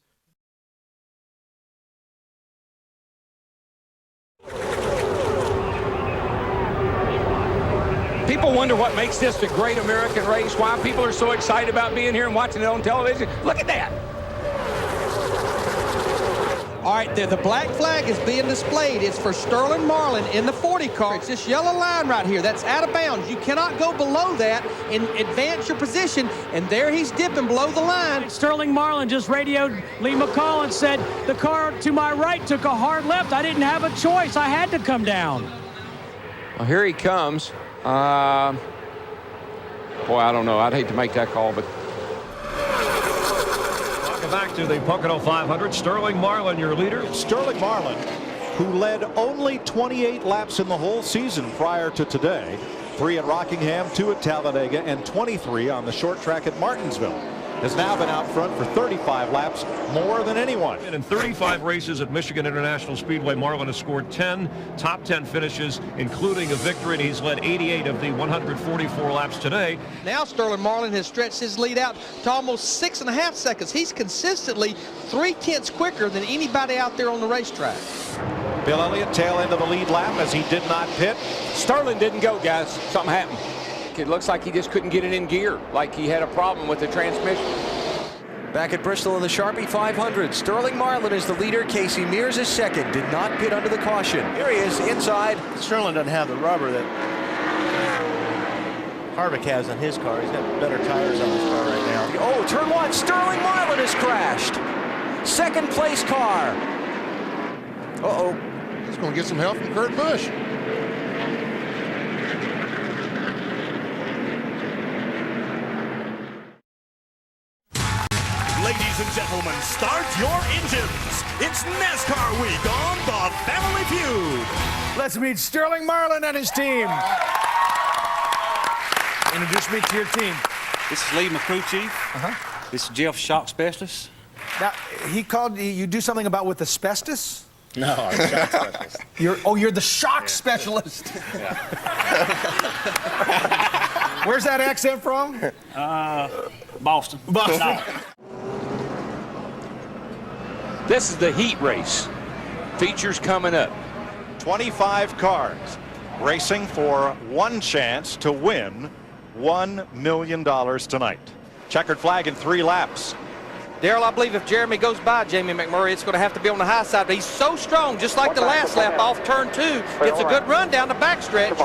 People wonder what makes this a great American race, why people are so excited about being here and watching it on television. Look at that. All right, the black flag is being displayed. It's for Sterling Marlin in the 40 car. It's this yellow line right here. That's out of bounds. You cannot go below that and advance your position. And there he's dipping below the line. Sterling Marlin just radioed Lee McCall and said, the car to my right took a hard left. I didn't have a choice. I had to come down. Well, here he comes. Boy, I don't know. I'd hate to make that call, but... Back to the Pocono 500. Sterling Marlin, your leader. Sterling Marlin, who led only 28 laps in the whole season prior to today. 3 at Rockingham, 2 at Talladega, and 23 on the short track at Martinsville. Has now been out front for 35 laps, more than anyone. And in 35 races at Michigan International Speedway, Marlin has scored 10 top 10 finishes, including a victory, and he's led 88 of the 144 laps today. Now Sterling Marlin has stretched his lead out to almost 6.5 seconds. He's consistently 0.3 quicker than anybody out there on the racetrack. Bill Elliott tail end of the lead lap as he did not pit. Sterling didn't go, guys. Something happened. It looks like he just couldn't get it in gear, like he had a problem with the transmission. Back at Bristol in the Sharpie 500, Sterling Marlin is the leader. Casey Mears is second. Did not pit under the caution. Here he is inside. Sterling doesn't have the rubber that Harvick has on his car. He's got better tires on his car right now. Oh, turn 1. Sterling Marlin has crashed. Second place car. Uh-oh. He's going to get some help from Kurt Busch. Ladies and gentlemen, gentlemen, start your engines. It's NASCAR week on the Family Feud. Let's meet Sterling Marlin and his team. Introduce me to your team. This is Lee, my crew chief. This is Jeff, shock specialist. Now, he called you do something about with asbestos? No, I'm a shock specialist. You're the shock specialist. Yeah. Where's that accent from? Boston. Boston. No. This is the heat race. Features coming up. 25 cars racing for one chance to win $1 million tonight. Checkered flag in 3 laps. Darrell, I believe if Jeremy goes by Jamie McMurray, it's going to have to be on the high side. But he's so strong, just like the last lap off turn 2. Gets a good run down the backstretch.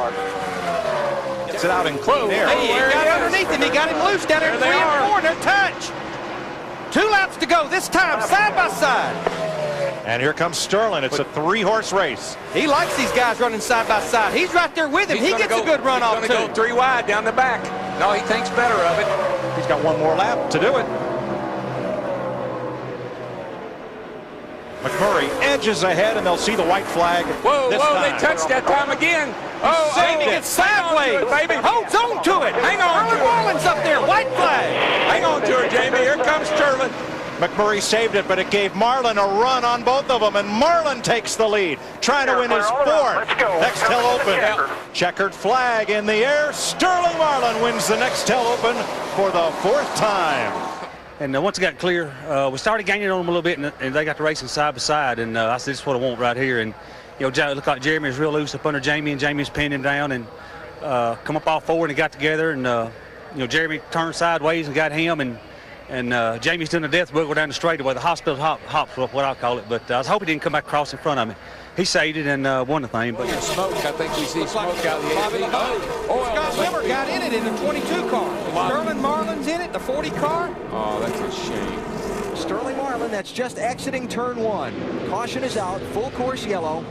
Gets it out in clean air. Hey, he got underneath him. He got him loose down there in 3 and 4. They're touch. 2 laps to go. This time, side by side. And here comes Sterling. It's a 3-horse race. He likes these guys running side by side. He's right there with him. He gets a good run off, too. He's going to go 3 wide down the back. No, he thinks better of it. He's got 1 more lap to do it. McMurray edges ahead, and they'll see the white flag. Whoa, this whoa, time. they touched that time again. Oh, Jamie gets sideways. baby. Holds on to it. Hang on to it. Marlin's up there. White flag. Hang on to it, Jamie. Here comes Sterling. McMurray saved it, but it gave Marlin a run on both of them, and Marlin takes the lead, trying to win his 4th Nextel Open. Checkered flag in the air. Sterling Marlin wins the Nextel Open for the 4th time. And once it got clear, we started gaining on them a little bit, and they got to racing side by side. And I said, this is what I want right here. And, you know, it looked like Jeremy was real loose up under Jamie, and Jamie was pinning him down and come up all forward and got together. And, you know, Jeremy turned sideways and got him. And Jamie's doing a death wiggle down the straightaway, the hospital hop, what I call it. But I was hoping he didn't come back across in front of me. He saved it and won the thing. But smoke, I think we see smoke out of the AV. Scott Wimmer got in it in the 22 car. Sterling Marlin's in it, the 40 car. Oh, that's a shame. Sterling Marlin, that's just exiting turn 1. Caution is out, full course yellow.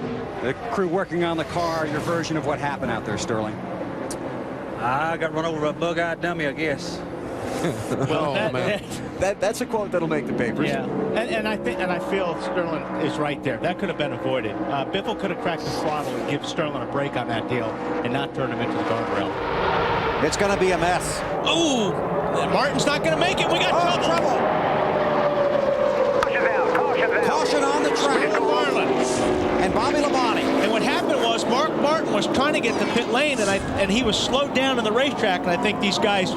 The crew working on the car, your version of what happened out there, Sterling. I got run over by a bug-eyed dummy, I guess. Well, that's a quote that'll make the papers. Yeah, and I feel Sterling is right there. That could have been avoided. Biffle could have cracked the throttle and give Sterling a break on that deal and not turn him into the guardrail. It's going to be a mess. Ooh, Martin's not going to make it. We got trouble. Caution on the track. Marlin and Bobby Labonte. And what happened was Mark Martin was trying to get to pit lane, and he was slowed down in the racetrack, and I think these guys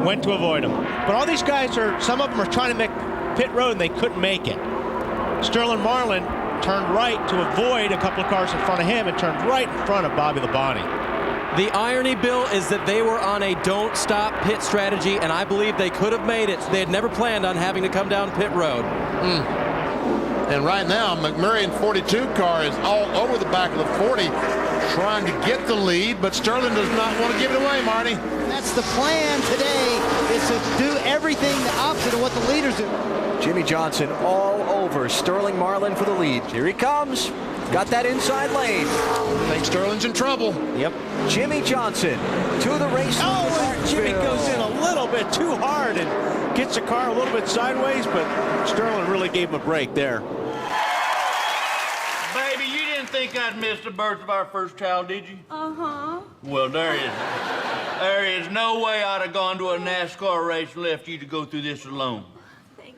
went to avoid him. But all these guys some of them are trying to make pit road, and they couldn't make it. Sterling Marlin turned right to avoid a couple of cars in front of him and turned right in front of Bobby Labonte. The irony, Bill, is that they were on a don't stop pit strategy, and I believe they could have made it. They had never planned on having to come down pit road. And right now, McMurray in 42 car is all over the back of the 40, trying to get the lead, but Sterling does not want to give it away, Marty. That's the plan today, is to do everything the opposite of what the leaders do. Jimmy Johnson all over Sterling Marlin for the lead. Here he comes. Got that inside lane. I think Sterling's in trouble. Yep. Jimmy Johnson to the race. Oh, and Jimmy goes in a little bit too hard and gets the car a little bit sideways, but Sterling really gave him a break there. Baby, you didn't think I'd miss the birth of our first child, did you? Uh-huh. Well, there is no way I'd have gone to a NASCAR race and left you to go through this alone.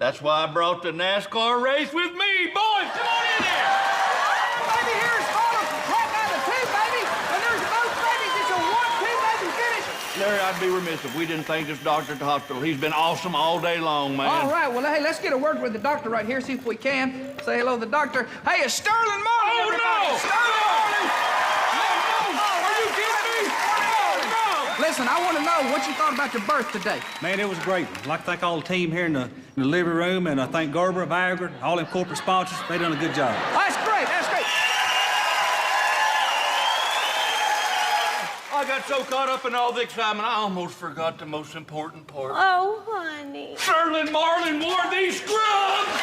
That's why I brought the NASCAR race with me. Boys, come on in here. Baby, here's Marlin from track number 2, baby. And there's both babies. It's a 1-2 baby finish. Larry, I'd be remiss if we didn't thank this doctor at the hospital. He's been awesome all day long, man. All right, well, hey, let's get a word with the doctor right here, see if we can. Say hello to the doctor. Hey, it's Sterling Marlin. Oh, everybody. no! Sterling Marlin! Are you kidding me? No! Listen, I want to know what you thought about your birth today. Man, it was great. I'd like to thank all the team here in the living room, and I thank Gerber, Voyager, all them corporate sponsors. They done a good job. That's great, that's great. I got so caught up in all the excitement, I almost forgot the most important part. Oh, honey. Sterling Marlin wore these scrubs!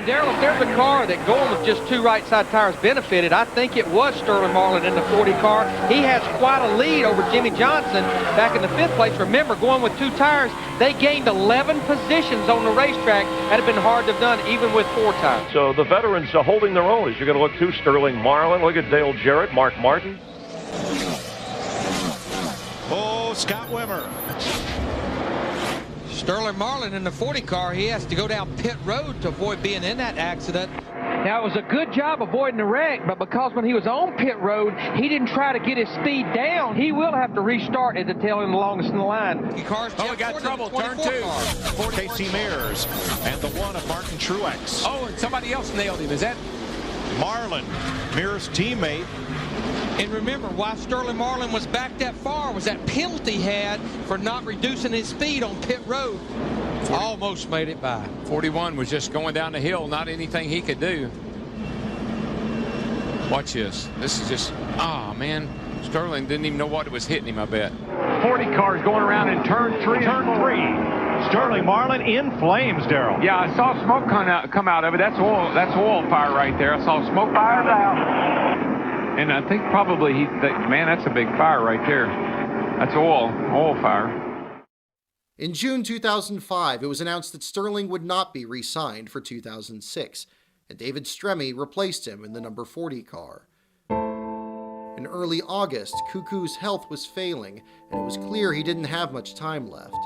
Darrell, if there's a car that going with just 2 right side tires benefited, I think it was Sterling Marlin in the 40 car. He has quite a lead over Jimmy Johnson back in the 5th place. Remember, going with 2 tires, they gained 11 positions on the racetrack. That had been hard to have done even with 4 tires. So the veterans are holding their own as you're going to look to Sterling Marlin. Look at Dale Jarrett, Mark Martin. Oh, Scott Wimmer. Sterling Marlin in the 40 car, he has to go down pit road to avoid being in that accident. Now, it was a good job avoiding the wreck, but because when he was on pit road, he didn't try to get his speed down. He will have to restart at the tail end, the longest in the line. Oh, we got trouble. Turn 2. Casey Mears and the 1 of Martin Truex. Oh, and somebody else nailed him. Is that Marlin, Mears' teammate? And remember, why Sterling Marlin was back that far was that penalty he had for not reducing his speed on pit road. Almost made it by. 41 was just going down the hill, not anything he could do. Watch this. This is just, man. Sterling didn't even know what was hitting him, I bet. 40 cars going around in turn 3. Sterling Marlin in flames, Darrell. Yeah, I saw smoke come out of it. That's oil fire right there. I saw smoke fires out. And I think probably man, that's a big fire right there. That's oil fire. In June 2005, it was announced that Sterling would not be re-signed for 2006, and David Stremme replaced him in the number 40 car. In early August, Cuckoo's health was failing, and it was clear he didn't have much time left.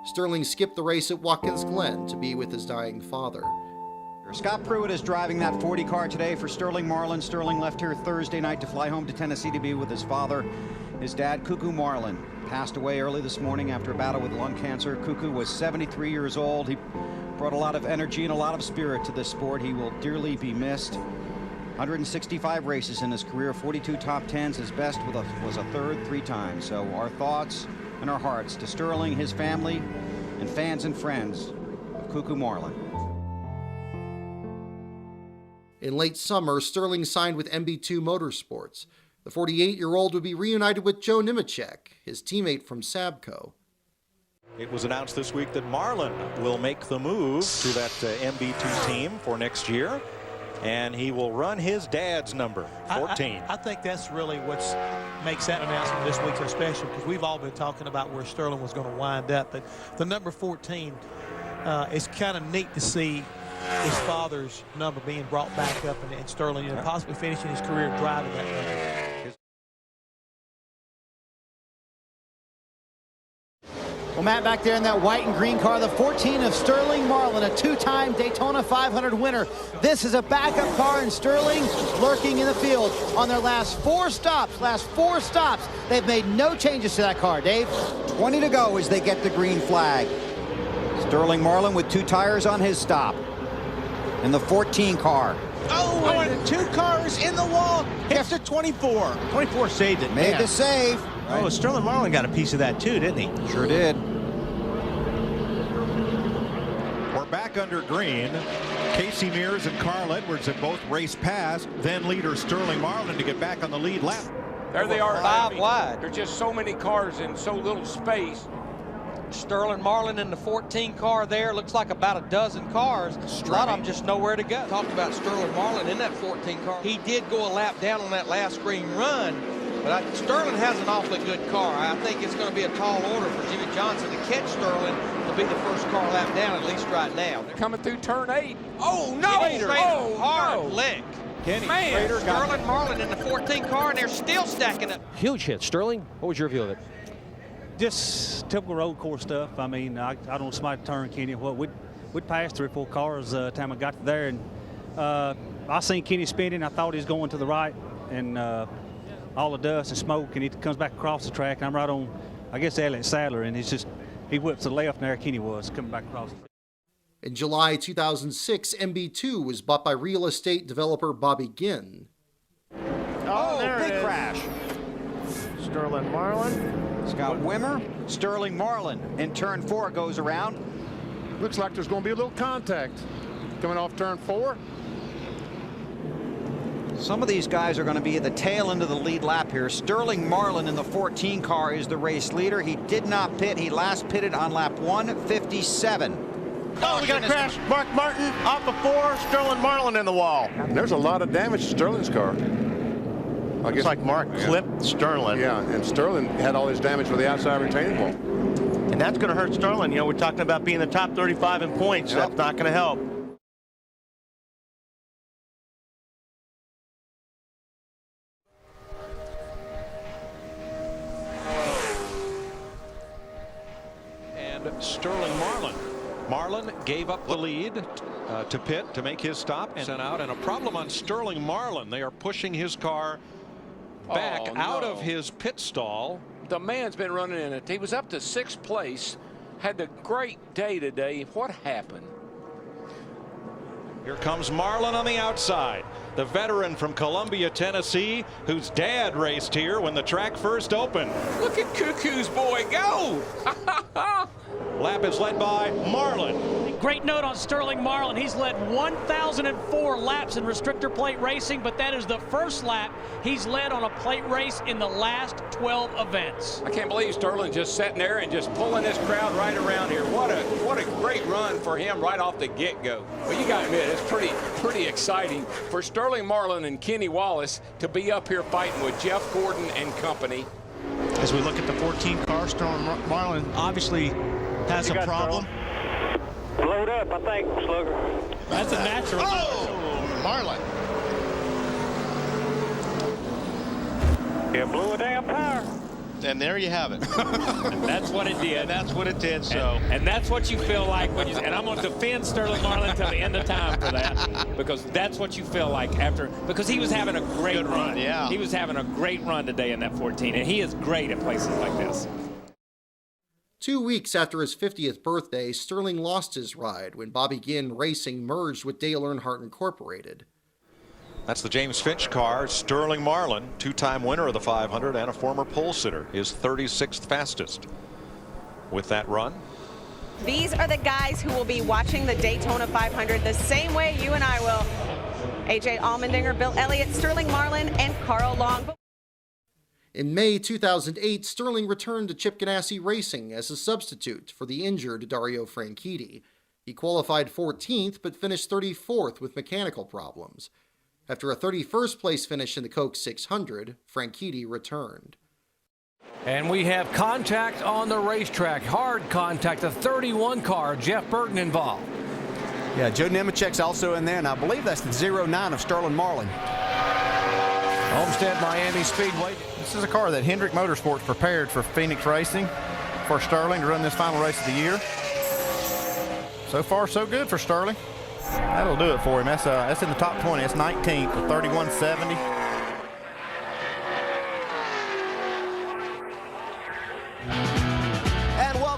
Sterling skipped the race at Watkins Glen to be with his dying father. Scott Pruitt is driving that 40 car today for Sterling Marlin. Sterling left here Thursday night to fly home to Tennessee to be with his father. His dad, Cuckoo Marlin, passed away early this morning after a battle with lung cancer. Cuckoo was 73 years old. He brought a lot of energy and a lot of spirit to this sport. He will dearly be missed. 165 races in his career, 42 top 10s. His best was a third 3 times. So our thoughts and our hearts to Sterling, his family, and fans and friends of Cuckoo Marlin. In late summer, Sterling signed with MB2 Motorsports. The 48-year-old would be reunited with Joe Nemechek, his teammate from Sabco. It was announced this week that Marlin will make the move to that MB2 team for next year, and he will run his dad's number, 14. I think that's really what makes that announcement this week so special, because we've all been talking about where Sterling was going to wind up, but the number 14 is kind of neat to see his father's number being brought back up, and Sterling possibly finishing his career driving that number. Well, Matt, back there in that white and green car, the 14 of Sterling Marlin, a 2-time Daytona 500 winner. This is a backup car, and Sterling lurking in the field on their last 4 stops. They've made no changes to that car, Dave. 20 to go as they get the green flag. Sterling Marlin with 2 tires on his stop. In the 14 car. Oh, and 2 cars in the wall after 24. 24 saved it. Made the save. Right. Oh, Sterling Marlin got a piece of that too, didn't he? Sure did. We're back under green. Casey Mears and Carl Edwards have both raced past, then leader Sterling Marlin to get back on the lead lap. There they are. 5 wide. There's just so many cars in so little space. Sterling Marlin in the 14 car there. Looks like about a dozen cars. A lot of them just nowhere to go. Talked about Sterling Marlin in that 14 car. He did go a lap down on that last green run, but Sterling has an awfully good car. I think it's going to be a tall order for Jimmy Johnson to catch Sterling to be the first car lap down, at least right now. They're coming through turn 8. Oh, no! Hard lick. Man, Sterling Marlin in the 14 car, and they're still stacking up. huge hit? Sterling, what was your view of it? Just typical road course stuff. I mean, I don't smite turn, Kenny. We'd passed 3 or 4 cars time I got there, and I seen Kenny spinning. I thought he was going to the right, and all the dust and smoke, and he comes back across the track, and I'm right on, I guess, Elliott Sadler, and he whips to the left, and there Kenny was coming back across. In July 2006, MB2 was bought by real estate developer Bobby Ginn. Oh, big crash. Sterling Marlin. Scott Wimmer, Sterling Marlin in turn 4 goes around. Looks like there's going to be a little contact coming off turn 4. Some of these guys are going to be at the tail end of the lead lap here. Sterling Marlin in the 14 car is the race leader. He did not pit. He last pitted on lap 157. Oh, we got a crash. Mark Martin off the 4, Sterling Marlin in the wall. There's a lot of damage to Sterling's car. I guess like Mark clipped Sterling. Yeah, and Sterling had all his damage with the outside retaining wall. And that's going to hurt Sterling. You know, we're talking about being the top 35 in points. Yep. That's not going to help. And Sterling Marlin. Marlin gave up the lead to Pitt to make his stop and sent out. And a problem on Sterling Marlin. They are pushing his car back out of his pit stall. The man's been running in it. He was up to 6th place. Had a great day today. What happened? Here comes Marlin on the outside. The veteran from Columbia, Tennessee, whose dad raced here when the track first opened. Look at Cuckoo's boy go. Lap is led by Marlin. Great note on Sterling Marlin. He's led 1,004 laps in restrictor plate racing, but that is the first lap he's led on a plate race in the last 12 events. I can't believe Sterling just sitting there and just pulling this crowd right around here. What a great run for him right off the get-go. Well, you got to admit, it's pretty exciting for Sterling Marlin and Kenny Wallace to be up here fighting with Jeff Gordon and company. As we look at the 14 car, Sterling Marlin obviously has a problem. Load up, I think, Slugger. That's a natural. Oh, Marlin. You blew a damn tire. And there you have it. That's what it did. And that's what it did. So. And that's what you feel like when you. And I'm going to defend Sterling Marlin until the end of time for that, because that's what you feel like after. Because he was having a great run. Yeah. He was having a great run today in that 14, and he is great at places like this. 2 weeks after his 50th birthday, Sterling lost his ride when Bobby Ginn Racing merged with Dale Earnhardt Incorporated. That's the James Finch car. Sterling Marlin, 2-time winner of the 500 and a former pole sitter, is 36th fastest with that run. These are the guys who will be watching the Daytona 500 the same way you and I will. AJ Allmendinger, Bill Elliott, Sterling Marlin, and Carl Long. In May 2008, Sterling returned to Chip Ganassi Racing as a substitute for the injured Dario Franchitti. He qualified 14th but finished 34th with mechanical problems. After a 31st place finish in the Coke 600, Franchitti returned. And we have contact on the racetrack, hard contact, a 31 car, Jeff Burton involved. Yeah, Joe Nemechek's also in there, and I believe that's the 09 of Sterling Marlin. Homestead Miami Speedway. This is a car that Hendrick Motorsports prepared for Phoenix Racing, for Sterling to run this final race of the year. So far, so good for Sterling. That'll do it for him. That's in the top 20. That's 19th with 31.70.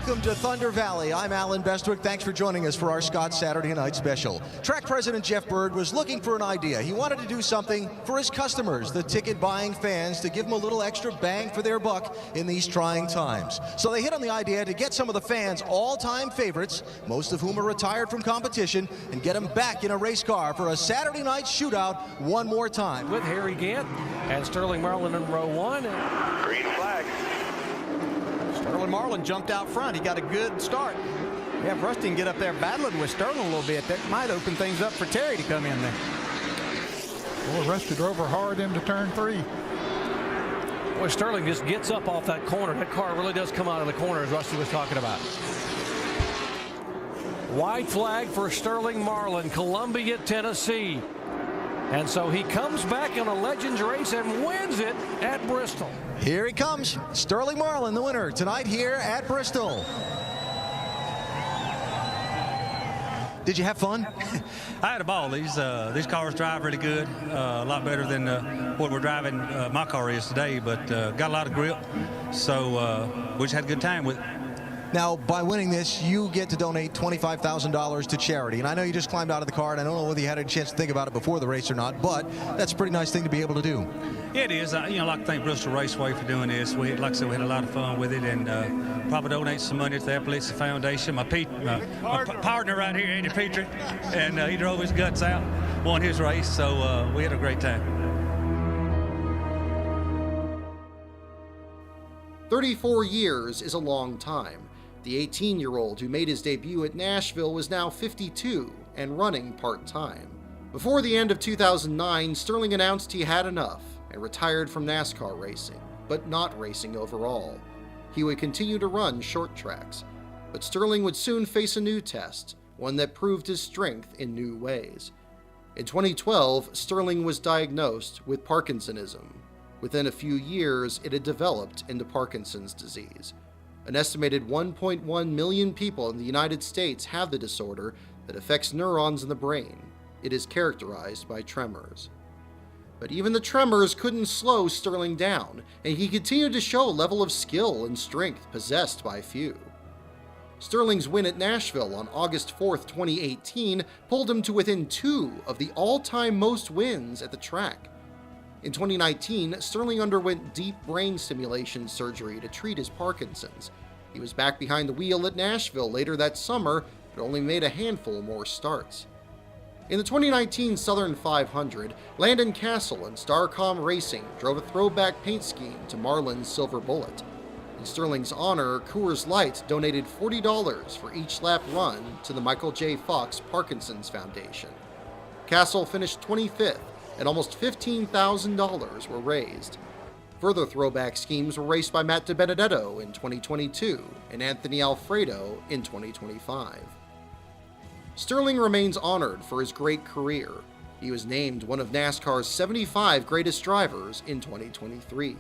Welcome to Thunder Valley. I'm Alan Bestwick. Thanks for joining us for our Scott Saturday Night Special. Track President Jeff Bird was looking for an idea. He wanted to do something for his customers, the ticket-buying fans, to give them a little extra bang for their buck in these trying times. So they hit on the idea to get some of the fans' all-time favorites, most of whom are retired from competition, and get them back in a race car for a Saturday night shootout one more time. With Harry Gant and Sterling Marlin in row one. Green flag. Sterling Marlin jumped out front. He got a good start. Yeah, if Rusty can get up there battling with Sterling a little bit, that might open things up for Terry to come in there. Boy, Rusty drove her hard into turn 3. Boy, Sterling just gets up off that corner. That car really does come out of the corner, as Rusty was talking about. White flag for Sterling Marlin, Columbia, Tennessee. And so he comes back in a Legends race and wins it at Bristol. Here he comes, Sterling Marlin, the winner tonight here at Bristol. Did you have fun? I had a ball. These cars drive really good, a lot better than what we're driving my car is today, but got a lot of grip, so we just had a good time with it. Now, by winning this, you get to donate $25,000 to charity. And I know you just climbed out of the car, and I don't know whether you had a chance to think about it before the race or not, but that's a pretty nice thing to be able to do. Yeah, it is. I'd like to thank Bristol Raceway for doing this. Like I said, we had a lot of fun with it, and probably donate some money to the Epilepsy Foundation. My partner right here, Andy Petrie, and he drove his guts out, won his race, so we had a great time. 34 years is a long time. The 18-year-old who made his debut at Nashville was now 52 and running part-time. Before the end of 2009, Sterling announced he had enough and retired from NASCAR racing, but not racing overall. He would continue to run short tracks, but Sterling would soon face a new test, one that proved his strength in new ways. In 2012, Sterling was diagnosed with Parkinsonism. Within a few years, it had developed into Parkinson's disease. An estimated 1.1 million people in the United States have the disorder that affects neurons in the brain. It is characterized by tremors. But even the tremors couldn't slow Sterling down, and he continued to show a level of skill and strength possessed by few. Sterling's win at Nashville on August 4, 2018 pulled him to within 2 of the all-time most wins at the track. In 2019, Sterling underwent deep brain stimulation surgery to treat his Parkinson's. He was back behind the wheel at Nashville later that summer, but only made a handful more starts. In the 2019 Southern 500, Landon Castle and Starcom Racing drove a throwback paint scheme to Marlin's Silver Bullet. In Sterling's honor, Coors Light donated $40 for each lap run to the Michael J. Fox Parkinson's Foundation. Castle finished 25th, and almost $15,000 were raised. Further throwback schemes were raced by Matt DiBenedetto in 2022 and Anthony Alfredo in 2025. Sterling remains honored for his great career. He was named one of NASCAR's 75 greatest drivers in 2023.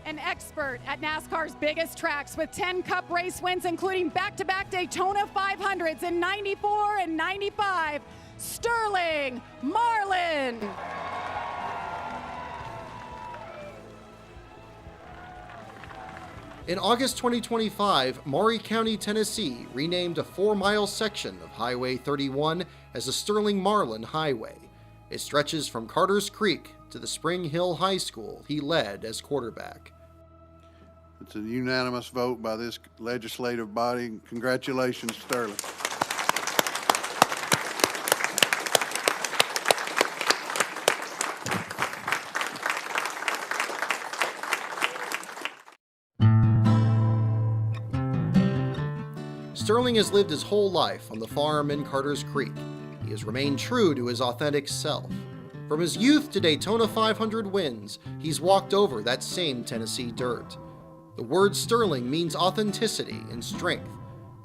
An expert at NASCAR's biggest tracks with 10 Cup race wins, including back-to-back Daytona 500s in 94 and 95, Sterling Marlin. In August 2025, Maury County, Tennessee renamed a 4-mile section of Highway 31 as the Sterling Marlin Highway. It stretches from Carter's Creek to the Spring Hill High School he led as quarterback. It's a unanimous vote by this legislative body. Congratulations, Sterling. Sterling has lived his whole life on the farm in Carter's Creek. He has remained true to his authentic self. From his youth to Daytona 500 wins, he's walked over that same Tennessee dirt. The word Sterling means authenticity and strength.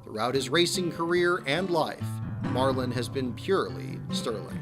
Throughout his racing career and life, Marlin has been purely Sterling.